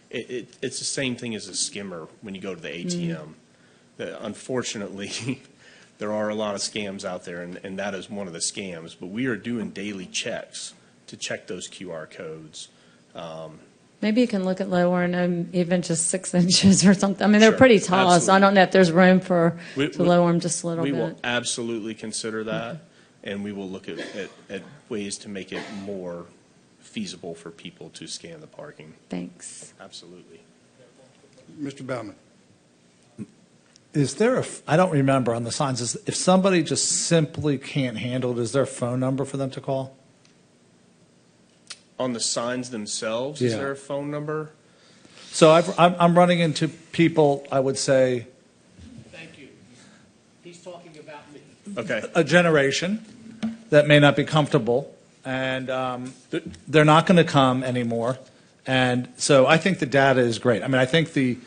Speaker 19: it's the same thing as a skimmer when you go to the ATM. Unfortunately, there are a lot of scams out there, and that is one of the scams. But we are doing daily checks to check those QR codes.
Speaker 7: Maybe you can look at lowering them even just 6 inches or something. I mean, they're pretty tall, absolutely. So I don't know if there's room to lower them just a little bit.
Speaker 19: We will absolutely consider that, and we will look at ways to make it more feasible for people to scan the parking.
Speaker 7: Thanks.
Speaker 19: Absolutely.
Speaker 2: Mr. Baumann.
Speaker 3: Is there I don't remember on the signs, if somebody just simply can't handle it, is there a phone number for them to call?
Speaker 19: On the signs themselves, is there a phone number?
Speaker 3: So I'm running into people, I would say.
Speaker 17: Thank you. He's talking about me.
Speaker 3: Okay. A generation that may not be comfortable, and they're not going to come anymore. And so I think the data is great. I mean, I think the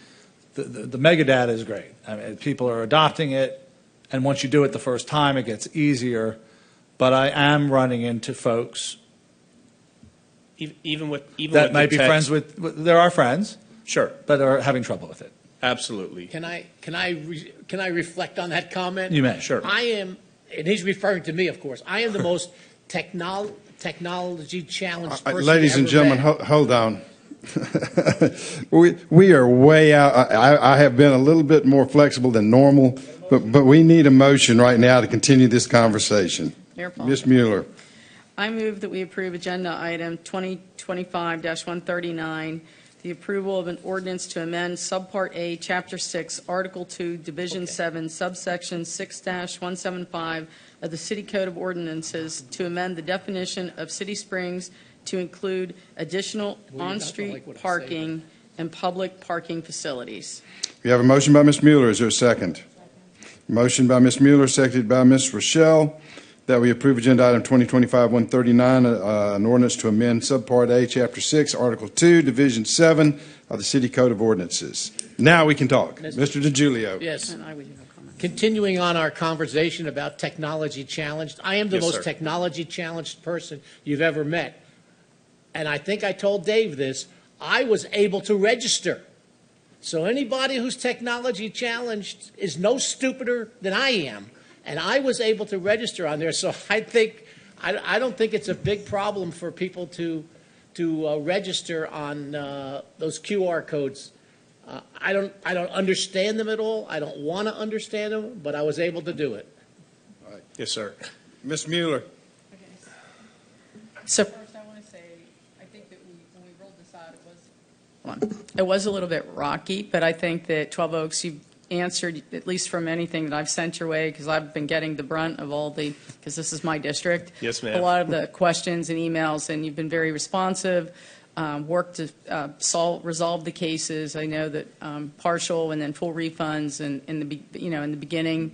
Speaker 3: mega data is great. I mean, people are adopting it, and once you do it the first time, it gets easier. But I am running into folks
Speaker 19: even
Speaker 3: that might be friends with. There are friends,
Speaker 19: sure,
Speaker 3: but are having trouble with it.
Speaker 19: Absolutely.
Speaker 17: Can I reflect on that comment?
Speaker 3: You may.
Speaker 19: Sure.
Speaker 17: I am, and he's referring to me, of course. I am the most technology challenged person.
Speaker 2: Ladies and gentlemen,
Speaker 17: met.
Speaker 2: hold on. we are way out. I have been a little bit more flexible than normal, but we need a motion right now to continue this conversation. Ms. Mueller.
Speaker 1: I move that we approve agenda item 2025-139, the approval of an ordinance to amend Subpart A, Chapter 6, Article 2, Division 7, Subsection 6-175 of the City Code of Ordinances to amend the definition of City Springs to include additional on-street parking and public parking facilities.
Speaker 2: We have a motion by Ms. Mueller. Is there a second?
Speaker 13: Motion by Ms. Mueller, seconded by Ms. Rochelle, that we approve Agenda Item 2025-139, an ordinance to amend Subpart A, Chapter 6, Article 2, Division 7 of the City Code of Ordinances. Now we can talk. Mr. DiGiulio.
Speaker 17: Yes. Continuing on our conversation about technology challenged, I am the
Speaker 19: Yes,
Speaker 17: most
Speaker 19: sir.
Speaker 17: technology challenged person you've ever met. And I think I told Dave this, I was able to register. So anybody who's technology challenged is no stupider than I am. And I was able to register on there. So I don't think it's a big problem for people to register on those QR codes. I don't understand them at all. I don't want to understand them, but I was able to do it.
Speaker 13: All right.
Speaker 19: Yes, sir.
Speaker 13: Ms. Mueller.
Speaker 1: So first, I want to say, I think that when we rolled this out, it was a little bit rocky, but I think that 12 Oaks, you've answered, at least from anything that I've sent your way, because I've been getting the brunt of all the, because this is my district.
Speaker 19: Yes, ma'am.
Speaker 1: A lot of the questions and emails, and you've been very responsive, worked to resolve the cases. I know that partial and then full refunds, and in the beginning,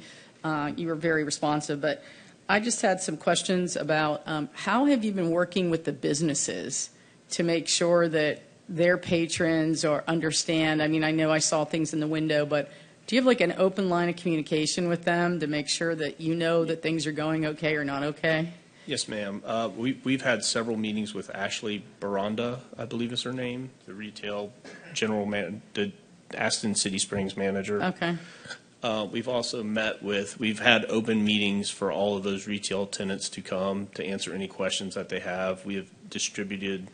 Speaker 1: you were very responsive. But I just had some questions about how have you been working with the businesses to make sure that their patrons or understand? I mean, I know I saw things in the window, but do you have like an open line of communication with them to make sure that you know that things are going okay or not okay?
Speaker 19: Yes, ma'am. We've had several meetings with Ashley Baranda, I believe is her name, the retail the Aston City Springs manager.
Speaker 1: Okay.
Speaker 19: We've also we've had open meetings for all of those retail tenants to come to answer any questions that they have. We have distributed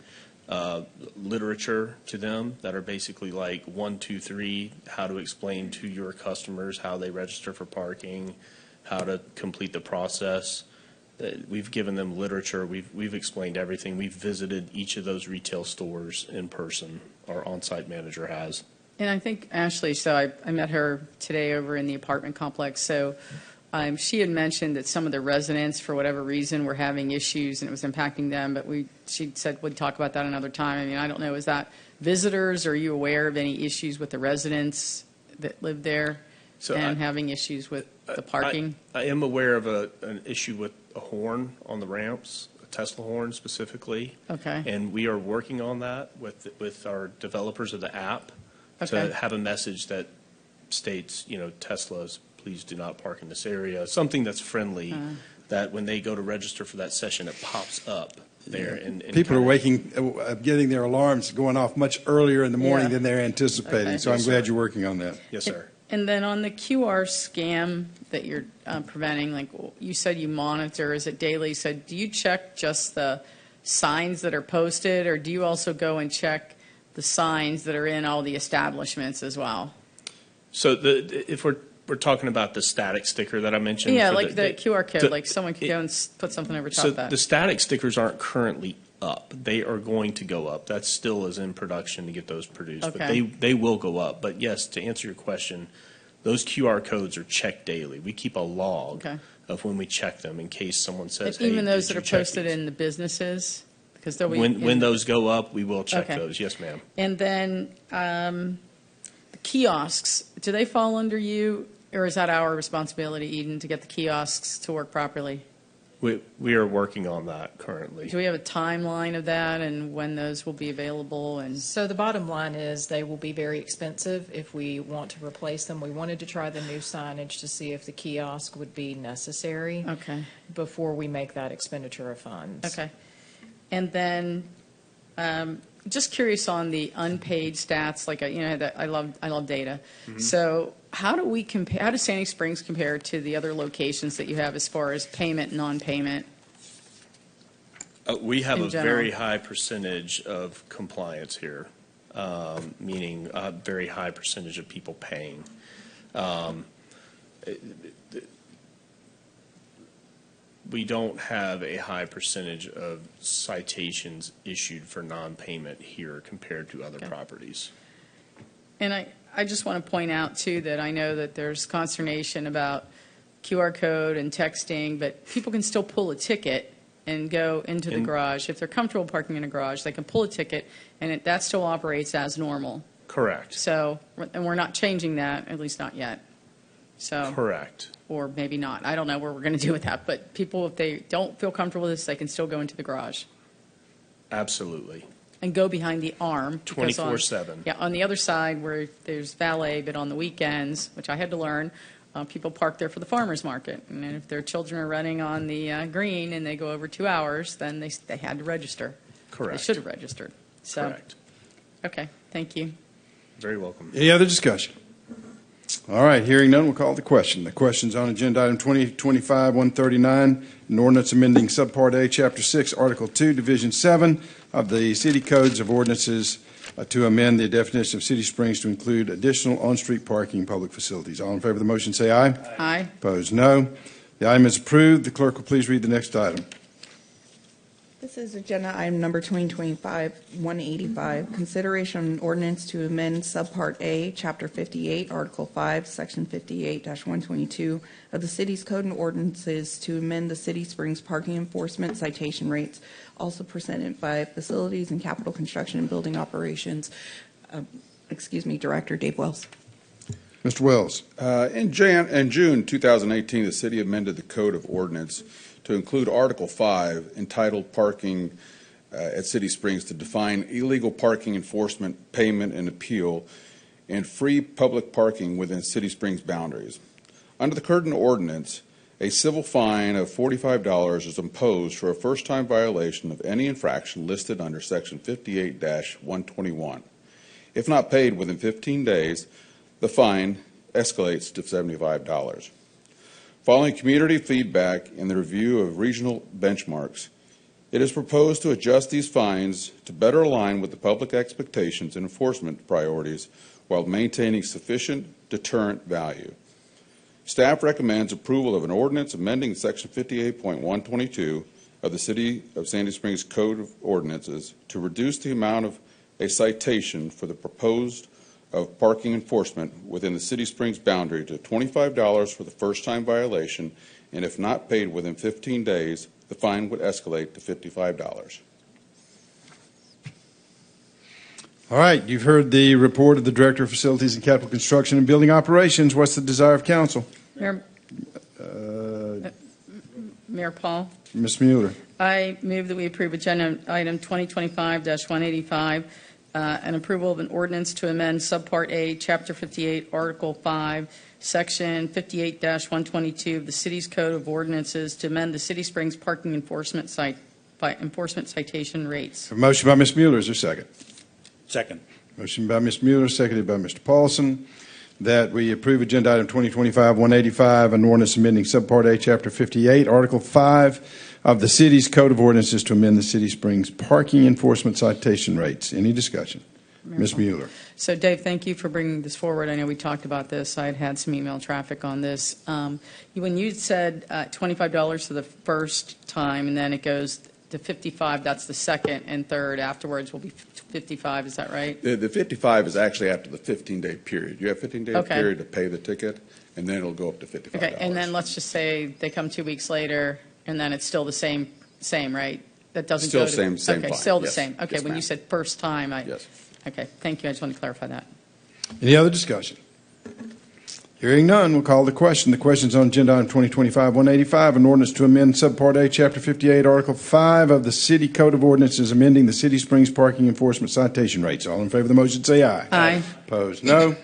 Speaker 19: literature to them that are basically like 1, 2, 3, how to explain to your customers how they register for parking, how to complete the process. We've given them literature. We've explained everything. We've visited each of those retail stores in person. Our on-site manager has.
Speaker 1: And I think Ashley, so I met her today over in the apartment complex. So she had mentioned that some of the residents, for whatever reason, were having issues and it was impacting them. But she said we'd talk about that another time. I mean, I don't know. Is that visitors? Are you aware of any issues with the residents that live there having issues with the parking?
Speaker 19: I am aware of an issue with a horn on the ramps, a Tesla horn specifically.
Speaker 1: Okay.
Speaker 19: And we are working on that with our developers of the app
Speaker 1: Okay.
Speaker 19: to have a message that states, Teslas, please do not park in this area. Something that's friendly, that when they go to register for that session, it pops up there. And
Speaker 2: People are getting their alarms going off much earlier in the morning than they're anticipating.
Speaker 1: Okay.
Speaker 2: So I'm glad you're working on that.
Speaker 19: Yes, sir.
Speaker 1: And then on the QR scam that you're preventing, like you said you monitor, is it daily? So do you check just the signs that are posted, or do you also go and check the signs that are in all the establishments as well?
Speaker 19: So if we're talking about the static sticker that I mentioned.
Speaker 1: Yeah,
Speaker 19: for
Speaker 1: like the QR code, like someone could go and put something over top
Speaker 19: So
Speaker 1: of that.
Speaker 19: the static stickers aren't currently up. They are going to go up. That still is in production to get those produced. But
Speaker 1: Okay.
Speaker 19: they will go up. But yes, to answer your question, those QR codes are checked daily. We keep a log of when we check them in case someone says,
Speaker 1: And even
Speaker 19: hey,
Speaker 1: those
Speaker 19: did
Speaker 1: that
Speaker 19: you
Speaker 1: are
Speaker 19: check
Speaker 1: posted
Speaker 19: these?
Speaker 1: in the businesses? Because they'll be
Speaker 19: When those go up, we will check
Speaker 1: Okay.
Speaker 19: those. Yes, ma'am.
Speaker 1: And then the kiosks, do they fall under you, or is that our responsibility, Eden, to get the kiosks to work properly?
Speaker 19: We are working on that currently.
Speaker 1: Do we have a timeline of that and when those will be available? And
Speaker 14: So the bottom line is they will be very expensive if we want to replace them. We wanted to try the new signage to see if the kiosk would be necessary before we make that expenditure of funds.
Speaker 1: Okay. And then just curious on the unpaid stats, like, I love data.
Speaker 19: Mm-hmm.
Speaker 1: So how do we compare, how does Sandy Springs compare to the other locations that you have as far as payment, non-payment?
Speaker 19: We have
Speaker 1: in
Speaker 19: a
Speaker 1: general?
Speaker 19: very high percentage of compliance here, meaning a very high percentage of people paying. We don't have a high percentage of citations issued for non-payment here compared to other properties.
Speaker 1: And I just want to point out, too, that I know that there's consternation about QR code and texting, but people can still pull a ticket and go into the garage. If they're comfortable parking in a garage, they can pull a ticket, and that still operates as normal.
Speaker 19: Correct.
Speaker 1: So, and we're not changing that, at least not yet. So.
Speaker 19: Correct.
Speaker 1: Or maybe not. I don't know what we're going to do with that. But people, if they don't feel comfortable with this, they can still go into the garage
Speaker 19: Absolutely.
Speaker 1: and go behind the arm. because on-
Speaker 19: 24/7.
Speaker 1: Yeah, on the other side where there's valet, but on the weekends, which I had to learn, people park there for the farmer's market. And then if their children are running on the green and they go over 2 hours, then they had to register.
Speaker 19: Correct.
Speaker 1: They should have registered. So,
Speaker 19: Correct.
Speaker 1: okay, thank you.
Speaker 19: Very welcome.
Speaker 13: Any other discussion? All right, hearing none, we'll call the question. The question's on agenda item 2025-139, an ordinance amending Subpart A, Chapter 6, Article 2, Division 7 of the City Codes of Ordinances to amend the definition of City Springs to include additional on-street parking in public facilities. All in favor of the motion, say aye.
Speaker 1: Aye.
Speaker 13: Opposed, no. The item is approved. The clerk will please read the next item.
Speaker 12: This is agenda item number 2025-185, consideration of an ordinance to amend Subpart A, Chapter 58, Article 5, Section 58-122 of the city's code and ordinances to amend the City Springs parking enforcement citation rates, also presented by Facilities and Capital Construction and Building Operations, Director Dave Wells.
Speaker 13: Mr. Wells.
Speaker 15: In June 2018, the city amended the Code of Ordinance to include Article 5 entitled Parking at City Springs to define illegal parking enforcement, payment, and appeal, and free public parking within City Springs boundaries. Under the current ordinance, a civil fine of $45 is imposed for a first-time violation of any infraction listed under Section 58-121. If not paid within 15 days, the fine escalates to $75. Following community feedback and the review of regional benchmarks, it is proposed to adjust these fines to better align with the public expectations and enforcement priorities while maintaining sufficient deterrent value. Staff recommends approval of an ordinance amending Section 58.122 of the City of Sandy Springs Code of Ordinances to reduce the amount of a citation for the proposed of parking enforcement within the City Springs boundary to $25 for the first-time violation, and if not paid within 15 days, the fine would escalate to $55.
Speaker 13: All right, you've heard the report of the Director of Facilities and Capital Construction and Building Operations. What's the desire of council?
Speaker 1: Mayor Paul?
Speaker 13: Ms. Mueller.
Speaker 1: I move that we approve agenda item 2025-185, an approval of an ordinance to amend Subpart A, Chapter 58, Article 5, Section 58-122 of the city's Code of Ordinances to amend the City Springs parking enforcement citation rates.
Speaker 13: A motion by Ms. Mueller. Is there a second?
Speaker 6: Second.
Speaker 13: Motion by Ms. Mueller, seconded by Mr. Paulson, that we approve agenda item 2025-185, an ordinance amending Subpart A, Chapter 58, Article 5 of the city's Code of Ordinances to amend the City Springs parking enforcement citation rates. Any discussion? Ms. Mueller.
Speaker 1: So, Dave, thank you for bringing this forward. I know we talked about this. I had some email traffic on this. When you said $25 for the first time and then it goes to $55, that's the second and third. Afterwards will be $55. Is that right?
Speaker 15: The $55 is actually after the 15-day period. You have a 15-day
Speaker 1: Okay.
Speaker 15: period to pay the ticket, and then it'll go up to $55.
Speaker 1: Okay, and then let's just say they come 2 weeks later, and then it's still the same, right? That doesn't
Speaker 15: Still
Speaker 1: go to...
Speaker 15: same
Speaker 1: Okay,
Speaker 15: fine.
Speaker 1: still the
Speaker 15: Yes.
Speaker 1: same. Okay,
Speaker 15: Yes,
Speaker 1: when you
Speaker 15: ma'am.
Speaker 1: said first time,
Speaker 15: Yes.
Speaker 1: Okay, thank you. I just want to clarify that.
Speaker 13: Any other discussion? Hearing none, we'll call the question. The question's on agenda item 2025-185, an ordinance to amend Subpart A, Chapter 58, Article 5 of the City Code of Ordinances, amending the City Springs parking enforcement citation rates. All in favor of the motion, say aye.
Speaker 1: Aye.
Speaker 13: Opposed, no.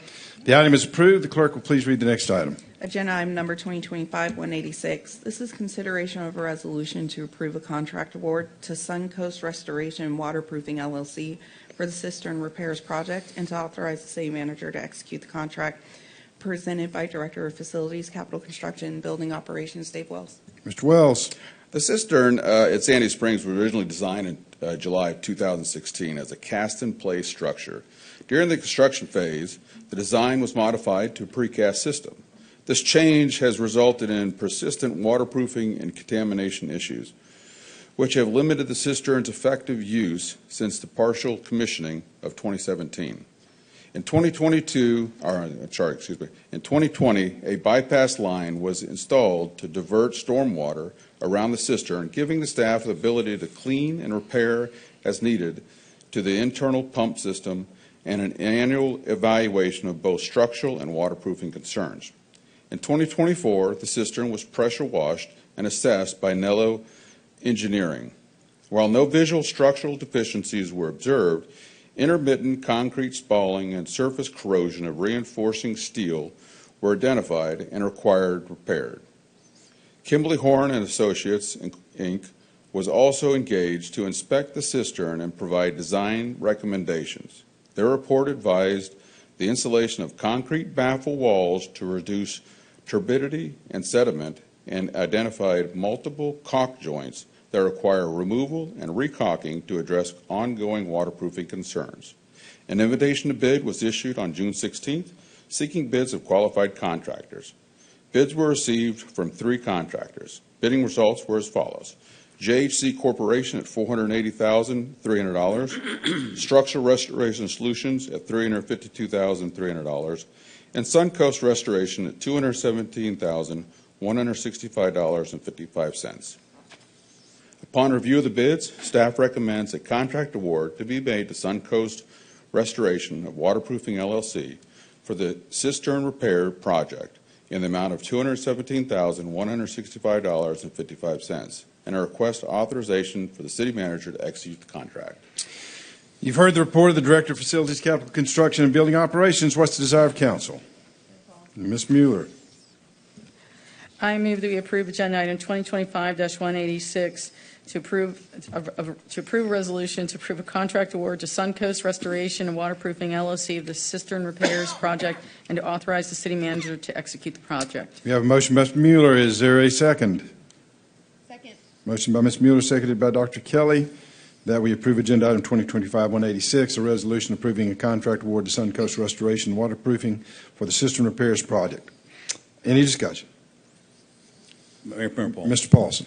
Speaker 13: The item is approved. The clerk will please read the next item.
Speaker 12: Agenda item number 2025-186. This is consideration of a resolution to approve a contract award to Suncoast Restoration and Waterproofing LLC for the cistern repairs project and to authorize the city manager to execute the contract, presented by Director of Facilities, Capital Construction, and Building Operations, Dave Wells.
Speaker 13: Mr. Wells.
Speaker 15: The cistern at Sandy Springs was originally designed in July of 2016 as a cast-in-place structure. During the construction phase, the design was modified to a precast system. This change has resulted in persistent waterproofing and contamination issues, which have limited the cistern's effective use since the partial commissioning of 2017. In 2020, a bypass line was installed to divert stormwater around the cistern, giving the staff the ability to clean and repair as needed to the internal pump system and an annual evaluation of both structural and waterproofing concerns. In 2024, the cistern was pressure washed and assessed by Nello Engineering. While no visual structural deficiencies were observed, intermittent concrete spalling and surface corrosion of reinforcing steel were identified and required repaired. Kimberly Horn and Associates, Inc. was also engaged to inspect the cistern and provide design recommendations. Their report advised the installation of concrete baffle walls to reduce turbidity and sediment, and identified multiple caulk joints that require removal and recaulking to address ongoing waterproofing concerns. An invitation to bid was issued on June 16th, seeking bids of qualified contractors. Bids were received from 3 contractors. Bidding results were as follows. JHC Corporation at $480,300, Structural Restoration Solutions at $352,300, and Suncoast Restoration at $217,165.55. Upon review of the bids, staff recommends a contract award to be made to Suncoast Restoration of Waterproofing LLC for the cistern repair project in the amount of $217,165.55, and a request authorization for the city manager to execute the contract.
Speaker 13: You've heard the report of the Director of Facilities, Capital Construction, and Building Operations. What's the desire of council? Ms. Mueller.
Speaker 1: I move that we approve agenda item 2025-186 to approve a resolution to approve a contract award to Suncoast Restoration and Waterproofing LLC of the cistern repairs project, and to authorize the city manager to execute the project.
Speaker 13: We have a motion by Mr. Mueller. Is there a second?
Speaker 10: Second.
Speaker 13: Motion by Ms. Mueller, seconded by Dr. Kelly, that we approve agenda item 2025-186, a resolution approving a contract award to Suncoast Restoration and Waterproofing for the cistern repairs project. Any discussion?
Speaker 6: Mayor Paul.
Speaker 13: Mr. Paulson.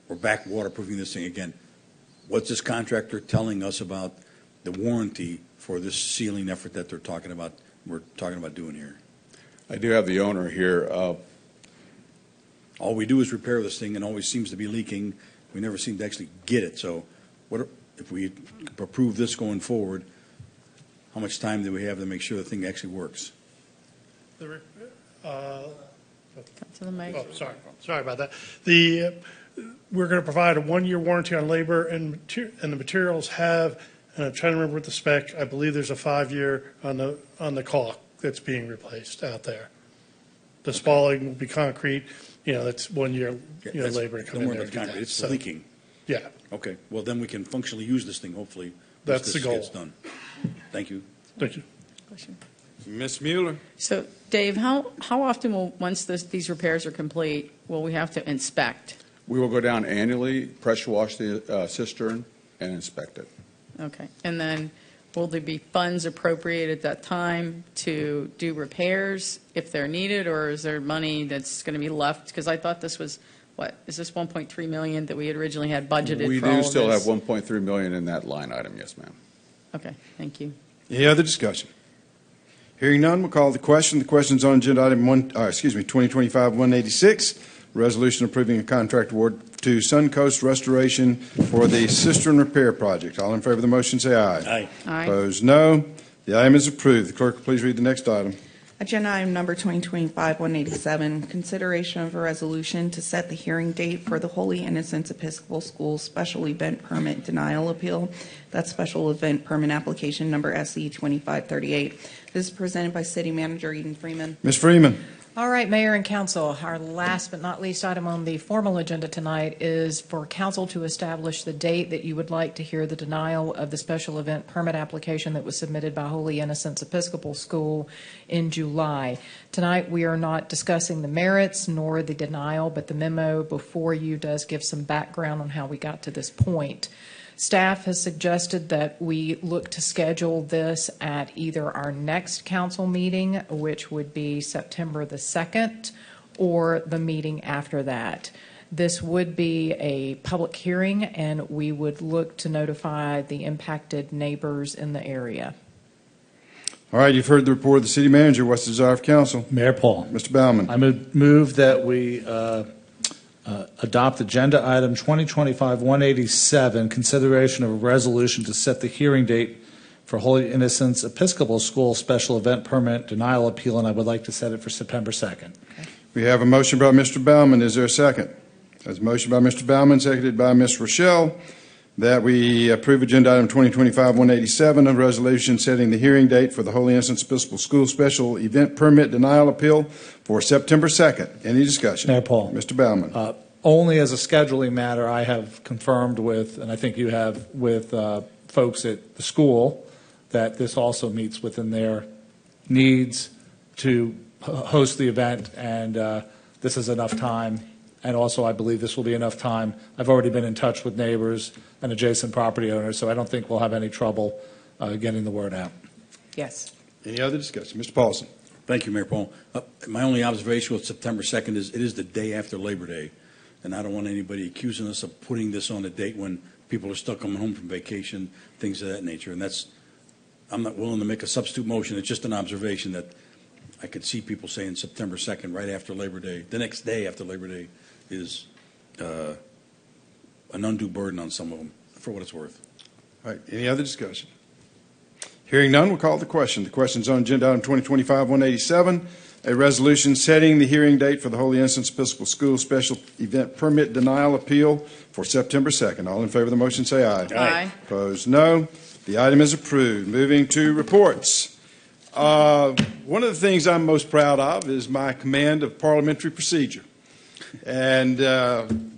Speaker 6: We're back waterproofing this thing again. What's this contractor telling us about the warranty for this sealing effort that we're talking about doing here?
Speaker 15: I do have the owner here.
Speaker 6: All we do is repair this thing and always seems to be leaking. We never seem to actually get it. So what if we approve this going forward, how much time do we have to make sure the thing actually works?
Speaker 1: To the mic.
Speaker 20: Oh, sorry about that. We're going to provide a 1-year warranty on labor, and the materials have, and I'm trying to remember what the spec, I believe there's a 5-year on the caulk that's being replaced out there. The spalling will be concrete, that's 1 year, labor to come in there.
Speaker 6: Don't worry about the concrete, it's leaking.
Speaker 20: Yeah.
Speaker 6: Okay, well then we can functionally use this thing, hopefully.
Speaker 20: That's the goal.
Speaker 6: Gets done. Thank you.
Speaker 20: Thank you.
Speaker 1: Question.
Speaker 13: Ms. Mueller.
Speaker 1: So, Dave, how often once these repairs are complete, will we have to inspect?
Speaker 15: We will go down annually, pressure wash the cistern, and inspect it.
Speaker 1: Okay. And then will there be funds appropriated at that time to do repairs if they're needed, or is there money that's going to be left? Because I thought this was, is this $1.3 million that we had originally had budgeted
Speaker 15: We
Speaker 1: for all
Speaker 15: do
Speaker 1: of
Speaker 15: still have
Speaker 1: this?
Speaker 15: $1.3 million in that line item, yes, ma'am.
Speaker 1: Okay, thank you.
Speaker 13: Any other discussion? Hearing none, we'll call the question. The question's on agenda item 2025-186, resolution approving a contract award to Suncoast Restoration for the cistern repair project. All in favor of the motion, say aye.
Speaker 6: Aye.
Speaker 1: Aye.
Speaker 13: Opposed, no. The item is approved. The clerk will please read the next item.
Speaker 12: Agenda item number 2025-187, consideration of a resolution to set the hearing date for the Holy Innocents Episcopal School Special Event Permit Denial Appeal. That's Special Event Permit Application Number SE 2538. This is presented by City Manager Eden Freeman.
Speaker 13: Ms. Freeman.
Speaker 14: All right, Mayor and Council, our last but not least item on the formal agenda tonight is for Council to establish the date that you would like to hear the denial of the special event permit application that was submitted by Holy Innocents Episcopal School in July. Tonight, we are not discussing the merits nor the denial, but the memo before you does give some background on how we got to this point. Staff has suggested that we look to schedule this at either our next council meeting, which would be September the 2nd, or the meeting after that. This would be a public hearing, and we would look to notify the impacted neighbors in the area.
Speaker 13: All right, you've heard the report of the city manager. What's the desire of council?
Speaker 3: Mayor Paul.
Speaker 13: Mr. Baumann.
Speaker 3: I move that we adopt agenda item 2025-187, consideration of a resolution to set the hearing date for Holy Innocents Episcopal School special event permit denial appeal, and I would like to set it for September 2nd.
Speaker 13: We have a motion by Mr. Baumann. Is there a second? There's a motion by Mr. Baumann, seconded by Ms. Rochelle, that we approve agenda item 2025-187, a resolution setting the hearing date for the Holy Innocents Episcopal School special event permit denial appeal for September 2nd. Any discussion?
Speaker 3: Mayor Paul.
Speaker 13: Mr. Baumann.
Speaker 3: Only as a scheduling matter, I have confirmed with, and I think you have with folks at the school, that this also meets within their needs to host the event, and this is enough time. And also, I believe this will be enough time. I've already been in touch with neighbors and adjacent property owners, so I don't think we'll have any trouble getting the word out.
Speaker 14: Yes.
Speaker 13: Any other discussion? Mr. Paulson.
Speaker 6: Thank you, Mayor Paul. My only observation with September 2nd is it is the day after Labor Day, and I don't want anybody accusing us of putting this on a date when people are stuck coming home from vacation, things of that nature. And I'm not willing to make a substitute motion. It's just an observation that I could see people saying September 2nd, right after Labor Day, the next day after Labor Day, is an undue burden on some of them, for what it's worth.
Speaker 13: All right. Any other discussion? Hearing none, we'll call the question. The question is on agenda item 2025-187, a resolution setting the hearing date for the Holy Innocents Episcopal School special event permit denial appeal for September 2nd. All in favor of the motion say aye.
Speaker 1: Aye.
Speaker 13: Opposed, no. The item is approved. Moving to reports. One of the things I'm most proud of is my command of parliamentary procedure. And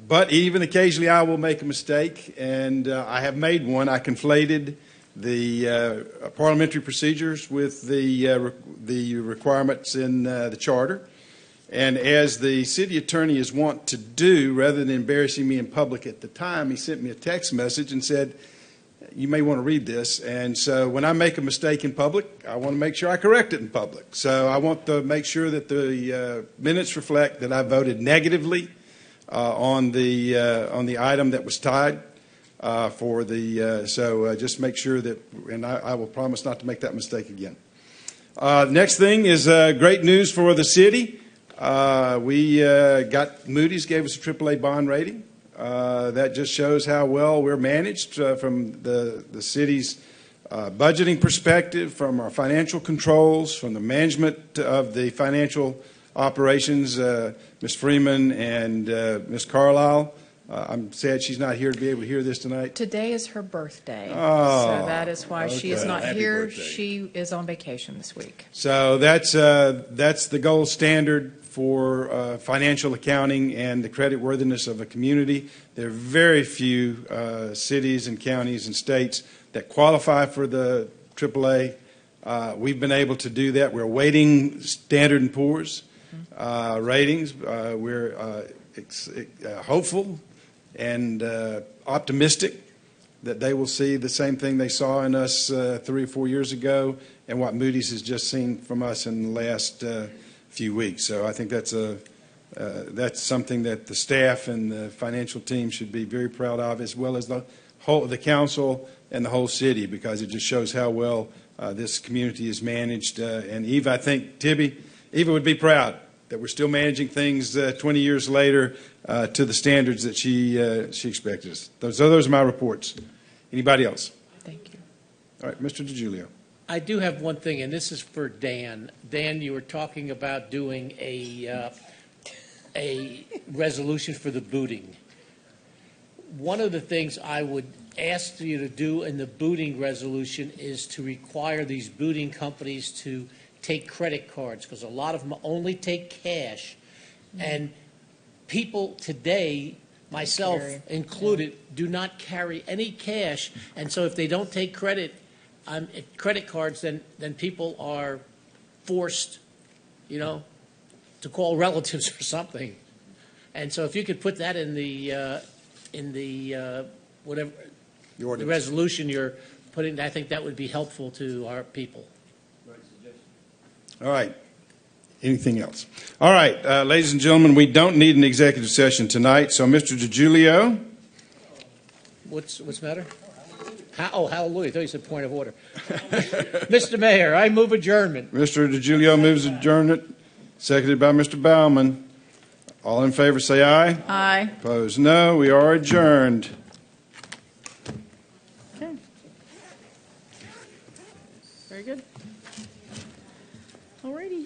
Speaker 13: but even occasionally I will make a mistake, and I have made one. I conflated the parliamentary procedures with the requirements in the charter. And as the city attorney is wont to do, rather than embarrassing me in public at the time, he sent me a text message and said, "You may want to read this." And so when I make a mistake in public, I want to make sure I correct it in public. So I want to make sure that the minutes reflect that I voted negatively on the item that was tied for the. So just make sure that, and I will promise not to make that mistake again. Next thing is great news for the city. We got Moody's gave us a AAA bond rating. That just shows how well we're managed from the city's budgeting perspective, from our financial controls, from the management of the financial operations, Ms. Freeman and Ms. Carlisle. I'm sad she's not here to be able to hear this tonight.
Speaker 14: Today is her birthday,
Speaker 13: Oh,
Speaker 14: so that is why she is
Speaker 13: okay.
Speaker 14: not
Speaker 13: Happy
Speaker 14: here.
Speaker 13: birthday.
Speaker 14: She is on vacation this week.
Speaker 13: So that's the gold standard for financial accounting and the creditworthiness of a community. There are very few cities and counties and states that qualify for the AAA. We've been able to do that. We're awaiting Standard & Poor's ratings. We're hopeful and optimistic that they will see the same thing they saw in us 3 or 4 years ago and what Moody's has just seen from us in the last few weeks. So I think that's something that the staff and the financial team should be very proud of, as well as the council and the whole city, because it just shows how well this community is managed. And Eva, I think Eva would be proud that we're still managing things 20 years later to the standards that she expected us. Those are my reports. Anybody else?
Speaker 14: Thank you.
Speaker 13: All right, Mr. DiGiulio.
Speaker 17: I do have one thing, and this is for Dan. Dan, you were talking about doing a resolution for the booting. One of the things I would ask you to do in the booting resolution is to require these booting companies to take credit cards, because a lot of them only take cash. And people today, myself included, do not carry any cash. And so if they don't take credit cards, then people are forced, to call relatives or something. And so if you could put that in the whatever the resolution you're putting, I think that would be helpful to our people.
Speaker 13: All right. Anything else? All right, ladies and gentlemen, we don't need an executive session tonight. So, Mr. DiGiulio.
Speaker 17: What's the matter? Hallelujah. I thought you said point of order. Mr. Mayor, I move adjournment.
Speaker 13: Mr. DiGiulio moves adjournment, seconded by Mr. Baumann. All in favor say aye.
Speaker 1: Aye.
Speaker 13: Opposed, no. We are adjourned.
Speaker 1: Very good. All righty.